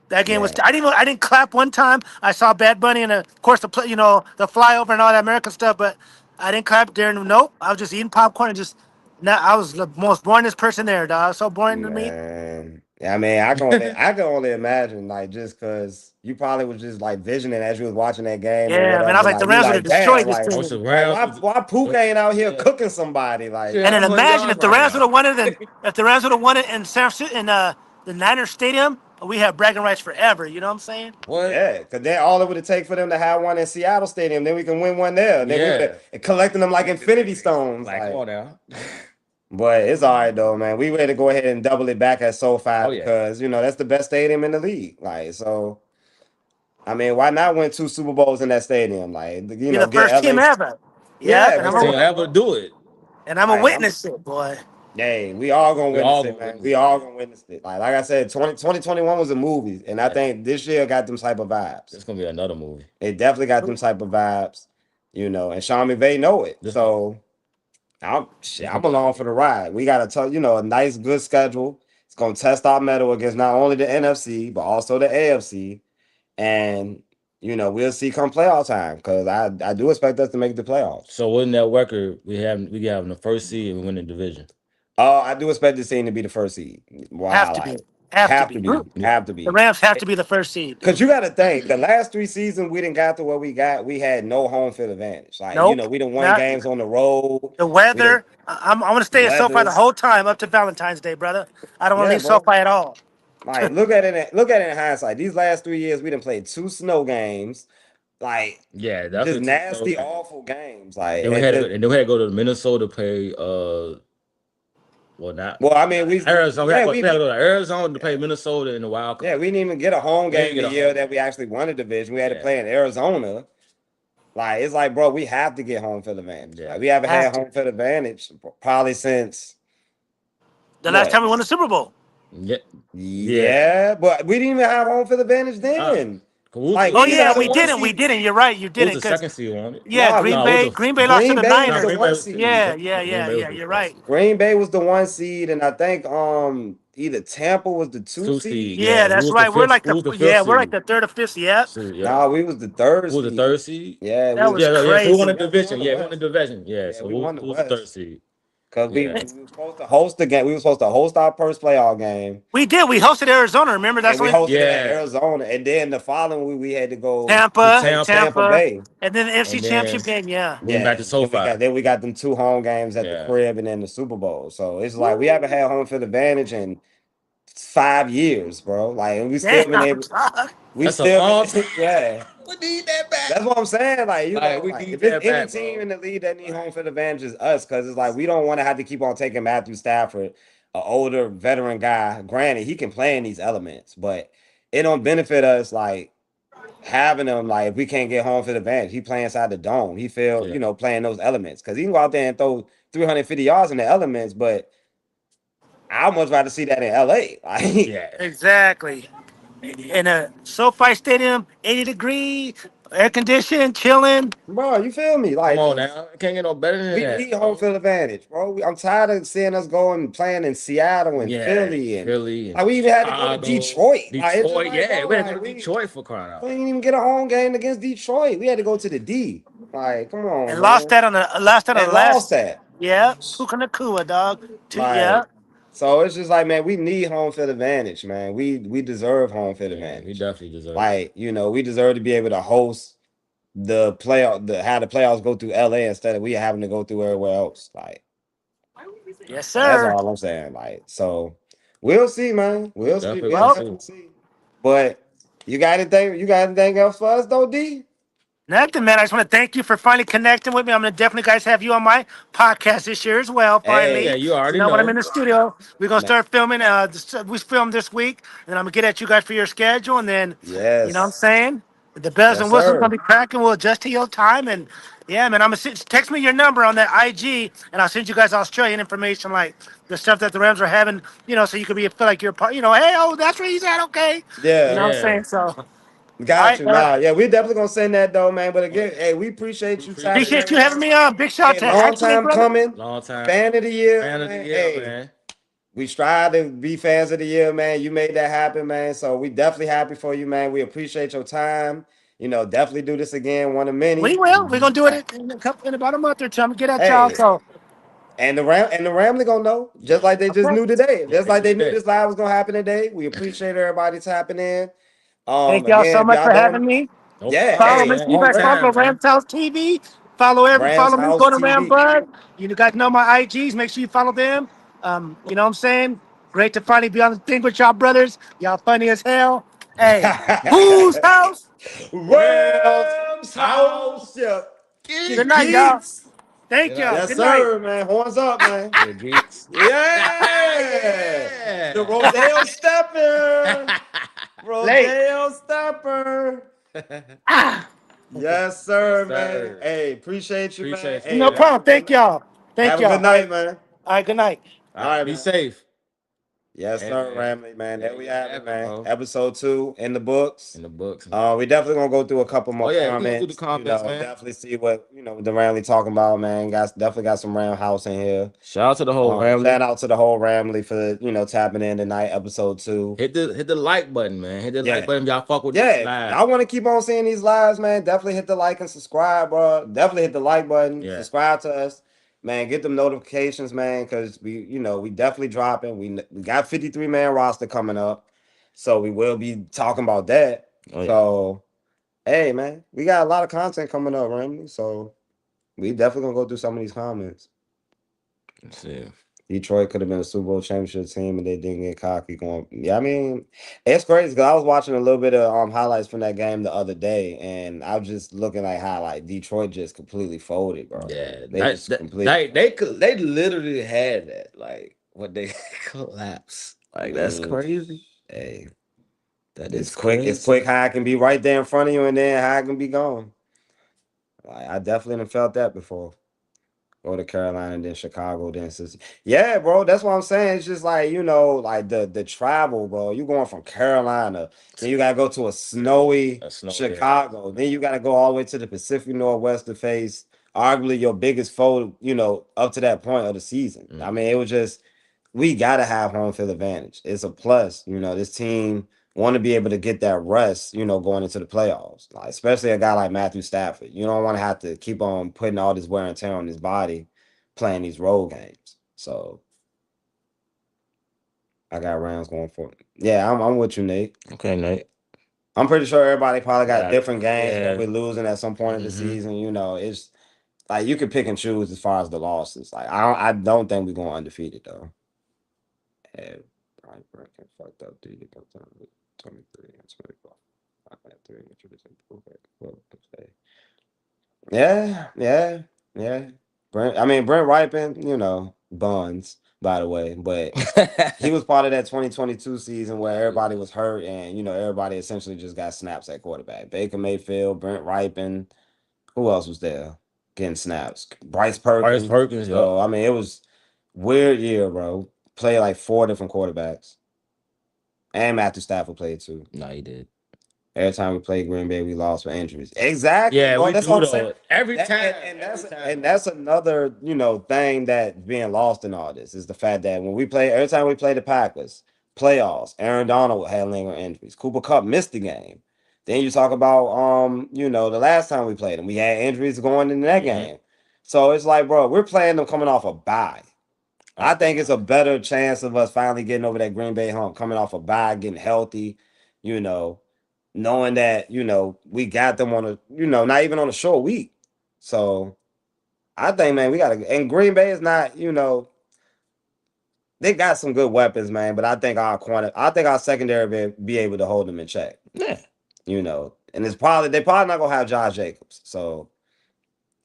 That game was. I didn't clap one time. I saw Bad Bunny and of course the play, you know, the flyover and all that American stuff, but I didn't clap during. Nope, I was just eating popcorn and just. Now I was the most boringest person there, dog. So boring to me. Yeah, I mean, I can only imagine, like, just because you probably was just like visioning as you was watching that game. Yeah, man, I was like, the Rams would have destroyed this team. Why Pook ain't out here cooking somebody? Like, and then imagine if the Rams would have won it, in San Francisco in the Niners Stadium, we have bragging rights forever. You know what I'm saying? What? Yeah, because then all it would take for them to have one in Seattle Stadium, then we can win one there. Then we collecting them like Infinity Stones. Like, come on now. But it's all right though, man. We ready to go ahead and double it back at SoFi because you know that's the best stadium in the league. Like, so I mean, why not win 2 Super Bowls in that stadium? Like, you know, the first team ever. Yeah, first team ever do it. And I'm a witness it, boy. Hey, we all gonna witness it, man. We all gonna witness it. Like I said, 2021 was a movie, and I think this year got them type of vibes. It's gonna be another movie. It definitely got them type of vibes, you know. And Sean McVay know it, so I'm along for the ride. We got a nice, good schedule. It's gonna test our mettle against not only the NFC but also the AFC, and you know we'll see come playoff time because I do expect us to make the playoffs. So wouldn't that record we have the first seed and we win the division? Oh, I do expect this team to be the first seed. Wow, have to be. The Rams have to be the first seed. Because you got to think, the last 3 seasons we didn't got to where we got. We had no home field advantage. Like you know, we didn't win games on the road. The weather. I'm gonna stay at SoFi the whole time up to Valentine's Day, brother. I don't want to leave SoFi at all. Like look at it in hindsight. These last 3 years we done played 2 snow games. Like that's just nasty, awful games. Like and we had to go to Minnesota play. I mean, Arizona. We had to go to Arizona to play Minnesota in the wild card. Yeah, we didn't even get a home game the year that we actually won the division. We had to play in Arizona. Like it's like, bro, we have to get home field advantage. Yeah. Like, we haven't had home field advantage probably since the last time we won the Super Bowl. Yeah, but we didn't even have home field advantage then. We didn't. You're right. You didn't. Who's the second seed on it? Yeah, Green Bay lost to the Niners. Yeah. You're right. Green Bay was the 1 seed, and I think either Tampa was the 2 seed. Yeah, that's right. We're like the 3rd or 5th. Yeah. Nah, we was the 3rd. Who was the 3rd seed? Yeah, that was crazy. We won the division. We won the division. Yeah. So who was the 3rd seed? Because we were supposed to host the game. We were supposed to host our first playoff game. We did. We hosted Arizona. Remember that's we hosted Arizona, and then the following week we had to go Tampa Bay, and then the NFC Championship game. Yeah. Back to SoFi. Then we got them 2 home games at the crib, and then the Super Bowl. So it's like we haven't had home field advantage in 5 years, bro. Like we still been able. We need that back. That's what I'm saying. Like, if there's any team in the league that need home field advantage is us, because it's like we don't want to have to keep on taking Matthew Stafford, an older veteran guy. Granted, he can play in these elements, but it don't benefit us like having him. Like, if we can't get home field advantage, he play inside the dome. He feel playing those elements because he can go out there and throw 350 yards in the elements, but I'd much rather see that in LA. Exactly. In a SoFi Stadium, 80 degrees, Air conditioning, chilling. Bro, you feel me? Like, Come on now, can't get no better than we that. need home field advantage, bro. I'm tired of seeing us going playing in Seattle and Yeah, Philly, and Philly and like we even had to go to Chicago, Detroit. Like, it's just Detroit. like, Yeah, bro, we had to go like to Detroit for crying out we loud. didn't even get a home game against Detroit. We had to go to the D. Like, come on, And lost man. that on the And last. lost that. Yeah, Puka Nakua, dog. Yeah. Like, so it's just like, man, we need home field advantage, man. We deserve home field Yeah, we advantage. definitely deserve it. Like, we deserve to be able to host the playoff, have the playoffs go through LA instead of we having to go through everywhere else. Like, Yes, that's sir. all I'm saying. Like, so we'll see, man. We'll see. Definitely We'll gonna Well, see. definitely see. But you got anything? You got anything else for us, though, D? nothing, man. I just want to thank you for finally connecting with me. I'm gonna definitely, guys, have you on my podcast this year as well. Oh yeah, Hey, Finally, you you already know when I'm know. in the studio, we're gonna man. start filming. We filmed this week, and then I'm gonna get at you guys for your schedule, and then you know what I'm Yes. saying. The bells Yes, and whistles gonna sir. be cracking. We'll adjust to your time, and yeah, man. Text me your number on that IG, and I'll send you guys Australian information, like the stuff that the Rams are having. You know, so you could feel like you're part. You know, hey, oh, that's where he's at. Okay, you know Yeah. what I'm Yeah, saying. So, all Got right, you. man. Nah, yeah, we definitely gonna send that though, man. But again, hey, we appreciate we you tapping appreciate Appreciate in, you you. having man. me on. Big shout out Hey, to long Actually, time brother. coming. Long time Fan of the year, fan of the man. year, Hey, man. we strive to be fans of the year, man. You made that happen, man. So we definitely happy for you, man. We appreciate your time. Definitely do this again, one of We many. will. We're gonna do Uh, it in about a month or two. I'm gonna get at y'all. Hey, So and the Ramley gonna know, just like they just okay. knew today. Just They like knew they knew today. this live was gonna happen today. We appreciate everybody tapping in. Thank y'all so Again, if much y'all for don't, having me. No yeah, Follow. problem, hey, Make man. sure you guys follow Anytime, man. Rams House TV. Rams Follow me. House Go to Ram TV. Bud. You guys know my IGs. Make sure you follow them. You know what I'm saying? Great to finally be on the thing with y'all brothers. Y'all funny as hell. Hey, whose house? Rams Rams house. House. Yeah. Good Get Geeks. night, y'all. geeks. Thank Good y'all. night. Yes, Good night. sir, man. Horns up, man. Yeah, geeks. Yeah. The Yeah. Rodale Stepper. Late. Rodale Stepper. Yes, Yes, sir, man. sir. Hey, appreciate you, man. Appreciate you, No Hey, man. problem. Thank y'all. Thank have a y'all. good All right. night, man. All right. Good night. All All right, right, be man. safe. Yes, Hey, sir, man. Ramley, man. There There we you have it, have it, man. bro. Episode 2 in the books. In the books. We definitely gonna go through a couple Oh more yeah, we gonna do the comments. comments, man. Definitely see what the Ramley talking about, man. Definitely got some Ram House in here. Shout out to the whole family. Shout out to the whole Ramley for tapping in tonight, episode 2. Hit the like button, man. Hit the like Yeah, button if y'all fuck with this yeah. live. Y'all want to keep on seeing these lives, man? Definitely hit the like and subscribe, bro. Definitely hit the like button. Yeah. Subscribe to us, man. Get them notifications, man, because we definitely dropping. We got 53-man roster coming up, so we will be talking about that. Oh yeah. So, hey, man, we got a lot of content coming up, Ramley. So we definitely gonna go through some of these comments. Let's see. Detroit could have been a Super Bowl championship team, and they didn't get cocky going. Yeah, I mean, it's crazy because I was watching a little bit of highlights from that game the other day, and I was just looking like how Detroit just completely folded, bro. Yeah, They just completely. they literally had that like what they collapse. Like that's Mm, crazy. hey, That it's is quick. It's crazy. quick how I can be right there in front of you, and then how I can be gone. Like, I definitely have felt that before. Go to Carolina, then Chicago, then Cincinnati. Yeah, bro. That's what I'm saying. It's just like, like the travel, bro. You going from Carolina, then you gotta go to a snowy A snow, yeah. Chicago. Then you gotta go all the way to the Pacific Northwest to face arguably your biggest foe, up to that point of the season. I mean, it was just we gotta have home field advantage. It's a plus. This team want to be able to get that rest, going into the playoffs. Like, especially a guy like Matthew Stafford. You don't want to have to keep on putting all this wear and tear on his body playing these road games. So I got Rams going for it. Yeah, I'm with you, Nate. Okay, Nate. I'm pretty sure everybody probably got Yeah, different games yeah. that we're losing at some point of the season. It's like you can pick and choose as far as the losses. Like I don't think we're going undefeated though. Yeah, Brian Burke fucked up. Dude, you got 23 and 24. I had 3 introducing yeah. Brent Ripon, buns, by the way, but he was part of that 2022 season where everybody was hurt and everybody essentially just got snaps at quarterback. Baker Mayfield, Brent Ripon, who else was there getting snaps? Bryce Perkins. Bryce Perkins, So it was weird year, bro. Played like 4 different quarterbacks. And Matthew Stafford played too. No, he did. Every time we played Green Bay, we lost for injuries. Exactly, Yeah, bro. we That's do what I'm saying. though. Every That, time. and Every that's time. and that's another thing that's being lost in all this is the fact that when we play every time we play the Packers playoffs, Aaron Donald had lingering injuries. Cooper Kupp missed the game. Then you talk about the last time we played them, we had injuries going into that game. So it's like, bro, we're playing them coming off a bye. I think it's a better chance of us finally getting over that Green Bay hump, coming off a bye, getting healthy, you know, knowing that, we got them on not even on a short week. So I think, man, we gotta and Green Bay is not, they got some good weapons, man, but I think our secondary be able to hold them in check. Yeah. And they're probably not gonna have Josh Jacobs. So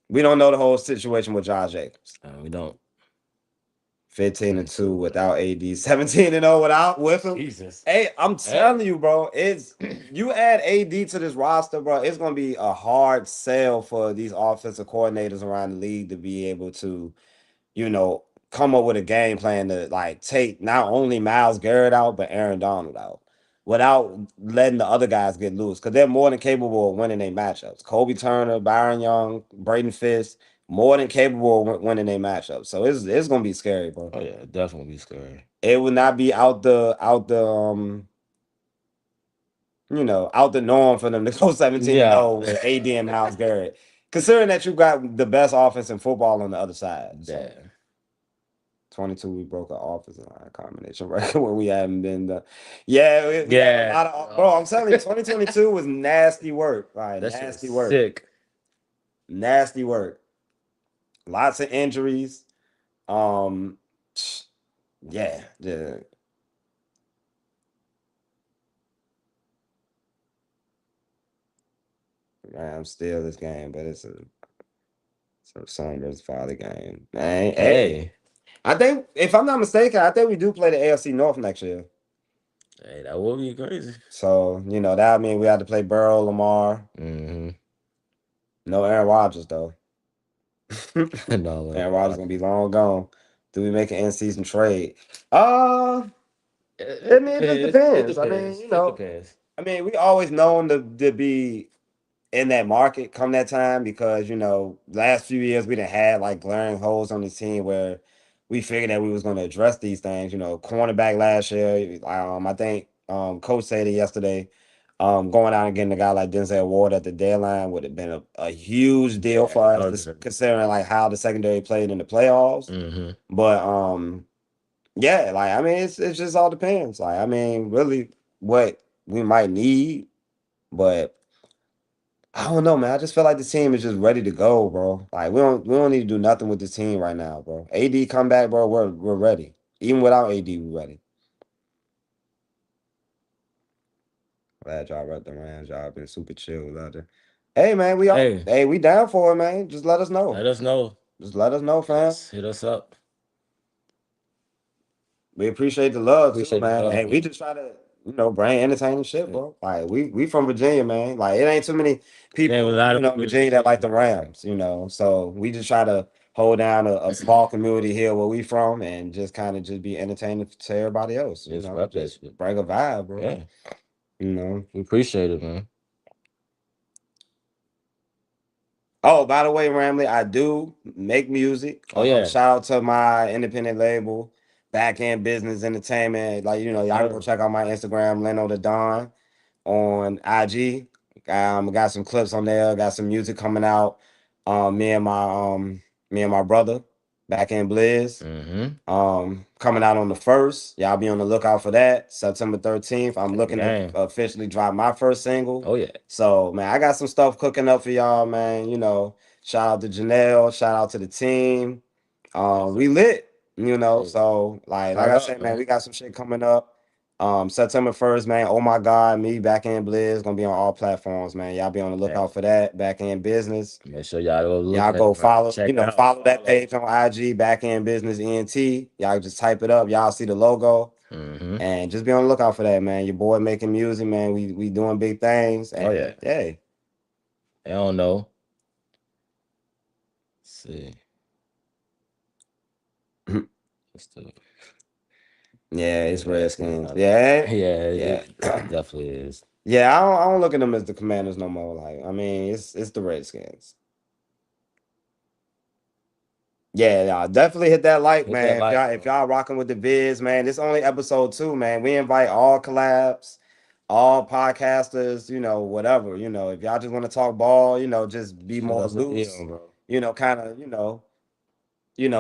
we don't know the whole situation with Josh Jacobs. We don't. 15-2 without AD, 17-0 with him. Jesus. Hey, I'm telling you, bro, you add AD to this roster, bro, it's gonna be a hard sell for these offensive coordinators around the league to be able to, come up with a game plan to like take not only Myles Garrett out, but Aaron Donald out without letting the other guys get loose. Because they're more than capable of winning their matchups. Kobe Turner, Byron Young, Braden Fisk, more than capable of winning their matchups. So it's gonna be scary, bro. Oh yeah, definitely be scary. It would not be out the out the norm for them to go 17-0 with AD and Myles Garrett. Considering that you got the best offense in football on the other side. So. Yeah. 22, we broke our offensive line combination record when we haven't been done. Yeah, we had a lot of, bro. I'm telling you, 2022 was nasty work. Like nasty work. Sick. Nasty work. Lots of injuries. Yeah. I'm still this game, but it's a son versus father game. Man, hey. I think, if I'm not mistaken, I think we do play the AFC North next year. Hey, that would be crazy. So, that means we have to play Burrow, Lamar. Mm-hmm. No Aaron Rodgers, though. No, Aaron Rodgers going to be long gone. Do we make an in-season trade? It just depends. I mean, depends. I mean, we always known to be in that market come that time because, last few years we didn't have like glaring holes on the team where we figured that we was going to address these things. Cornerback last year, I think Coach said it yesterday, going out and getting a guy like Denzel Ward at the deadline would have been a huge deal for us, considering like how the secondary played in the playoffs. Mm-hmm. But yeah, like I mean, it just all depends. Like I mean, really, what we might need, but I don't know, man. I just feel like the team is just ready to go, bro. Like we don't need to do nothing with this team right now, bro. AD come back, bro. We're ready. Even without AD, we're ready. Glad y'all read the Rams. Y'all been super chill out there. Hey man, we down for it, man. Just let us know. Let us know. Just let us know, fam. Just hit us up. We appreciate the love, too, man. Hey, we just try to, bring entertaining shit, bro. Like we from Virginia, man. Like it ain't too many people, Virginia that like the Rams, So we just try to hold down a small community here where we from, and just kind of just be entertaining to everybody else. Just bring a vibe, bro. Yeah. We appreciate it, man. Oh, by the way, Ramley, I do make music. Oh yeah. Shout out to my independent label, Back End Business Entertainment. Like y'all can go check out my Instagram, Leno the Don, on IG. Got some clips on there. Got some music coming out. Me and my brother, Back End Blizz. Mm-hmm. Coming out on the 1st. Y'all be on the lookout for that. September 13th. I'm looking to officially drop my first single. Oh yeah. So man, I got some stuff cooking up for y'all, man. Shout out to Janelle. Shout out to the team. We lit. So like I said, man, we got some shit coming up. September 1st, man. Oh my God, me, Back End Blizz, gonna be on all platforms, man. Y'all be on the lookout for that. Back End Business. Make sure y'all go follow, follow that page on IG, Back End Business ENT. Y'all just type it up. Y'all see the logo. Mm-hmm. And just be on the lookout for that, man. Your boy making music, man. We doing big things. And, oh yeah. Hey. I don't know. Let's see. Yeah, it's Redskins. Yeah. Yeah, it definitely is. Yeah, I don't look at them as the Commanders no more. Like, I mean, it's the Redskins. Yeah, y'all definitely hit that like, Hit that man. like, If y'all rocking with the vids, man, this only episode 2, man. We invite all collabs, all podcasters, whatever. If y'all just want to talk ball, just be shoot more us a loose, DM, bro. kind of,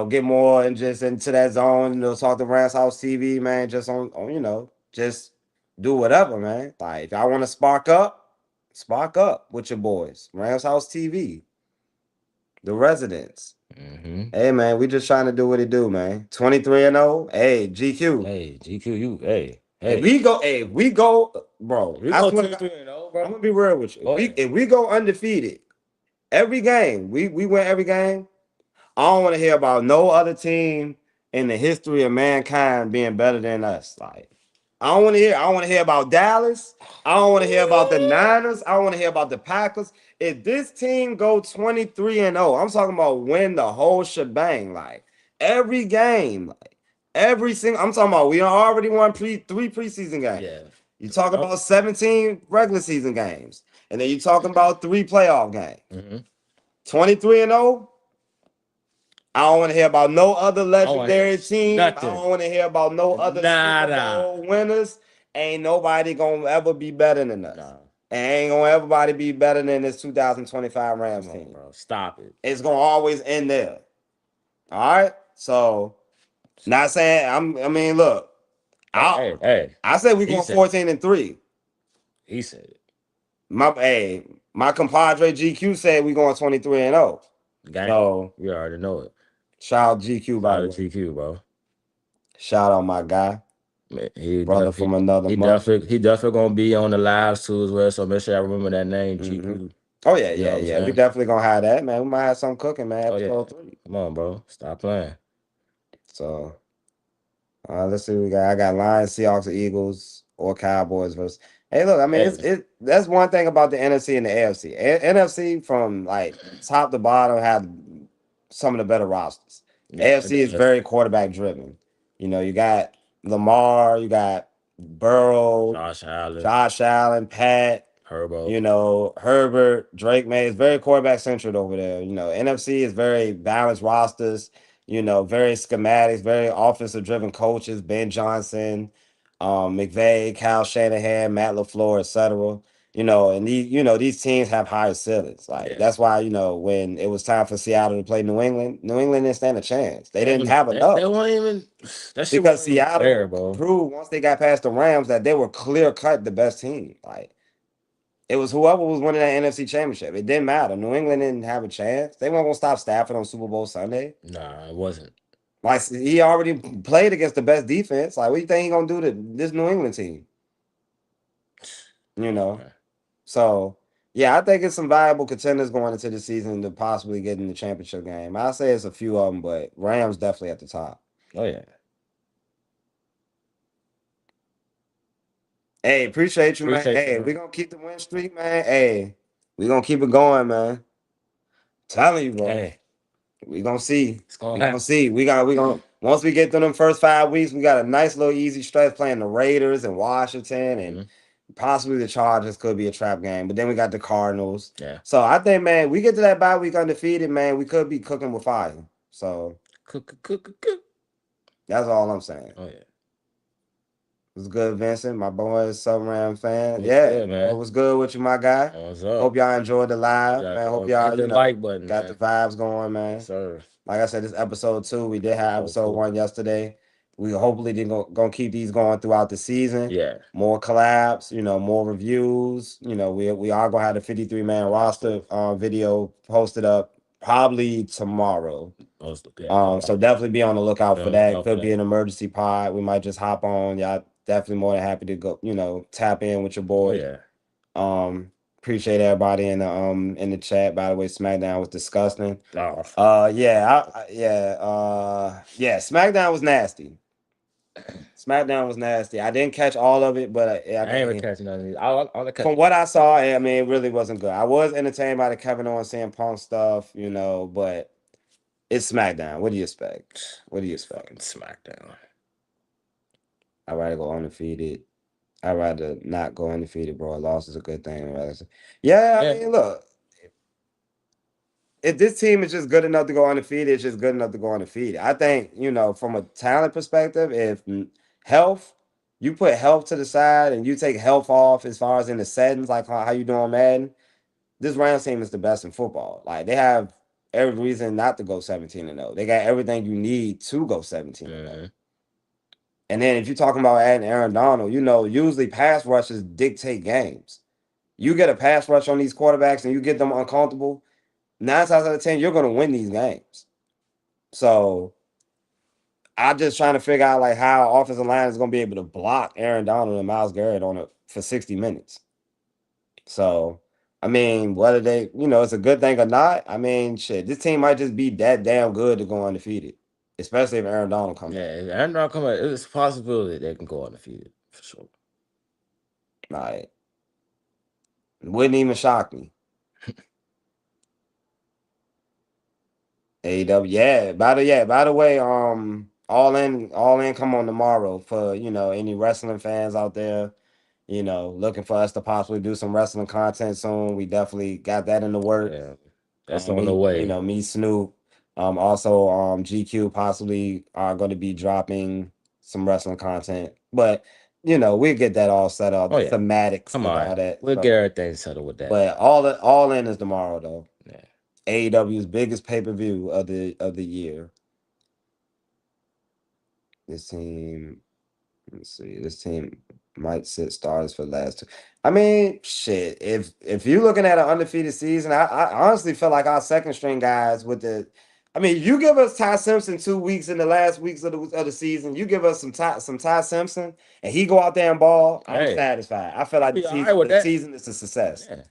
get more and just into that zone, talk to Rams House TV, man. Just just do whatever, man. Like if y'all want to spark up with your boys. Rams House TV, the residents. Hey man, we just trying to do what it do, man. 23-0. Hey, GQ. Hey, GQ, you, hey. If we go, bro. We I go swear to God, 23-0, I'm bro. gonna be real with you. Go ahead. If we go undefeated every game, we win every game. I don't want to hear about no other team in the history of mankind being better than us. Like, I don't want to hear. I don't want to hear about Dallas. I don't want to hear about the Niners. I don't want to hear about the Packers. If this team go 23-0, I'm talking about win the whole shebang. Like every game, like every single. I'm talking about we already won 3 preseason games. Yeah. You talk about 17 regular season games, and then you talking about 3 playoff games. 23-0. I don't want to hear about no other legendary team. nothing. I don't want to hear about no other Super Bowl winners. Ain't nobody gonna ever be better than us. Nah. And ain't gonna everybody be better than this 2025 Rams Come on, team. bro. Stop it. It's gonna always end there. All right. So, not saying I mean, look. Hey. I said we He going said 14-3. He said it. My compadre GQ said we going 23-0. Gang. So We already know it. shout out GQ, by Shout the out way. GQ, bro. Shout out my guy. Man, Brother from another mother. He definitely gonna be on the lives too as well. So make sure I remember that name, GQ. Oh yeah, You know what I'm We saying? definitely gonna have that, man. We might have something cooking, man. Oh, yeah. Episode 3. Come on, bro. Stop playing. So let's see what we got. I got Lions, Seahawks, or Eagles, or Cowboys versus. Hey, look, I mean, that's one thing about the NFC and the AFC. NFC from like top to bottom have some of the better rosters. Yeah, AFC is very quarterback driven. You got Lamar, you got Burrow, Josh Allen, Pat, Herbo. Herbert, Drake May. It's very quarterback centered over there. NFC is very balanced rosters. Very schematics, very offensive driven coaches. Ben Johnson, McVay, Kyle Shanahan, Matt LaFleur, etc. And these teams have higher ceilings. Like that's why when it was time for Seattle to play New England didn't stand a chance. They didn't have enough. They weren't even. Because Seattle proved once they got past the Rams that they were clear cut the best team. Like it was whoever was winning that NFC Championship. It didn't matter. New England didn't have a chance. They weren't gonna stop Stafford on Super Bowl Sunday. Nah, it wasn't. Like he already played against the best defense. Like what do you think he gonna do to this New England team? So yeah, I think it's some viable contenders going into the season to possibly get in the championship game. I say it's a few of them, but Rams definitely at the top. Oh yeah. Hey, appreciate you, man. Hey, we're gonna keep the win streak, man. Hey, we're gonna keep it going, man. Telling you, bro. Hey. We gonna see. We gonna see. We gonna once we get through them first 5 weeks, we got a nice little easy stretch playing the Raiders and Washington and possibly the Chargers could be a trap game. But then we got the Cardinals. Yeah. So I think, man, we get to that bye week undefeated, man. We could be cooking with fire. So cook. That's all I'm saying. Oh yeah. It was good, Vincent. My boy is Southern Ram fan. Good, man. It was good with you, my guy. What's up? Hope y'all enjoyed the live, man. Hope y'all like button, got the vibes going, man. Yes, sir. Like I said, this episode 2. We did have episode 1 yesterday. We hopefully gonna keep these going throughout the season. Yeah. More collabs, more reviews. We are gonna have the 53-man roster video posted up probably tomorrow. So definitely be on the lookout for that. Could be an emergency pod. We might just hop on. Y'all definitely more than happy to go, tap in with your boy. Appreciate everybody in the chat. By the way, SmackDown was disgusting. SmackDown was nasty. SmackDown was nasty. I didn't catch all of it, but I ain't even catching nothing. From what I saw, I mean, it really wasn't good. I was entertained by the Kevin Owens CM Punk stuff, but it's SmackDown. What do you expect? SmackDown. I'd rather go undefeated. I'd rather not go undefeated, bro. A loss is a good thing. Yeah, I mean, look, if this team is just good enough to go undefeated, it's just good enough to go undefeated. I think, from a talent perspective, if health, you put health to the side and you take health off as far as in the settings, like how you doing Madden, this Rams team is the best in football. Like they have every reason not to go 17-0. They got everything you need to go 17-0. And then if you're talking about adding Aaron Donald, usually pass rushes dictate games. You get a pass rush on these quarterbacks and you get them uncomfortable, 9 times out of 10, you're going to win these games. So I'm just trying to figure out like how offensive line is going to be able to block Aaron Donald and Myles Garrett on it for 60 minutes. So, I mean, whether they, it's a good thing or not, I mean, shit, this team might just be that damn good to go undefeated, especially if Aaron Donald comes back. Yeah, if Aaron Donald come back, it's a possibility they can go undefeated for sure. Like, it wouldn't even shock me. AEW, yeah. By the way, all in come on tomorrow for any wrestling fans out there. Looking for us to possibly do some wrestling content soon. We definitely got that in the works. Yeah, that's on the way. Me, Snoop. Also, GQ possibly are going to be dropping some wrestling content, but we'll get that all set up. Thematics and all that. We'll get everything settled with that. But all in is tomorrow though. Yeah. AEW's biggest pay-per-view of the year. This team, let's see. This team might sit stars for the last two. I mean, shit. If you're looking at an undefeated season, I honestly feel like our second string guys with the. I mean, you give us Ty Simpson 2 weeks in the last weeks of the season. You give us some Ty Simpson, and he go out there and ball. I'm satisfied. I feel like the season is a success. Yeah.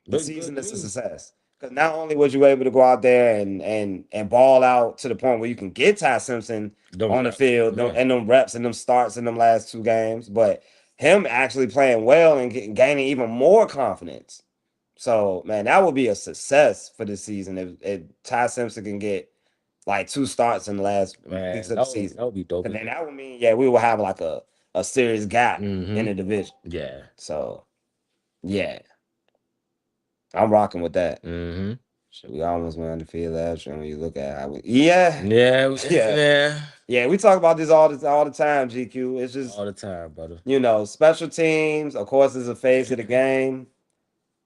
The season is a success. Because not only was you able to go out there and ball out to the point where you can get Ty Simpson on the field and them reps and them starts in them last 2 games, but him actually playing well and gaining even more confidence. So, man, that would be a success for this season if Ty Simpson can get like 2 starts in the last weeks of the season. That would be dope. And then that would mean, we will have like a serious gap in the division. Yeah. So, yeah. I'm rocking with that. So we almost went undefeated last year. When you look at how we, we talk about this all the time. GQ, it's just all the time, brother. Special teams, of course, is a phase of the game,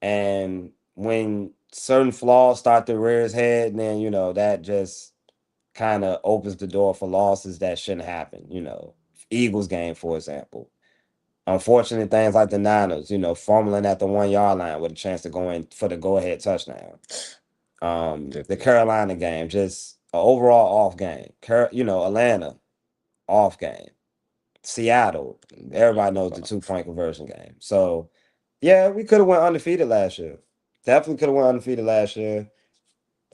and when certain flaws start to rear its head, then that just kind of opens the door for losses that shouldn't happen. Eagles game, for example. Unfortunate things like the Niners, fumbling at the 1-yard line with a chance to go in for the go-ahead touchdown. The Carolina game, just an overall off game. Atlanta, off game. Seattle, everybody knows the 2-point conversion game. So, yeah, we could have went undefeated last year. Definitely could have went undefeated last year.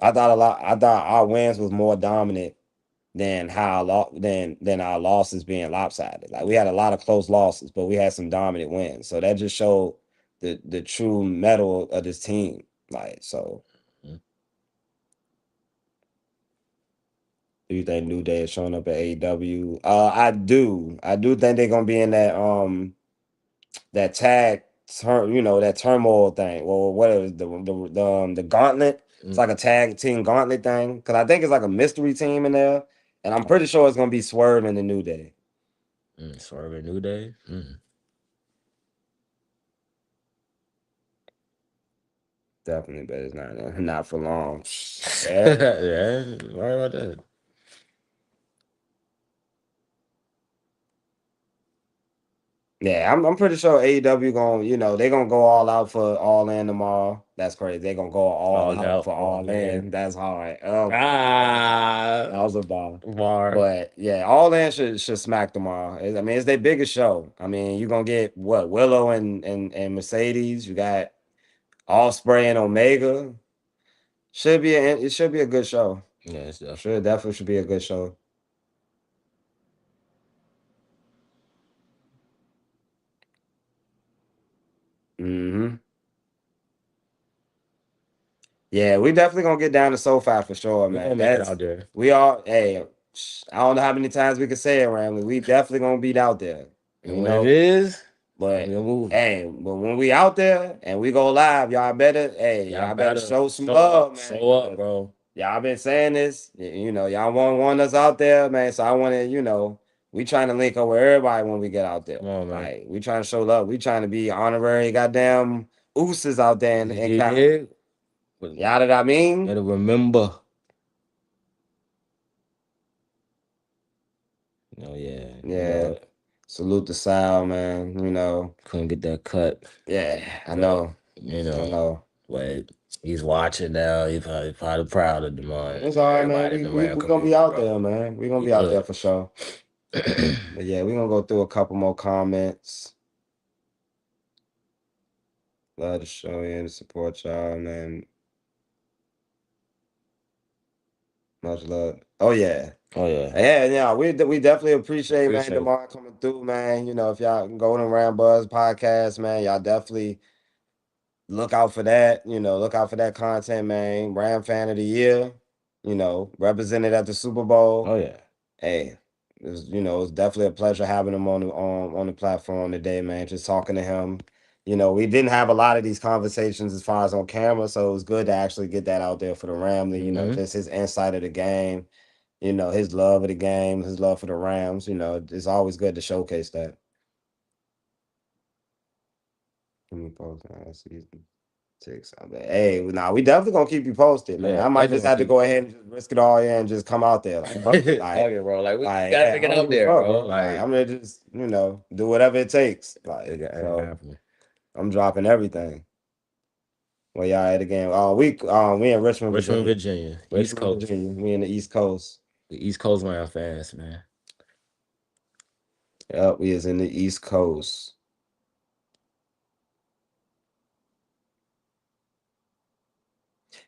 I thought our wins was more dominant than our losses being lopsided. Like we had a lot of close losses, but we had some dominant wins. So that just showed the true mettle of this team. Like so. Do you think New Day is showing up at AEW? I do. I do think they're gonna be in that tag that turmoil thing. Well, what is the gauntlet? It's like a tag team gauntlet thing. Cause I think it's like a mystery team in there. And I'm pretty sure it's gonna be Swerve in the New Day. Swerve in New Day? Definitely, but it's not for long. Yeah, worry about that. Yeah, I'm pretty sure AEW they're gonna go all out for All In tomorrow. That's crazy. They're gonna go all out for All In. That's hard. That was a bar. But yeah, All In should smack tomorrow. I mean, it's their biggest show. I mean, you're gonna get what Willow and Mercedes. You got Ospreay and Omega. It should be a good show. Yeah, it's definitely should be a good show. Yeah, we definitely gonna get down to SoFi for sure, man. That's out there. We all. Hey, I don't know how many times we can say it, Ramley. We definitely gonna be out there. And when it is, But move. hey, but when we out there and we go live, y'all better y'all better show some love, man. Show up, bro. Y'all been saying this, you know, y'all want us out there, man. So I want to, you know, we trying to link up with everybody when we get out there. Come on, man. Like, we trying to show love. We trying to be honorary goddamn ooses out there in Yeah. Y'all know what I mean? Gotta remember. Oh yeah. Yeah. Salute the Sal, man. You know. Couldn't get that cut. Yeah, I know. You know. I know. But he's watching now. He's probably proud of the man. It's all right, man. We gonna be out there, man. We gonna be out there for sure. But yeah, we gonna go through a couple more comments. Love to show you and support y'all, man. Much love. Oh yeah. Yeah. We definitely appreciate man DeMar coming through, man. You know, if y'all can go to RAMBuzzPodcast, man, y'all definitely look out for that. You know, look out for that content, man. Ram fan of the year. You know, represented at the Super Bowl. Oh yeah. Hey, it's definitely a pleasure having him on the platform today, man. Just talking to him. You know, we didn't have a lot of these conversations as far as on camera, so it was good to actually get that out there for the Ramley. You know, just his insight of the game. You know, his love of the game, his love for the Rams. You know, it's always good to showcase that. Let me post that season 6. Hey, we definitely gonna keep you posted, man. I might just have to go ahead and just risk it all in and just come out there, like, bro. Okay, bro. Like, we gotta get out there, bro. Like, I'm gonna just, do whatever it takes. Like, so I'm dropping everything. Where y'all at again? We in Richmond, Virginia. East Coast. Virginia. We in the East Coast. The East Coast Ram fans, man. Yep, we is in the East Coast.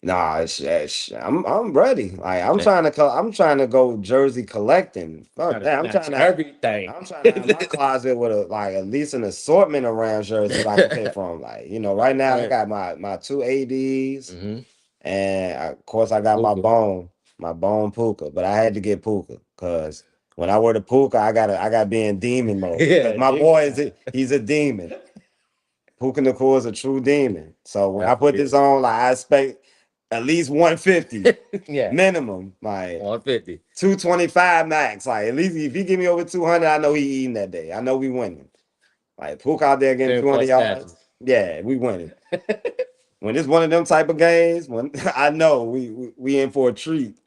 Nah, I'm ready. Like I'm trying to go jersey collecting. Fuck that. I'm trying to everything. I'm trying to have my closet with at least an assortment of Rams jerseys I can pick from. Like, right now I got my 2 ADs, and of course I got my bone Puka, but I had to get Puka because when I wear the Puka, I got be in demon mode. Yeah, my boy he's a demon. Puka Nakua is a true demon. So when I put this on, like I expect at least 150 minimum, like 150, 225 max. Like at least if he give me over 200, I know he eating that day. I know we winning. Like Puka out there getting 200 yards. Yeah, we winning. When it's one of them type of games, when I know we in for a treat.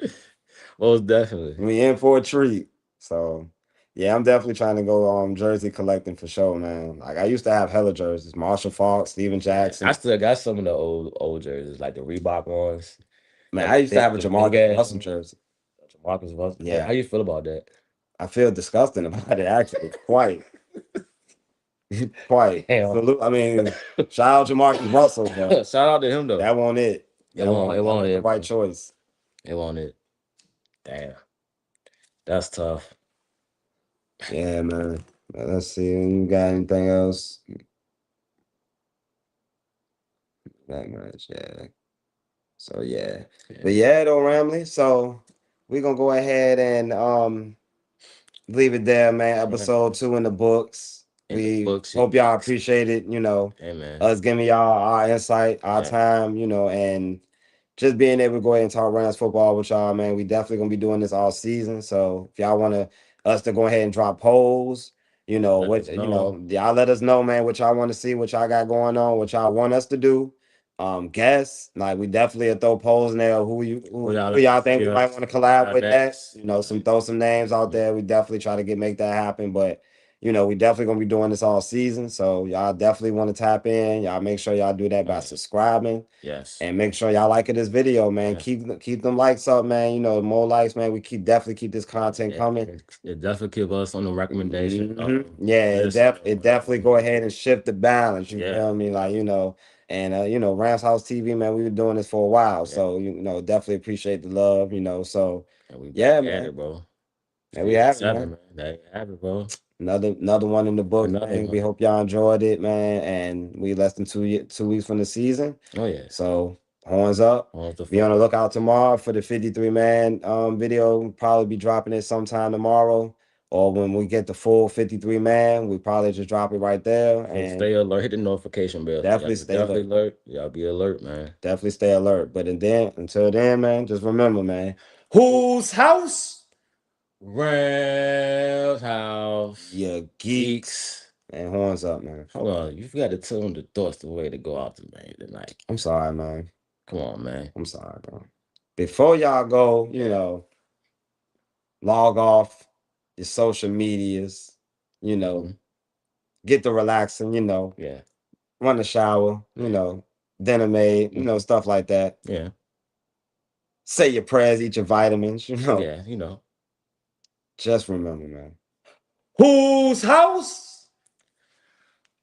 Most definitely, we in for a treat. So yeah, I'm definitely trying to go jersey collecting for sure, man. Like I used to have hella jerseys, Marshall Faulk, Steven Jackson. I still got some of the old jerseys, like the Reebok ones. Man, I used to have a Jamarcus Russell jersey. Jamarcus Russell. Yeah. How you feel about that? I feel disgusting about it, actually. Quite. Salute, I mean, shout out Jamarcus Russell. Though. Shout out to him though. That won't it. It won't it. The right choice. It won't it. Damn. That's tough. Yeah, man. Let's see. You got anything else? That much, yeah. So yeah. But yeah, though, Ramley. So we're gonna go ahead and leave it there, man. Episode 2 in the books. We hope y'all appreciate it, us giving y'all our insight, our time, and just being able to go ahead and talk Rams football with y'all, man. We definitely gonna be doing this all season. So if y'all want us to go ahead and drop polls, y'all let us know, man, what y'all want to see, what y'all got going on, what y'all want us to do. Guests, like we definitely throw polls in there. Who y'all think we might want to collab with that? Throw some names out there. We definitely try to make that happen. But we definitely gonna be doing this all season. So y'all definitely want to tap in. Y'all make sure y'all do that by subscribing. Yes. And make sure y'all liking this video, man. Yes. Keep them likes up, man. The more likes, man, we definitely keep this content coming. It definitely keep us on the recommendation. It definitely go ahead and shift the balance. You feel me? Like, and Rams House TV, man, we've been doing this for a while. So, definitely appreciate the love, so man. Bro. And we have it, man. There you have it, bro. Another one in the book. We hope y'all enjoyed it, man. And we less than 2 weeks from the season. Oh yeah. So horns up. Be on the lookout tomorrow for the 53-man video. We'll probably be dropping it sometime tomorrow or when we get the full 53 man, we probably just drop it right there. And And stay alert. Hit the notification bell. definitely stay alert. Y'all be alert, man. Definitely stay alert. But until then, man, just remember, man, whose house? Rams house. Yeah, geeks. And horns up, man. Hold on. You forgot to tell them the thoughts the way to go out tonight. I'm sorry, man. Come on, man. I'm sorry, bro. Before y'all go, log off your social medias, get the relaxing, Yeah. run a shower, dinner made, stuff like that. Yeah. Say your prayers, eat your vitamins, Yeah, Just remember, man. Whose house?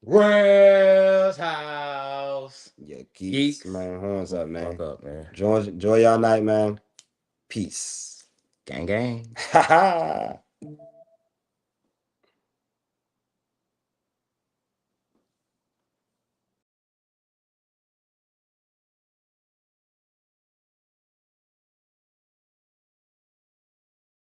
Rams house. Yeah, geeks, man. Horns up, man. Fuck up, man. Enjoy y'all night, man. Peace. Gang gang. Ha ha.